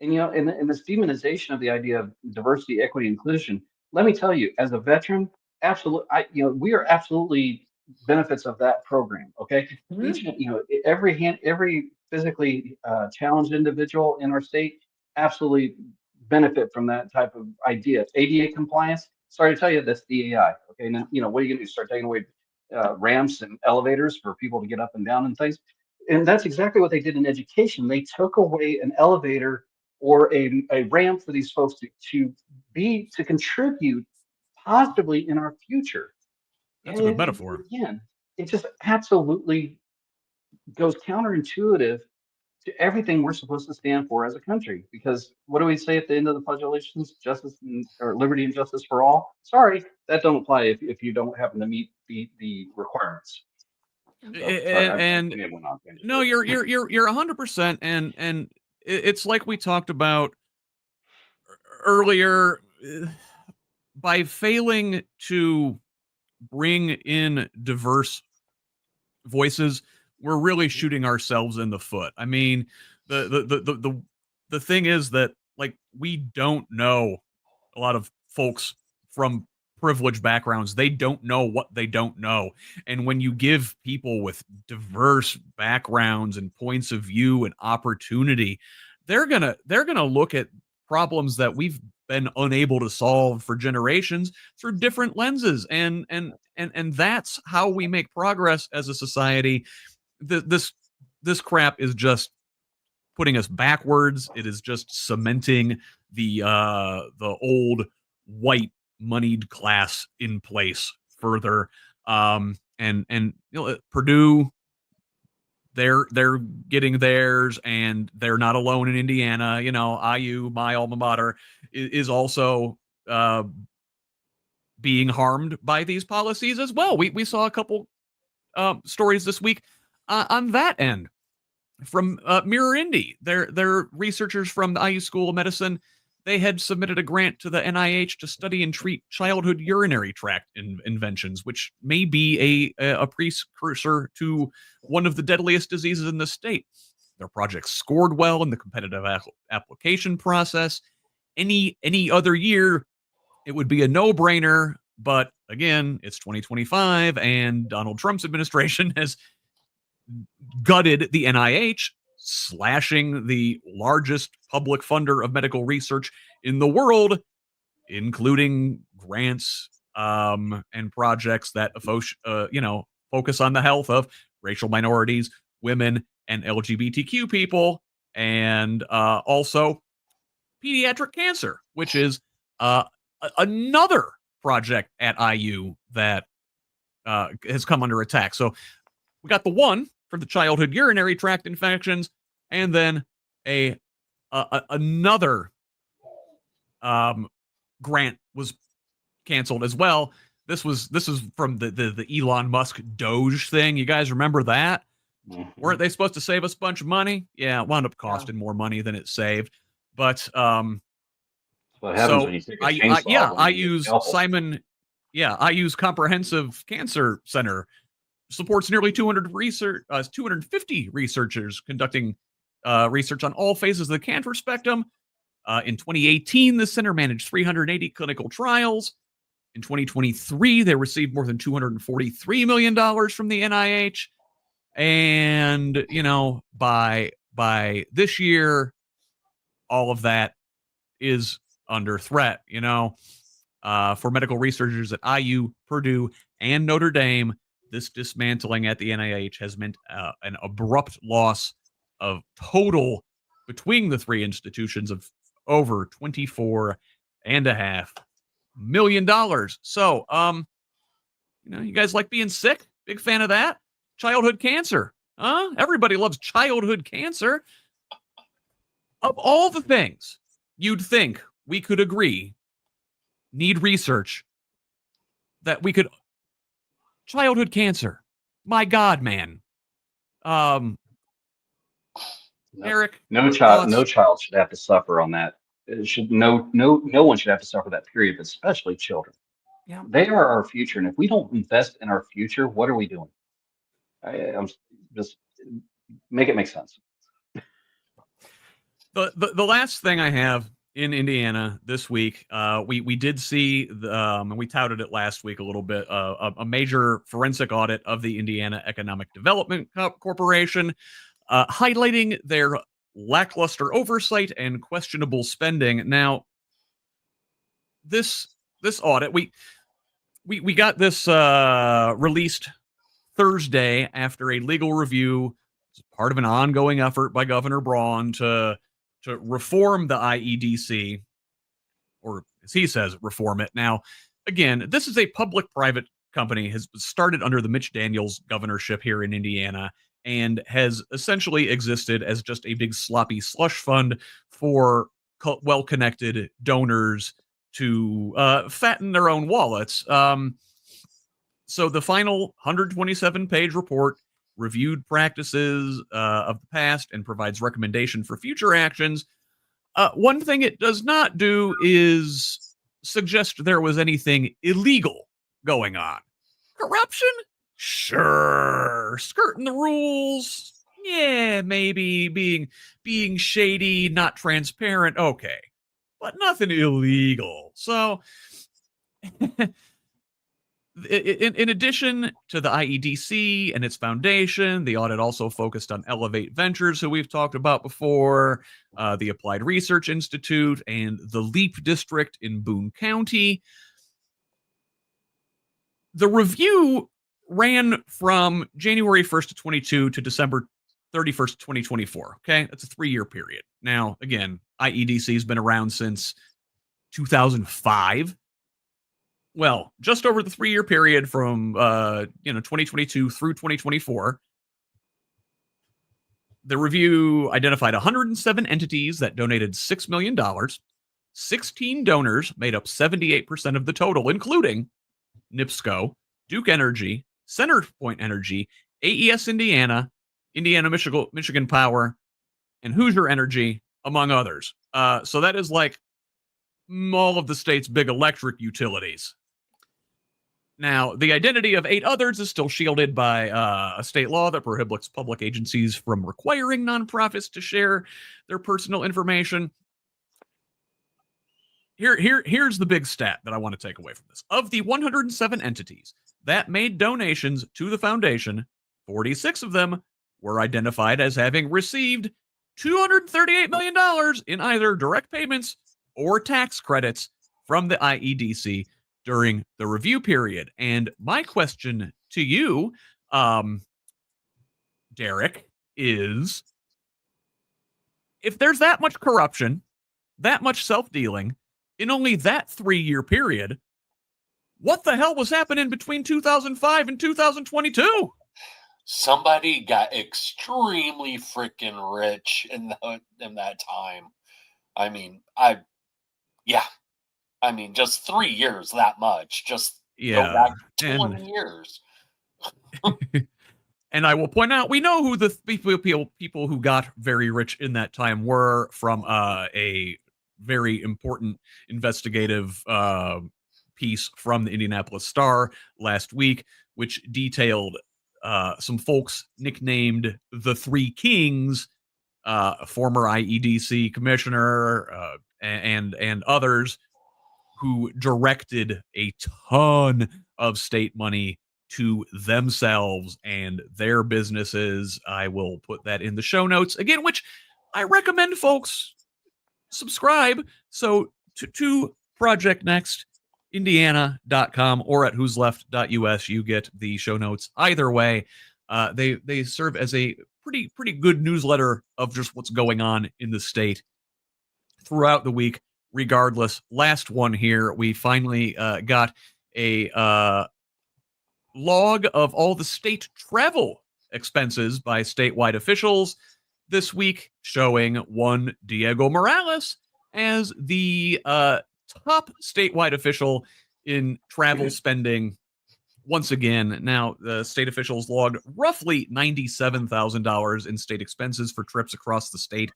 And and this demonization of the idea of diversity, equity, inclusion. Let me tell you, as a veteran, absolutely, we are absolutely benefits of that program. Okay, each every physically challenged individual in our state absolutely benefit from that type of idea. ADA compliance. Sorry to tell you, that's DAI. Okay, and then what are you going to do? Start taking away ramps and elevators for people to get up and down and things. And that's exactly what they did in education. They took away an elevator or a ramp for these folks to contribute positively in our future. That's a good metaphor. Again, it just absolutely goes counterintuitive to everything we're supposed to stand for as a country. Because what do we say at the end of the Pledge of Allegiance? Justice or liberty and justice for all. Sorry, that don't apply if you don't happen to meet the requirements. So, and no, you're 100%, and it's like we talked about earlier. By failing to bring in diverse voices, we're really shooting ourselves in the foot. I mean, the thing is that, like, we don't know a lot of folks from privileged backgrounds. They don't know what they don't know. And when you give people with diverse backgrounds and points of view and opportunity, they're gonna look at problems that we've been unable to solve for generations through different lenses. And that's how we make progress as a society. This crap is just putting us backwards. It is just cementing the old white moneyed class in place further. And you know, Purdue, they're getting theirs, and they're not alone in Indiana. You know, IU, my alma mater, is also being harmed by these policies as well. We saw a couple stories this week on that end from Mirror Indy. They're researchers from the IU School of Medicine. They had submitted a grant to the NIH to study and treat childhood urinary tract inventions, which may be a precursor to one of the deadliest diseases in the state. Their project scored well in the competitive application process. Any other year, it would be a no-brainer. But again, it's 2025, and Donald Trump's administration has gutted the NIH, slashing the largest public funder of medical research in the world, including grants and projects that focus on the health of racial minorities, women, and LGBTQ people, and also pediatric cancer, which is another project at IU that has come under attack. So we got the one for the childhood urinary tract infections, and then another grant was canceled as well. This was from the Elon Musk Doge thing. You guys remember that? Mm-hmm. Weren't they supposed to save us a bunch of money? Yeah, it wound up costing more money than it saved. But what happens when you take a chainsaw? I use Comprehensive Cancer Center supports nearly 250 researchers conducting research on all phases of the cancer spectrum. In 2018, the center managed 380 clinical trials. In 2023, they received more than $243 million from the NIH. And, you know, by this year, all of that is under threat, you know. For medical researchers at IU, Purdue, and Notre Dame, this dismantling at the NIH has meant an abrupt loss of total between the three institutions of over $24.5 million. So, you know, you guys like being sick? Big fan of that. Childhood cancer, huh? Everybody loves childhood cancer. Of all the things you'd think we could agree need research, that we could. Childhood cancer. My God, man. Eric, no child should have to suffer on that. It should no one should have to suffer that period, but especially children. Yeah, they are our future, and if we don't invest in our future, what are we doing? I'm just make it make sense. The last thing I have in Indiana this week, we did see, and we touted it last week a little bit, a major forensic audit of the Indiana Economic Development Corporation, highlighting their lackluster oversight and questionable spending. Now, this audit, we got this released Thursday after a legal review, as part of an ongoing effort by Governor Braun to reform the IEDC, or as he says, reform it. Now, again, this is a public-private company, has started under the Mitch Daniels governorship here in Indiana, and has essentially existed as just a big sloppy slush fund for well-connected donors to fatten their own wallets. So the final 127-page report reviewed practices of the past and provides recommendation for future actions. One thing it does not do is suggest there was anything illegal going on. Corruption? Sure. Skirting the rules? Yeah, maybe. Being shady, not transparent, okay. But nothing illegal. So, in addition to the IEDC and its foundation, the audit also focused on Elevate Ventures, who we've talked about before, the Applied Research Institute, and the LEAP District in Boone County. The review ran from January 1st of 22 to December 31st, 2024. Okay, that's a 3-year period. Now, again, IEDC has been around since 2005. Well, just over the 3-year period from 2022 through 2024, the review identified 107 entities that donated $6 million. 16 donors made up 78% of the total, including NIPSCO, Duke Energy, Centerpoint Energy, AES Indiana, Indiana Michigan Power, and Hoosier Energy, among others. So that is like all of the state's big electric utilities. Now, the identity of 8 others is still shielded by a state law that prohibits public agencies from requiring nonprofits to share their personal information. Here's the big stat that I want to take away from this. Of the 107 entities that made donations to the foundation, 46 of them were identified as having received $238 million in either direct payments or tax credits from the IEDC during the review period. And my question to you, Derrick, is if there's that much corruption, that much self-dealing in only that 3-year period, what the hell was happening between 2005 and 2022? Somebody got extremely freaking rich in that time. I mean, just 3 years, that much. Just go back 20 years. And I will point out, we know who the people who got very rich in that time were from a very important investigative piece from the Indianapolis Star last week, which detailed some folks nicknamed the Three Kings, former IEDC commissioner and others, who directed a ton of state money to themselves and their businesses. I will put that in the show notes again, which I recommend folks subscribe. So to Project Next, Indiana.com or at HoosLeft.us, you get the show notes either way. They serve as a pretty good newsletter of just what's going on in the state throughout the week. Regardless, last one here, we finally got a log of all the state travel expenses by statewide officials this week, showing one Diego Morales as the top statewide official in travel spending once again. Now, the state officials logged roughly $97,000 in state expenses for trips across the state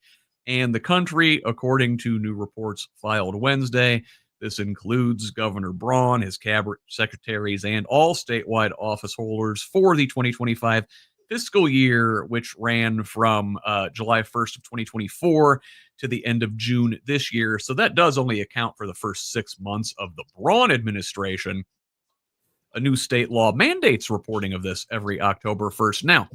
and the country, according to new reports filed Wednesday. This includes Governor Braun, his cabinet secretaries, and all statewide office holders for the 2025 fiscal year, which ran from July 1st of 2024 to the end of June this year. So that does only account for the first 6 months of the Braun administration. A new state law mandates reporting of this every October 1st. Now,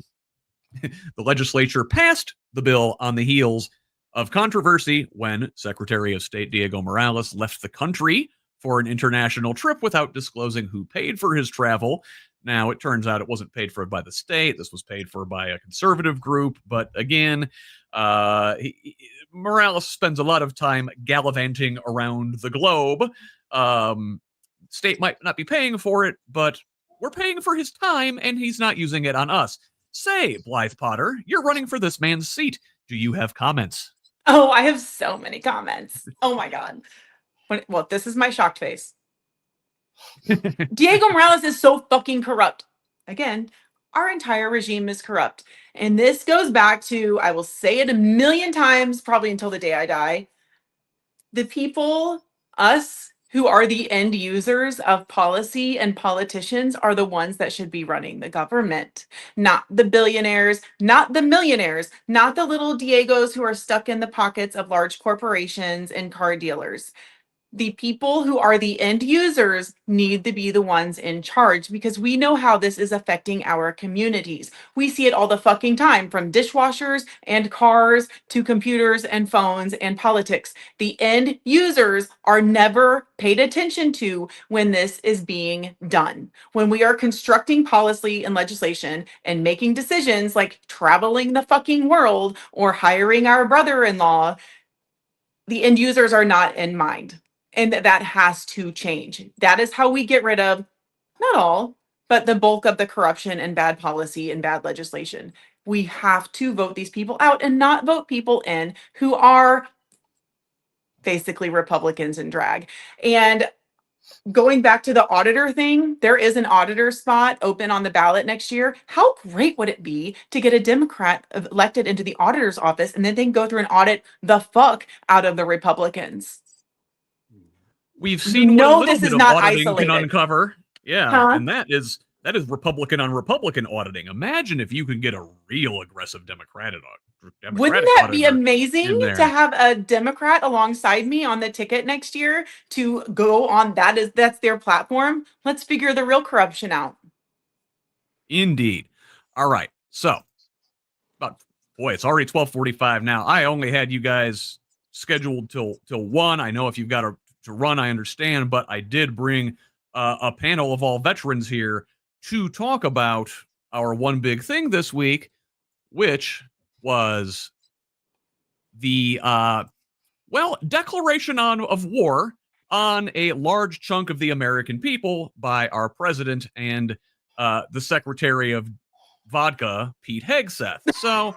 the legislature passed the bill on the heels of controversy when Secretary of State Diego Morales left the country for an international trip without disclosing who paid for his travel. Now, it turns out it wasn't paid for by the state. This was paid for by a conservative group. But again, Morales spends a lot of time gallivanting around the globe. State might not be paying for it, but we're paying for his time, and he's not using it on us. Say, Blythe Potter, you're running for this man's seat. Do you have comments? Oh, I have so many comments. Oh my God. Well, this is my shocked face. Diego Morales is so fucking corrupt. Again, our entire regime is corrupt. And this goes back to, I will say it a million times, probably until the day I die. The people, us, who are the end users of policy and politicians are the ones that should be running the government, not the billionaires, not the millionaires, not the little Diegos who are stuck in the pockets of large corporations and car dealers. The people who are the end users need to be the ones in charge because we know how this is affecting our communities. We see it all the fucking time, from dishwashers and cars to computers and phones and politics. The end users are never paid attention to when this is being done. When we are constructing policy and legislation and making decisions like traveling the fucking world or hiring our brother-in-law, the end users are not in mind. And that has to change. That is how we get rid of, not all, but the bulk of the corruption and bad policy and bad legislation. We have to vote these people out and not vote people in who are basically Republicans in drag. And going back to the auditor thing, there is an auditor spot open on the ballot next year. How great would it be to get a Democrat elected into the auditor's office and then they can go through and audit the fuck out of the Republicans? We've seen what a little this bit is of not auditing isolated. can uncover. Yeah, Huh? and that is Republican on Republican auditing. Imagine if you could get a real aggressive Democratic Wouldn't that be auditor amazing in there. to have a Democrat alongside me on the ticket next year to go on that's their platform? Let's figure the real corruption out. Indeed. All right. So, it's already 12:45 now. I only had you guys scheduled till 1. I know if you've got to run, I understand, but I did bring a panel of all veterans here to talk about our one big thing this week, which was the declaration of war on a large chunk of the American people by our president and the Secretary of Vodka, Pete Hegseth. So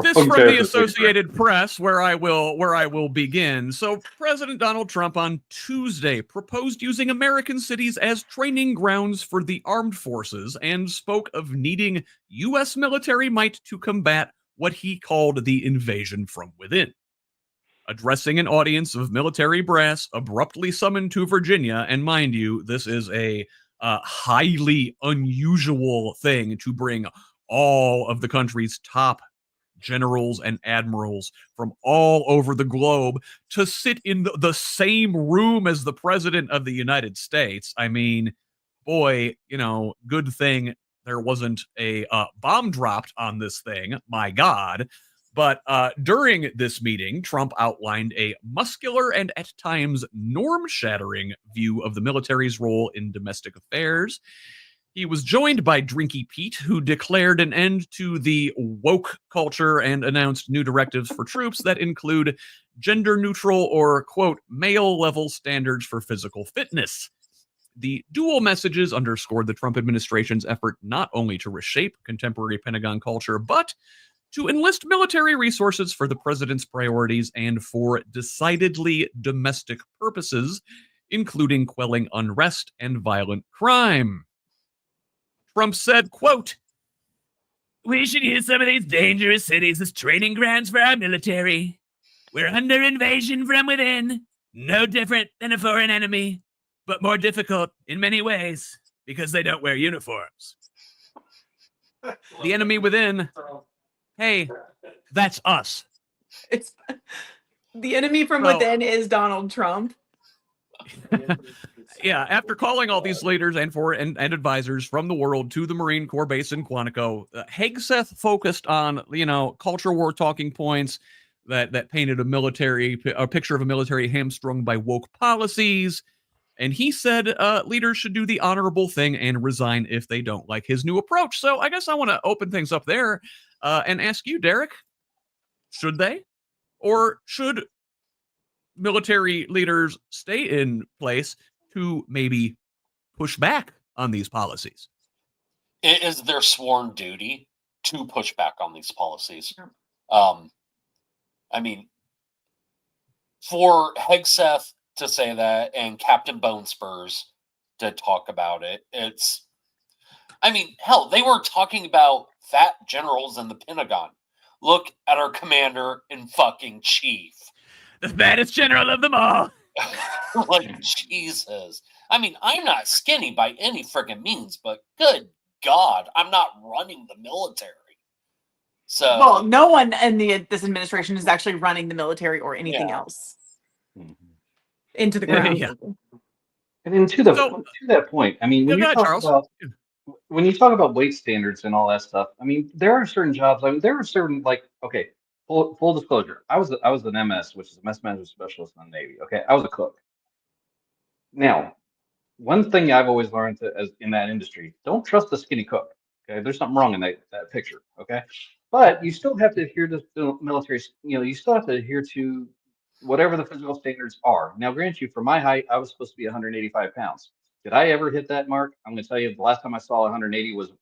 this from the Associated Press, where I will begin. So President Donald Trump on Tuesday proposed using American cities as training grounds for the armed forces and spoke of needing U.S. military might to combat what he called the invasion from within. Addressing an audience of military brass abruptly summoned to Virginia, and mind you, this is a highly unusual thing to bring all of the country's top generals and admirals from all over the globe to sit in the same room as the president of the United States. I mean, boy, good thing there wasn't a bomb dropped on this thing. My God. But during this meeting, Trump outlined a muscular and at times norm-shattering view of the military's role in domestic affairs. He was joined by Drinky Pete, who declared an end to the woke culture and announced new directives for troops that include gender-neutral or, quote, male-level standards for physical fitness. The dual messages underscored the Trump administration's effort not only to reshape contemporary Pentagon culture, but to enlist military resources for the president's priorities and for decidedly domestic purposes, including quelling unrest and violent crime. Trump said, quote, "We should use some of these dangerous cities as training grounds for our military. We're under invasion from within, no different than a foreign enemy, but more difficult in many ways because they don't wear uniforms. The enemy within, hey, that's us." It's the enemy from within is Donald Trump. Yeah, after calling all these leaders and advisors from the world to the Marine Corps base in Quantico, Hegseth focused on, culture war talking points that painted a picture of a military hamstrung by woke policies. And he said leaders should do the honorable thing and resign if they don't like his new approach. So I guess I want to open things up there and ask you, Derrick, should they? Or should military leaders stay in place to maybe push back on these policies? It is their sworn duty to push back on these policies. I mean, for Hegseth to say that and Captain Bonespurs to talk about it, I mean, hell, they were talking about fat generals in the Pentagon. Look at our commander in fucking chief. The fattest general of them all. Like, Jesus. I mean, I'm not skinny by any freaking means, but good God, I'm not running the military. So, well, no one in this administration is actually running the military or anything else into the ground. Yeah. And then to that point, I mean, when you talk about weight standards and all that stuff, I mean, there are certain jobs. I mean, there are certain, like, okay, full disclosure, I was an MS, which is a mess management specialist in the Navy. Okay, I was a cook. Now, one thing I've always learned in that industry: don't trust the skinny cook. Okay, there's something wrong in that picture. Okay, but you still have to adhere to the military. You still have to adhere to whatever the physical standards are. Now, grant you, for my height, I was supposed to be 185 pounds. Did I ever hit that mark? I'm going to tell you, the last time I saw 180 was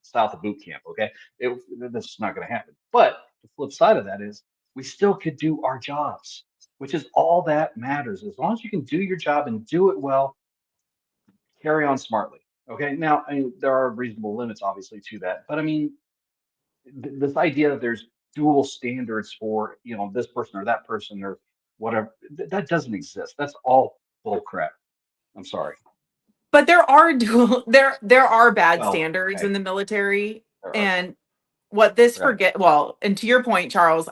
south of boot camp. Okay, this is not going to happen. But the flip side of that is we still could do our jobs, which is all that matters. As long as you can do your job and do it well, carry on smartly. Okay. Now, I mean, there are reasonable limits, obviously, to that. But I mean, this idea that there's dual standards for, this person or that person or whatever, that doesn't exist. That's all bull crap. I'm sorry. But there are there are bad standards in the military. And what this and to your point, Charles,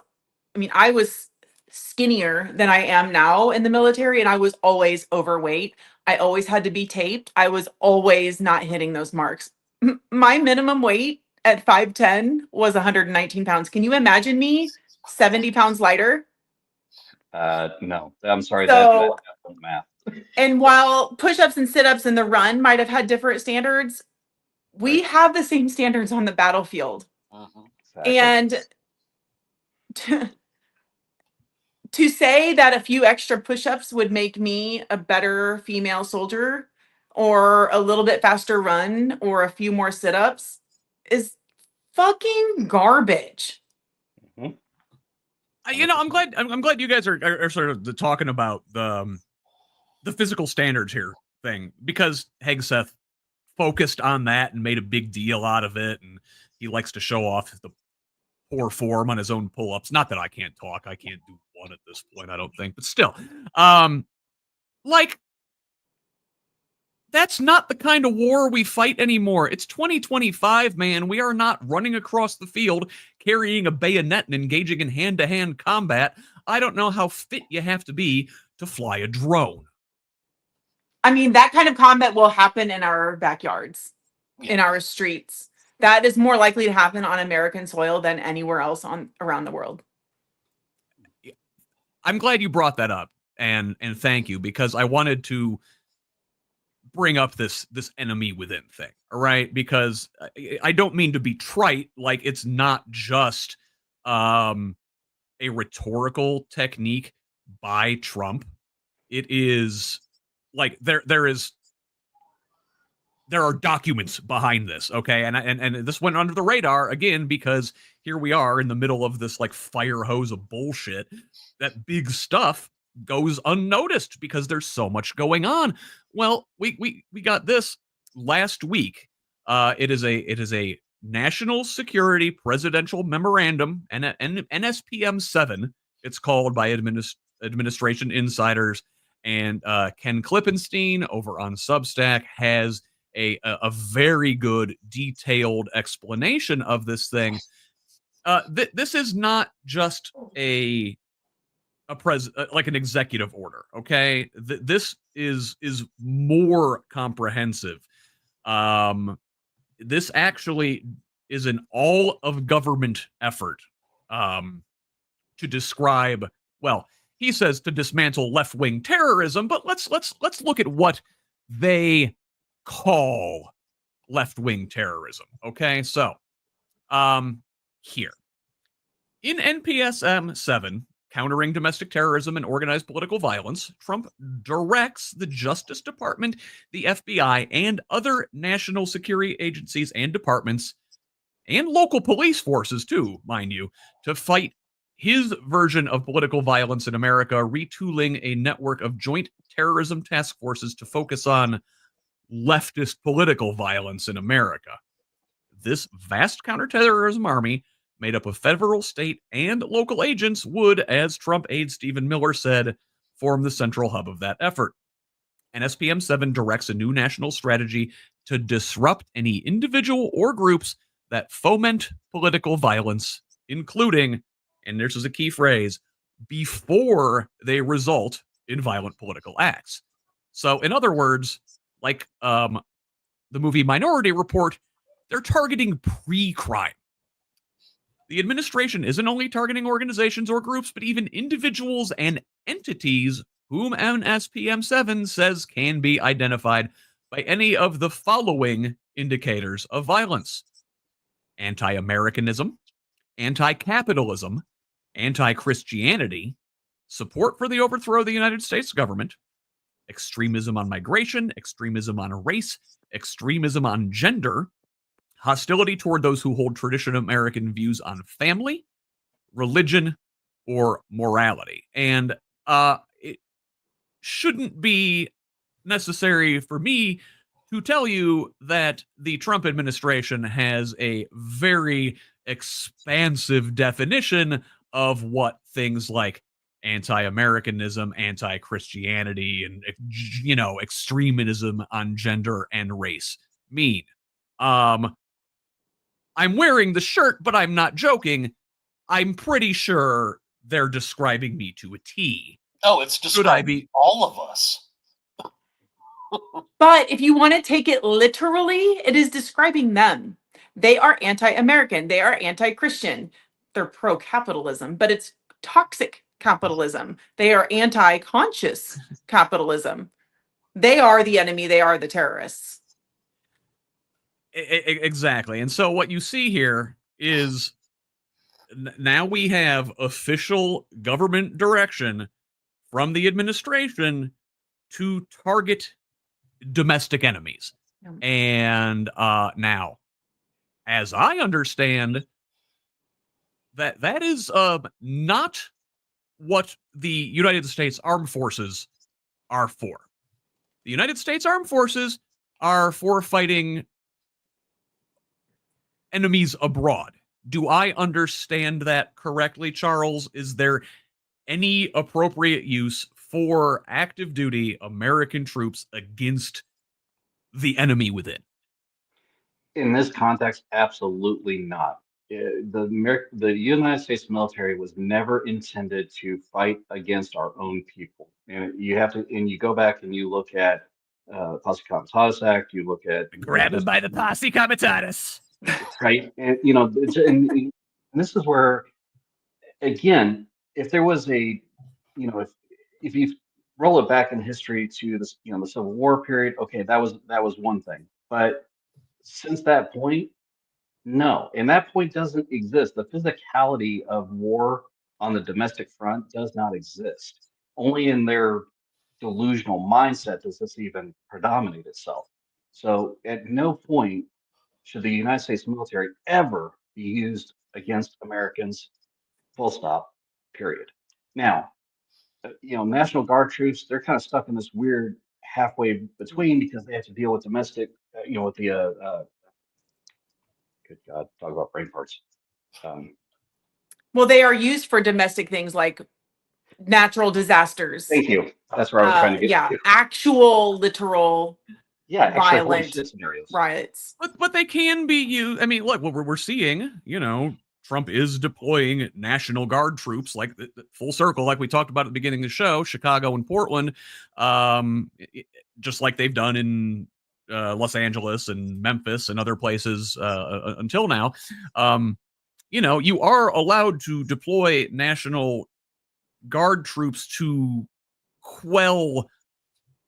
I mean, I was skinnier than I am now in the military, and I was always overweight. I always had to be taped. I was always not hitting those marks. My minimum weight at 5'10" was 119 pounds. Can you imagine me 70 pounds lighter? No, I'm sorry. So, that's math. And while push-ups and sit-ups in the run might have had different standards, we have the same standards on the battlefield. Exactly. And to say that a few extra push-ups would make me a better female soldier or a little bit faster run or a few more sit-ups is fucking garbage. I'm glad you guys are sort of talking about the physical standards here thing, because Hegseth focused on that and made a big deal out of it, and he likes to show off the poor form on his own pull-ups. Not that I can't talk. I can't do one at this point, I don't think. But still, that's not the kind of war we fight anymore. It's 2025, man. We are not running across the field carrying a bayonet and engaging in hand-to-hand combat. I don't know how fit you have to be to fly a drone. I mean, that kind of combat will happen in our backyards, in our streets. That is more likely to happen on American soil than anywhere else around the world. I'm glad you brought that up, and thank you, because I wanted to bring up this enemy within thing, all right? Because I don't mean to be trite, like it's not just a rhetorical technique by Trump. It is like there are documents behind this, okay? And this went under the radar again because here we are in the middle of this like fire hose of bullshit. That big stuff goes unnoticed because there's so much going on. Well, we got this last week. It is a national security presidential memorandum, and NSPM 7. It's called by administration insiders, and Ken Klippenstein over on Substack has a very good detailed explanation of this thing. This is not just like an executive order, okay? This is more comprehensive. This actually is an all of government effort to describe, well, he says to dismantle left-wing terrorism, but let's look at what they call left-wing terrorism. Okay, so here in NPSM 7, Countering Domestic Terrorism and Organized Political Violence, Trump directs the Justice Department, the FBI, and other national security agencies and departments, and local police forces too, mind you, to fight his version of political violence in America, retooling a network of joint terrorism task forces to focus on leftist political violence in America. This vast counterterrorism army, made up of federal, state, and local agents, would, as Trump aide Stephen Miller said, form the central hub of that effort. And SPM 7 directs a new national strategy to disrupt any individual or groups that foment political violence, including, and this is a key phrase, before they result in violent political acts. So, in other words, like the movie Minority Report, they're targeting pre-crime. The administration isn't only targeting organizations or groups, but even individuals and entities whom NSPM 7 says can be identified by any of the following indicators of violence: anti-Americanism, anti-capitalism, anti-Christianity, support for the overthrow of the United States government, extremism on migration, extremism on race, extremism on gender, hostility toward those who hold traditional American views on family, religion, or morality. And it shouldn't be necessary for me to tell you that the Trump administration has a very expansive definition of what things like anti-Americanism, anti-Christianity, and, extremism on gender and race mean. I'm wearing the shirt, but I'm not joking. I'm pretty sure they're describing me to a T. Oh, it's describing all of us. But if you want to take it literally, it is describing them. They are anti-American. They are anti-Christian. They're pro-capitalism, but it's toxic capitalism. They are anti-conscious capitalism. They are the enemy. They are the terrorists. Exactly. And so what you see here is now we have official government direction from the administration to target domestic enemies. Yeah. And now, as I understand, that is not what the United States Armed Forces are for. The United States Armed Forces are for fighting enemies abroad. Do I understand that correctly, Charles? Is there any appropriate use for active duty American troops against the enemy within? In this context, absolutely not. The United States military was never intended to fight against our own people. And you go back and you look at Posse Comitatus Act, you look at grab him by the Posse Comitatus. Right. And, and this is where, again, if there was if you roll it back in history to this, the Civil War period, okay, that was one thing. But since that point, no. And that point doesn't exist. The physicality of war on the domestic front does not exist. Only in their delusional mindset does this even predominate itself. So at no point should the United States military ever be used against Americans, full stop, period. Now, National Guard troops, they're kind of stuck in this weird halfway between because they have to deal with domestic, with the, good God, talk about brain parts. Well, they are used for domestic things like natural disasters. Thank you. That's where I was trying to get to. Actual, literal, violent scenarios. Riots. But they can be used. I mean, look, what we're seeing, Trump is deploying National Guard troops, like full circle, like we talked about at the beginning of the show, Chicago and Portland, just like they've done in Los Angeles and Memphis and other places until now. You are allowed to deploy National Guard troops to quell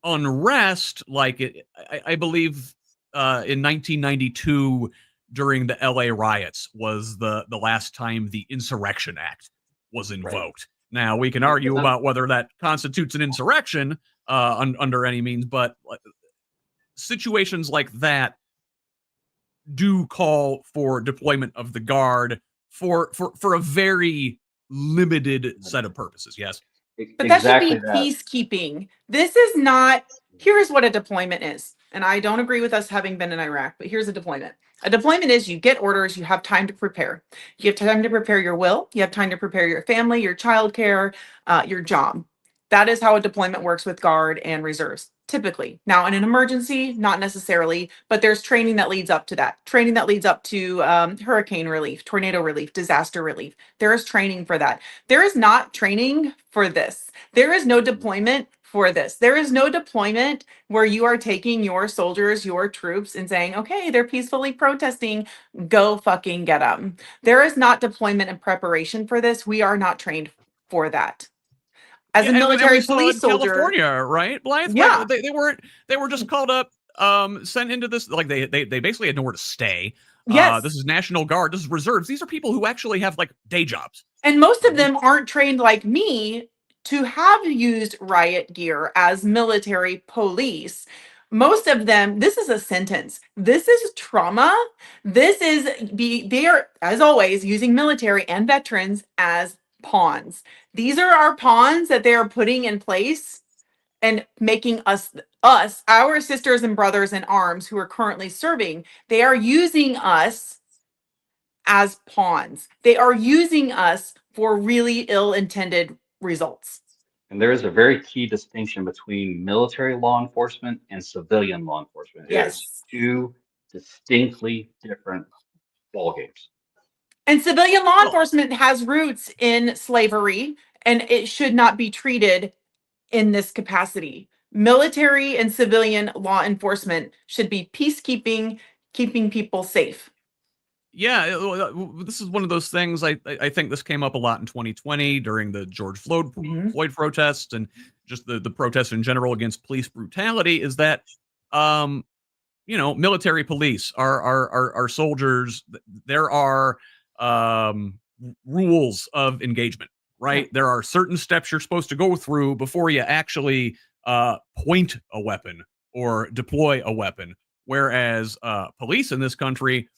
unrest, like I believe in 1992 during the LA riots was the last time the Insurrection Act was invoked. Now we can argue about whether that constitutes an insurrection under any means, but situations like that do call for deployment of the Guard for a very limited set of purposes. Yes. But that should be peacekeeping. This is not, here's what a deployment is. And I don't agree with us having been in Iraq, but here's a deployment. A deployment is you get orders, you have time to prepare. You have time to prepare your will, you have time to prepare your family, your childcare, your job. That is how a deployment works with Guard and reserves, typically. Now, in an emergency, not necessarily, but there's training that leads up to that. Training that leads up to hurricane relief, tornado relief, disaster relief. There is training for that. There is not training for this. There is no deployment for this. There is no deployment where you are taking your soldiers, your troops, and saying, okay, they're peacefully protesting, go fucking get them. There is not deployment and preparation for this. We are not trained for that. As a military police soldier, California, right, Blythe? Yeah, like, they were just called up, sent into this. Like they basically had nowhere to stay. Yes, this is National Guard. This is reserves. These are people who actually have like day jobs, and most of them aren't trained like me to have used riot gear as military police. Most of them, this is a sentence. This is trauma. This is they are, as always, using military and veterans as pawns. These are our pawns that they are putting in place and making us, our sisters and brothers in arms who are currently serving, they are using us as pawns. They are using us for really ill-intended results. And there is a very key distinction between military law enforcement and civilian law enforcement. Yes. It's two distinctly different ballgames. And civilian law enforcement has roots in slavery, and it should not be treated in this capacity. Military and civilian law enforcement should be peacekeeping, keeping people safe. Yeah, this is one of those things. I think this came up a lot in 2020 during the George Floyd protests and just the protests in general against police brutality. Is that military police, our soldiers, there are rules of engagement, right? There are certain steps you're supposed to go through before you actually point a weapon or deploy a weapon. Whereas police in this country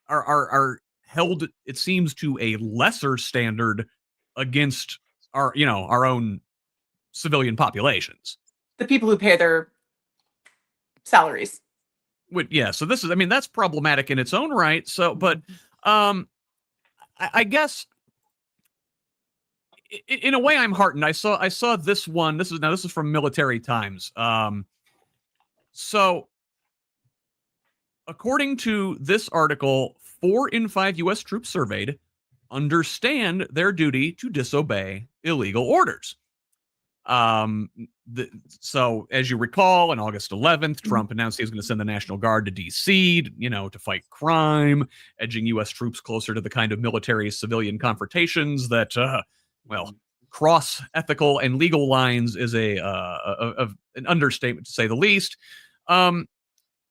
are held, it seems, to a lesser standard against our own civilian populations. The people who pay their salaries. So this is, that's problematic in its own right. So, but I guess in a way I'm heartened. I saw this one. This is from Military Times. So according to this article, 4 in 5 U.S. troops surveyed understand their duty to disobey illegal orders. So as you recall, on August 11th, Trump announced he was going to send the National Guard to D.C., to fight crime, edging U.S. troops closer to the kind of military-civilian confrontations that, cross ethical and legal lines is an understatement to say the least.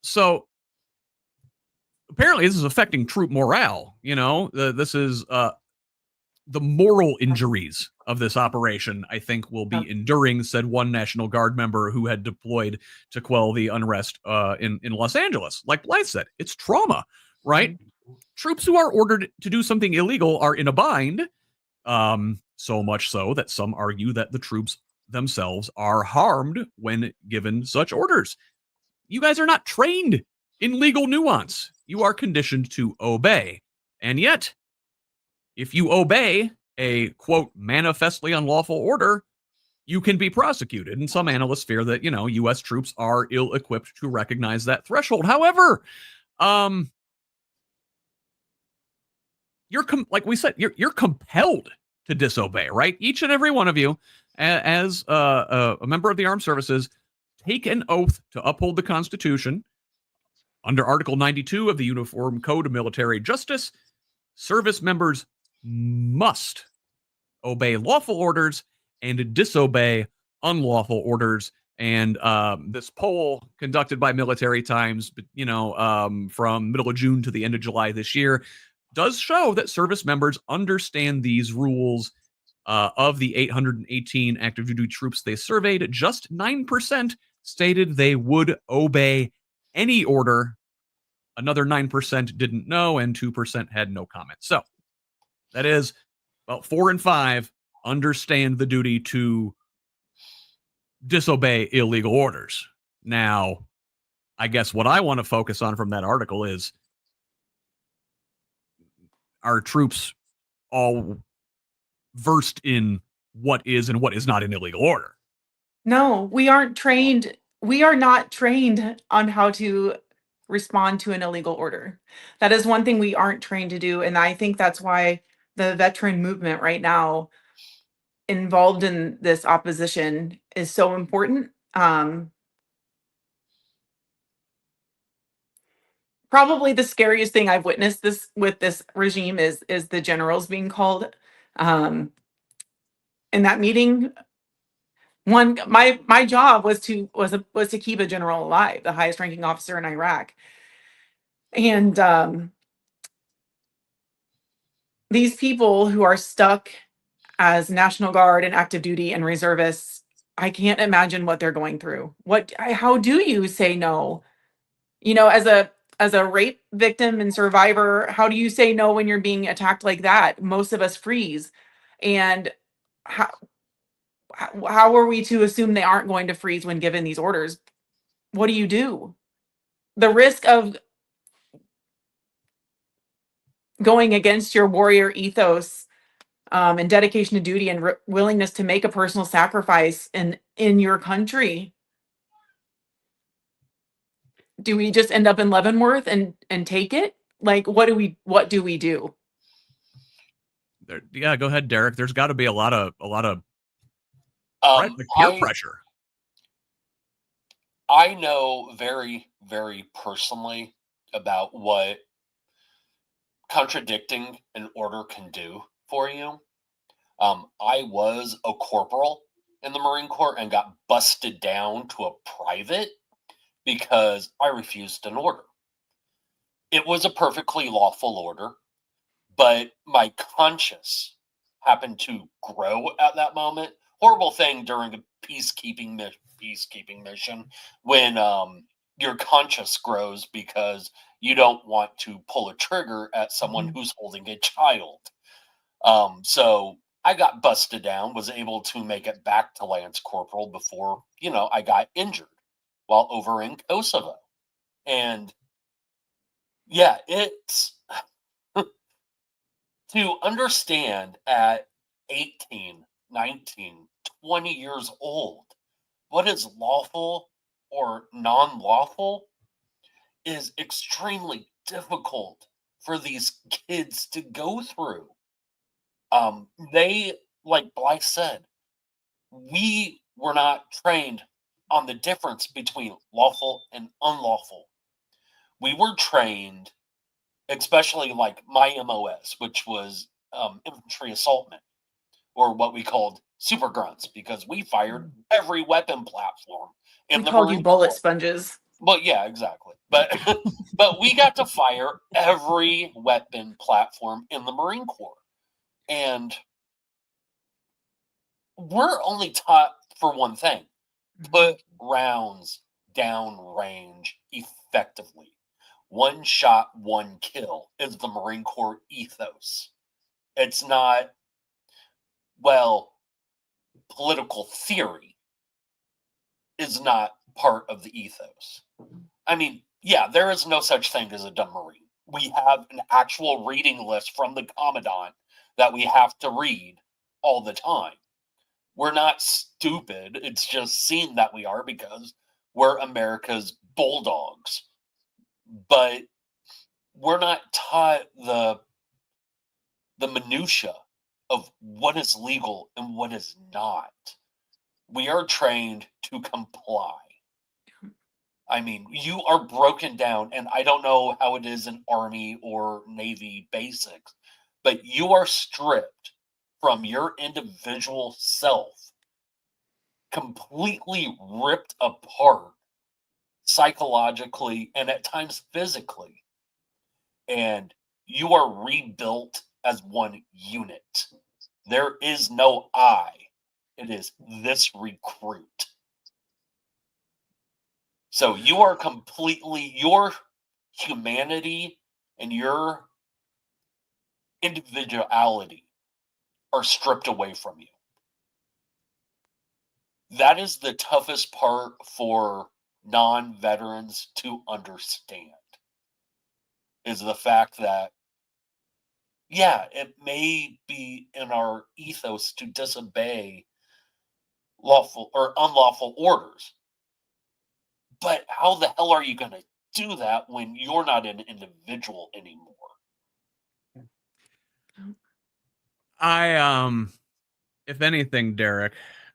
So apparently this is affecting troop morale. This is the moral injuries of this operation, I think, will be enduring, said one National Guard member who had deployed to quell the unrest in Los Angeles. Like Blythe said, it's trauma, right? Troops who are ordered to do something illegal are in a bind, so much so that some argue that the troops themselves are harmed when given such orders. You guys are not trained in legal nuance. You are conditioned to obey. And yet, if you obey a, quote, manifestly unlawful order, you can be prosecuted. And some analysts fear that, U.S. troops are ill-equipped to recognize that threshold. However, like we said, you're compelled to disobey, right? Each and every one of you, as a member of the armed services, take an oath to uphold the Constitution. Under Article 92 of the Uniform Code of Military Justice, service members must obey lawful orders and disobey unlawful orders. And this poll conducted by Military Times, from middle of June to the end of July this year, does show that service members understand these rules. Of the 818 active duty troops they surveyed, just 9% stated they would obey any order. Another 9% didn't know, and 2% had no comment. So that is about 4 in 5 understand the duty to disobey illegal orders. Now, I guess what I want to focus on from that article is, are troops all versed in what is and what is not an illegal order? No, we aren't trained. We are not trained on how to respond to an illegal order. That is one thing we aren't trained to do. And I think that's why the veteran movement right now involved in this opposition is so important. Probably the scariest thing I've witnessed with this regime is the generals being called in that meeting. My job was to keep a general alive, the highest ranking officer in Iraq. And these people who are stuck as National Guard and active duty and reservists, I can't imagine what they're going through. How do you say no? As a rape victim and survivor, how do you say no when you're being attacked like that? Most of us freeze. And how are we to assume they aren't going to freeze when given these orders? What do you do? The risk of going against your warrior ethos and dedication to duty and willingness to make a personal sacrifice in your country. Do we just end up in Leavenworth and take it? Like, what do we do? Yeah, go ahead, Derrick. There's got to be a lot of peer pressure. I know very, very personally about what contradicting an order can do for you. I was a corporal in the Marine Corps and got busted down to a private because I refused an order. It was a perfectly lawful order, but my conscience happened to grow at that moment. Horrible thing during a peacekeeping mission when your conscience grows because you don't want to pull a trigger at someone who's holding a child. So I got busted down, was able to make it back to Lance Corporal before, I got injured while over in Kosovo. And yeah, it's to understand at 18, 19, 20 years old, what is lawful or non-lawful is extremely difficult for these kids to go through. They, like Blythe said, we were not trained on the difference between lawful and unlawful. We were trained, especially like my MOS, which was infantry assaultment, or what we called super grunts, because we fired every weapon platform in we called you bullet sponges. Well, yeah, exactly. But but we got to fire every weapon platform in the Marine Corps. And we're only taught for one thing: put rounds down range effectively. One shot, one kill is the Marine Corps ethos. It's not, political theory is not part of the ethos. I mean, yeah, there is no such thing as a dumb Marine. We have an actual reading list from the Commandant that we have to read all the time. We're not stupid. It's just seen that we are because we're America's bulldogs. But we're not taught the minutia of what is legal and what is not. We are trained to comply. I mean, you are broken down, and I don't know how it is in Army or Navy basics, but you are stripped from your individual self completely ripped apart psychologically and at times physically. And you are rebuilt as one unit. There is no I. It is this recruit. So you are completely, your humanity and your individuality are stripped away from you. That is the toughest part for non-veterans to understand, is the fact that, yeah, it may be in our ethos to disobey lawful or unlawful orders, but how the hell are you going to do that when you're not an individual anymore? If anything, Derek,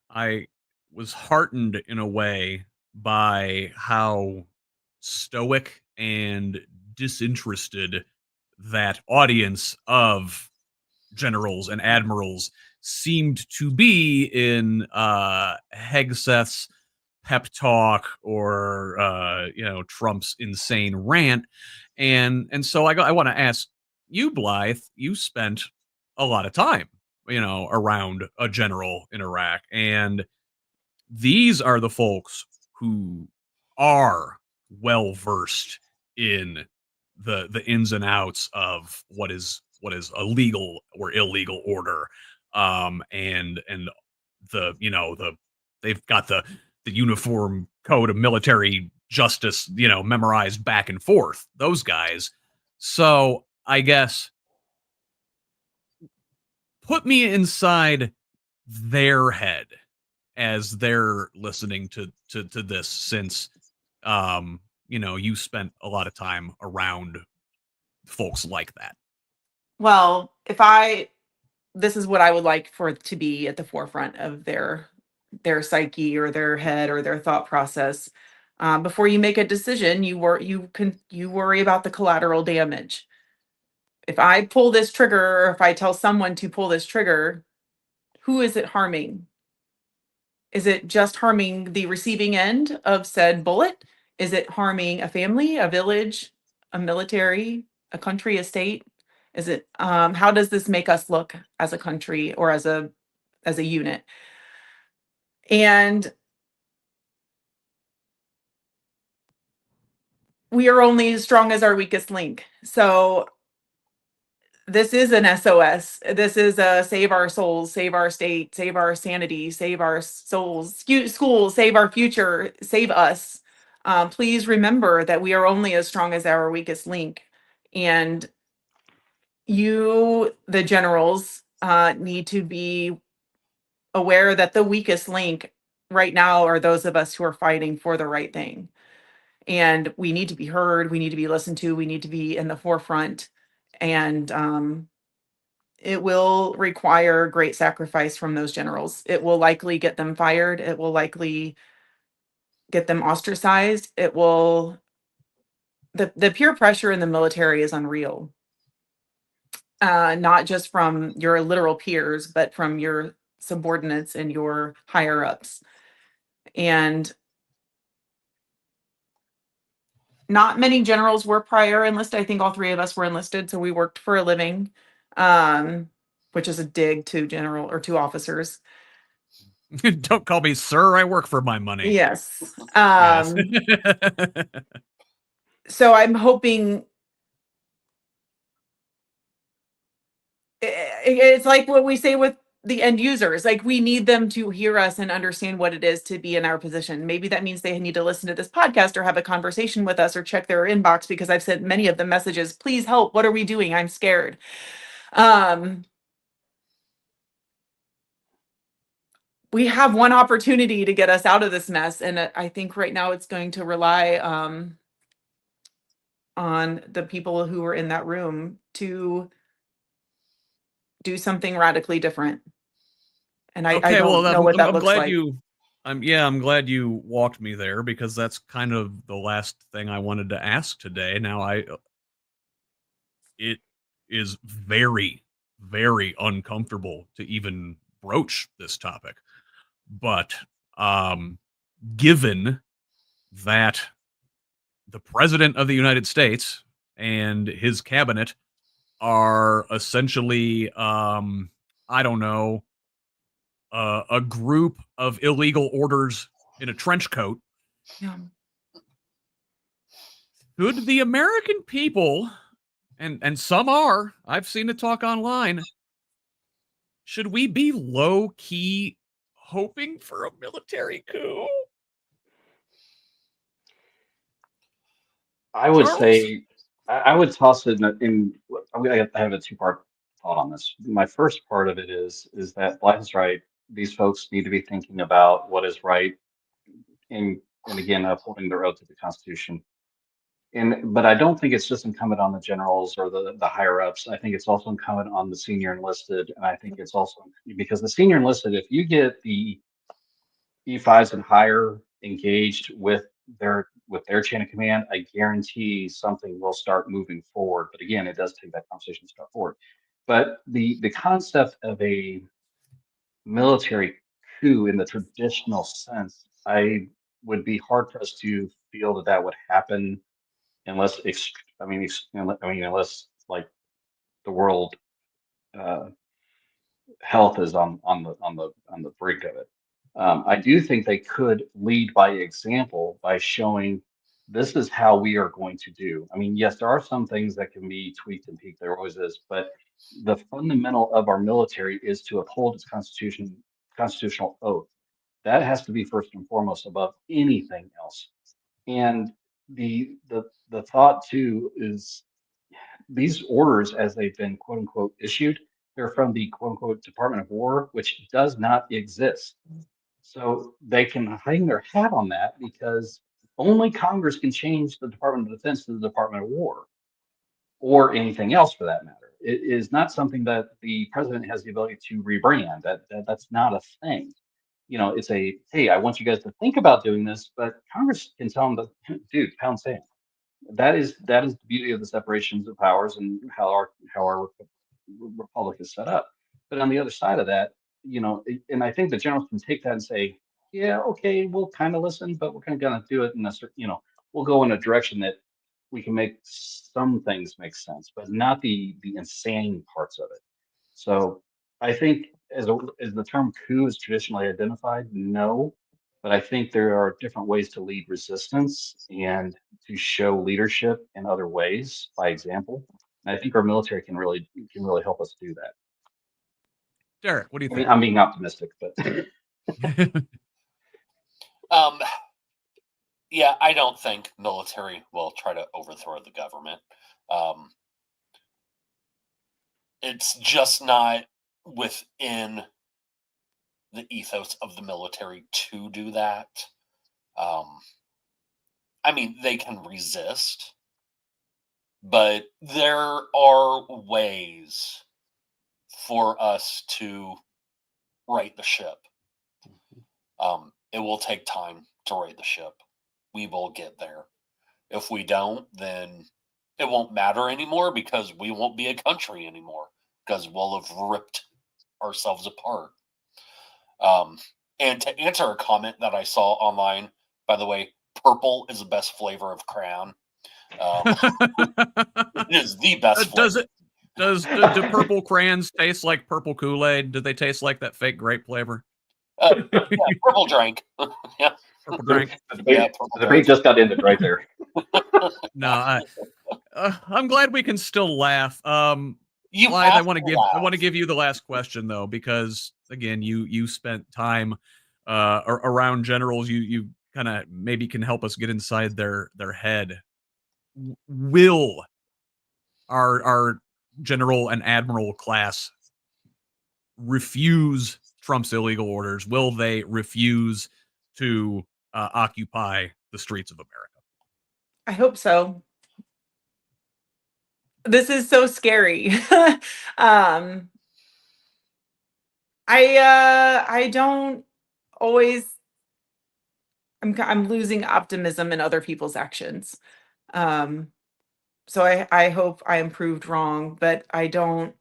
I was heartened in a way by how stoic and disinterested that audience of generals and admirals seemed to be in Hegseth's pep talk or Trump's insane rant. And so I want to ask you, Blythe, you spent a lot of time, around a general in Iraq, and these are the folks who are well versed in the ins and outs of what is a legal or illegal order, and they've got the uniform code of military justice, memorized back and forth, those guys. So I guess put me inside their head as they're listening to this, since you spent a lot of time around folks like that. Well, this is what I would like for it to be at the forefront of their psyche or their head or their thought process. Before you make a decision, you worry about the collateral damage. If I pull this trigger, or if I tell someone to pull this trigger, who is it harming? Is it just harming the receiving end of said bullet? Is it harming a family, a village, a military, a country, a state? Is it how does this make us look as a country or as a unit? And we are only as strong as our weakest link. So this is an SOS. This is a save our souls, save our state, save our sanity, save our souls, schools, save our future, save us. Please remember that we are only as strong as our weakest link. And you, the generals, need to be aware that the weakest link right now are those of us who are fighting for the right thing. And we need to be heard. We need to be listened to. We need to be in the forefront. And it will require great sacrifice from those generals. It will likely get them fired. It will likely get them ostracized. It will, the peer pressure in the military is unreal. Not just from your literal peers, but from your subordinates and your higher ups. And not many generals were prior enlisted. I think all three of us were enlisted, so we worked for a living, which is a dig to general or to officers. Don't call me sir. I work for my money. Yes. Yes. So I'm hoping it's like what we say with the end users. Like, we need them to hear us and understand what it is to be in our position. Maybe that means they need to listen to this podcast or have a conversation with us or check their inbox, because I've sent many of them messages. Please help. What are we doing? I'm scared. We have one opportunity to get us out of this mess. And I think right now it's going to rely on the people who are in that room to do something radically different. And I don't know what that I'm looks glad like. I'm glad you walked me there, because that's kind of the last thing I wanted to ask today. Now it is very, very uncomfortable to even broach this topic, but given that the president of the United States and his cabinet are essentially, I don't know, a group of illegal orders in a trench coat. Yeah. Should the American people, and some are, I've seen it talk online, should we be low key hoping for a military coup? I would Charles? say I would toss it I have a two-part thought on this. My first part of it is that Blythe is right. These folks need to be thinking about what is right and again upholding their oath to the Constitution. But I don't think it's just incumbent on the generals or the higher ups. I think it's also incumbent on the senior enlisted, and I think it's also because the senior enlisted, if you get the E5s and higher engaged with their chain of command, I guarantee something will start moving forward. But again, it does take that conversation to start forward. But the concept of a military coup in the traditional sense, I would be hard pressed to feel that that would happen unless unless like the world uh, health is on the brink of it. I do think they could lead by example by showing this is how we are going to do. I mean, yes, there are some things that can be tweaked and peaked. There always is, but the fundamental of our military is to uphold its constitutional oath. That has to be first and foremost above anything else. And the thought too is these orders, as they've been quote unquote issued, they're from the quote unquote Department of War, which does not exist. So they can hang their hat on that because only Congress can change the Department of Defense to the Department of War or anything else for that matter. It is not something that the president has the ability to rebrand. That's not a thing. You know, it's a hey, I want you guys to think about doing this, but Congress can tell them that, dude, pound sand. That is the beauty of the separations of powers and how our republic is set up. But on the other side of that, and I think the generals can take that and say, yeah, okay, we'll kind of listen, but we're kind of gonna do it in a we'll go in a direction that we can make some things make sense, but not the insane parts of it. So I think as the term coup is traditionally identified, no, but I think there are different ways to lead resistance and to show leadership in other ways by example. And I think our military can really help us do that. Derrick, what do you I mean, think? I'm being optimistic, but Um, yeah, I don't think military will try to overthrow the government. It's just not within the ethos of the military to do that. I mean, they can resist, but there are ways for us to right the ship. It will take time to right the ship. We will get there. If we don't, then it won't matter anymore because we won't be a country anymore because we'll have ripped ourselves apart. And to answer a comment that I saw online, by the way, purple is the best flavor of crayon. It is the best flavor. Do purple crayons taste like purple Kool-Aid? Do they taste like that fake grape flavor? Yeah, purple drink. Yeah, Purple drink. the debate, yeah, purple the debate just got ended right there. No, I'm glad we can still laugh. You Blythe, have I want to to laugh. give you the last question though, because again, you spent time around generals. You kind of maybe can help us get inside their head. Will our general and admiral class refuse Trump's illegal orders? Will they refuse to occupy the streets of America? I hope so. This is so scary. I don't always. I'm losing optimism in other people's actions. So I hope I am proved wrong, but I don't.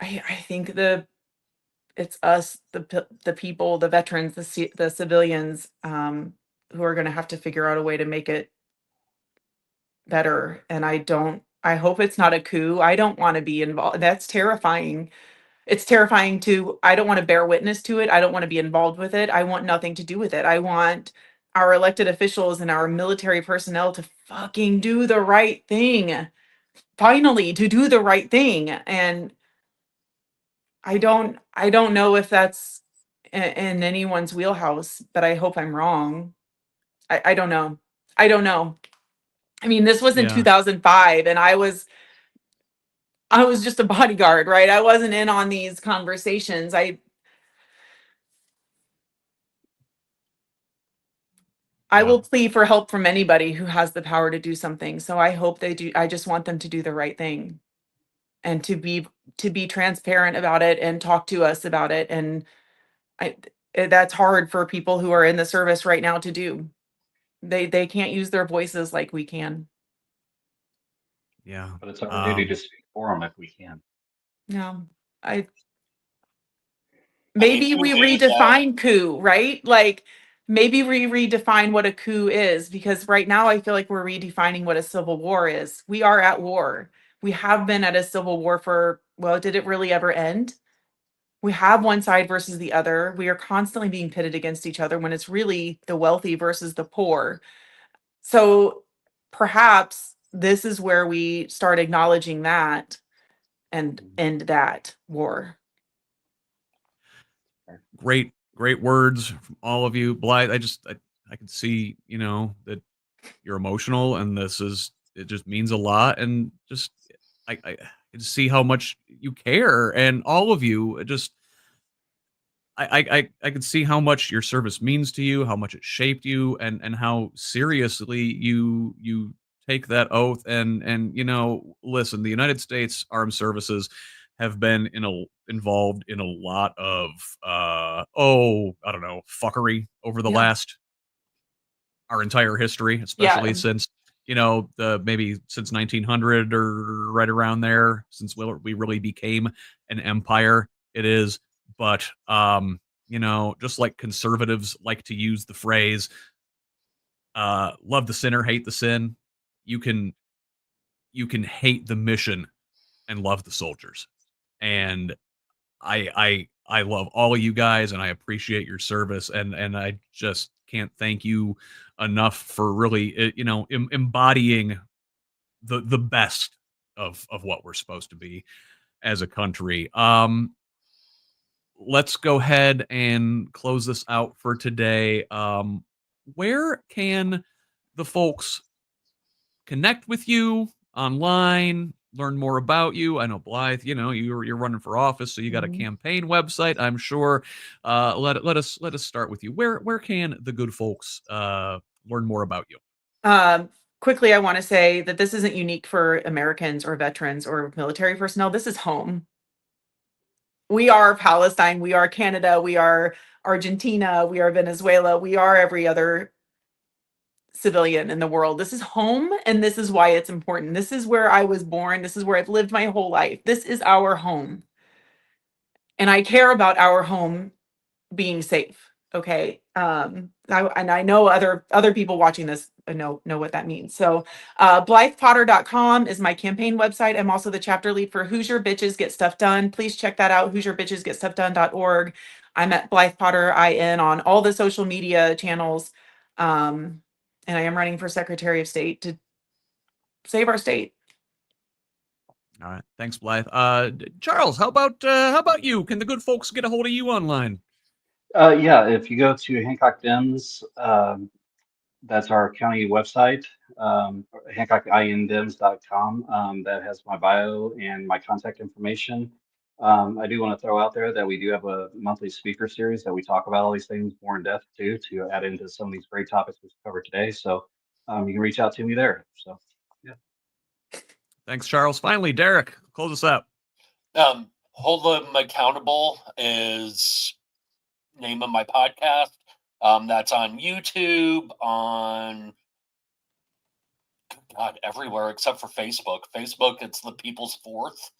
I think the it's us, the people, the veterans, the civilians, who are going to have to figure out a way to make it better. And I hope it's not a coup. I don't want to be involved. That's terrifying. It's terrifying I don't want to bear witness to it. I don't want to be involved with it. I want nothing to do with it. I want our elected officials and our military personnel to fucking do the right thing. Finally, to do the right thing. And I don't know if that's in anyone's wheelhouse, but I hope I'm wrong. I don't know. I don't know. I mean, this was in Yeah. 2005 and I was just a bodyguard, right? I wasn't in on these conversations. I Yeah. will plead for help from anybody who has the power to do something. So I hope they do. I just want them to do the right thing and to be transparent about it and talk to us about it. And that's hard for people who are in the service right now to do. They can't use their voices like we can. Yeah. But it's our duty to speak for them if we can. No, I I mean, maybe who we is that? redefine coup, right? Like maybe we redefine what a coup is, because right now I feel like we're redefining what a civil war is. We are at war. We have been at a civil war well, did it really ever end? We have one side versus the other. We are constantly being pitted against each other when it's really the wealthy versus the poor. So perhaps this is where we start acknowledging that and end that war. Great words from all of you. Blythe, I can see, that you're emotional and it just means a lot. And just, I can see how much you care, and all of you just, I can see how much your service means to you, how much it shaped you, and how seriously you take that oath. And listen, the United States Armed Services have been involved in a lot of I don't know, fuckery over the Yeah. last our entire history, especially since maybe since 1900 or right around there, since we really became an empire. It is, but just like conservatives like to use the phrase love the sinner, hate the sin. You can hate the mission and love the soldiers. And I love all of you guys, and I appreciate your service, and I just can't thank you enough for really embodying the best of what we're supposed to be as a country. Let's go ahead and close this out for today. Where can the folks connect with you online, learn more about you? I know, Blythe, you're running for office, so you got a campaign website, I'm sure. Let us start with you. Where can the good folks learn more about you? Quickly, I want to say that this isn't unique for Americans or veterans or military personnel. This is home. We are Palestine, we are Canada, we are Argentina, we are Venezuela, we are every other civilian in the world. This is home, and this is why it's important. This is where I was born. This is where I've lived my whole life. This is our home. And I care about our home being safe. Okay. I know other people watching this know what that means. So BlythePotter.com is my campaign website. I'm also the chapter lead for Hoosier Bitches Get Stuff Done. Please check that out, HoosierBitchesGetStuffDone.org. I'm at Blythe Potter IN on all the social media channels. And I am running for Secretary of State to save our state. All right, thanks, Blythe. Charles, how about you? Can the good folks get a hold of you online? Yeah, if you go to Hancock Dems, that's our county website, HancockInDems.com. That has my bio and my contact information. I do want to throw out there that we do have a monthly speaker series that we talk about all these things more in depth too, to add into some of these great topics we've covered today. So you can reach out to me there. So yeah. Thanks, Charles. Finally, Derrick, close us out. Hold Them Accountable is name of my podcast. That's on YouTube, on everywhere except for Facebook. Facebook, it's the People's Fourth.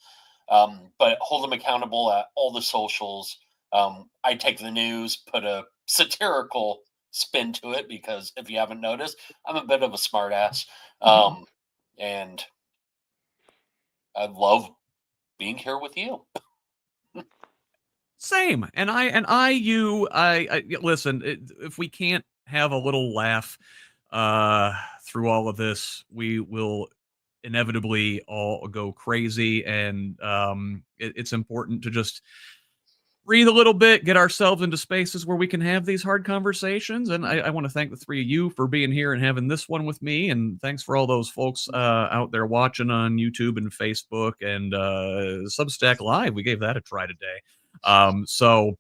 But hold them accountable at all the socials. I take the news, put a satirical spin to it, because if you haven't noticed, I'm a bit of a smartass, and I love being here with you. Same. And I listen, if we can't have a little laugh through all of this, we will inevitably all go crazy. And it's important to just breathe a little bit, get ourselves into spaces where we can have these hard conversations. And I want to thank the three of you for being here and having this one with me. And thanks for all those folks out there watching on YouTube and Facebook and Substack Live. We gave that a try today. So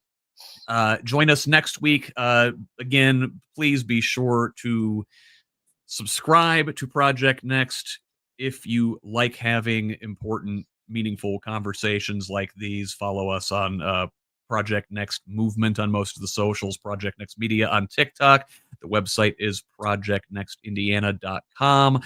join us next week. Again, please be sure to subscribe to Project Next if you like having important, meaningful conversations like these. Follow us on Project Next Movement on most of the socials, Project Next Media on TikTok. The website is projectnextindiana.com.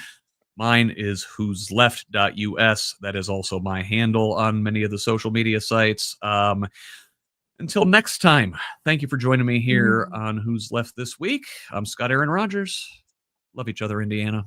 Mine is HoosLeft.us. That is also my handle on many of the social media sites. Until next time, thank you for joining me here on Who's Left This Week. I'm Scott Aaron Rogers. Love each other, Indiana.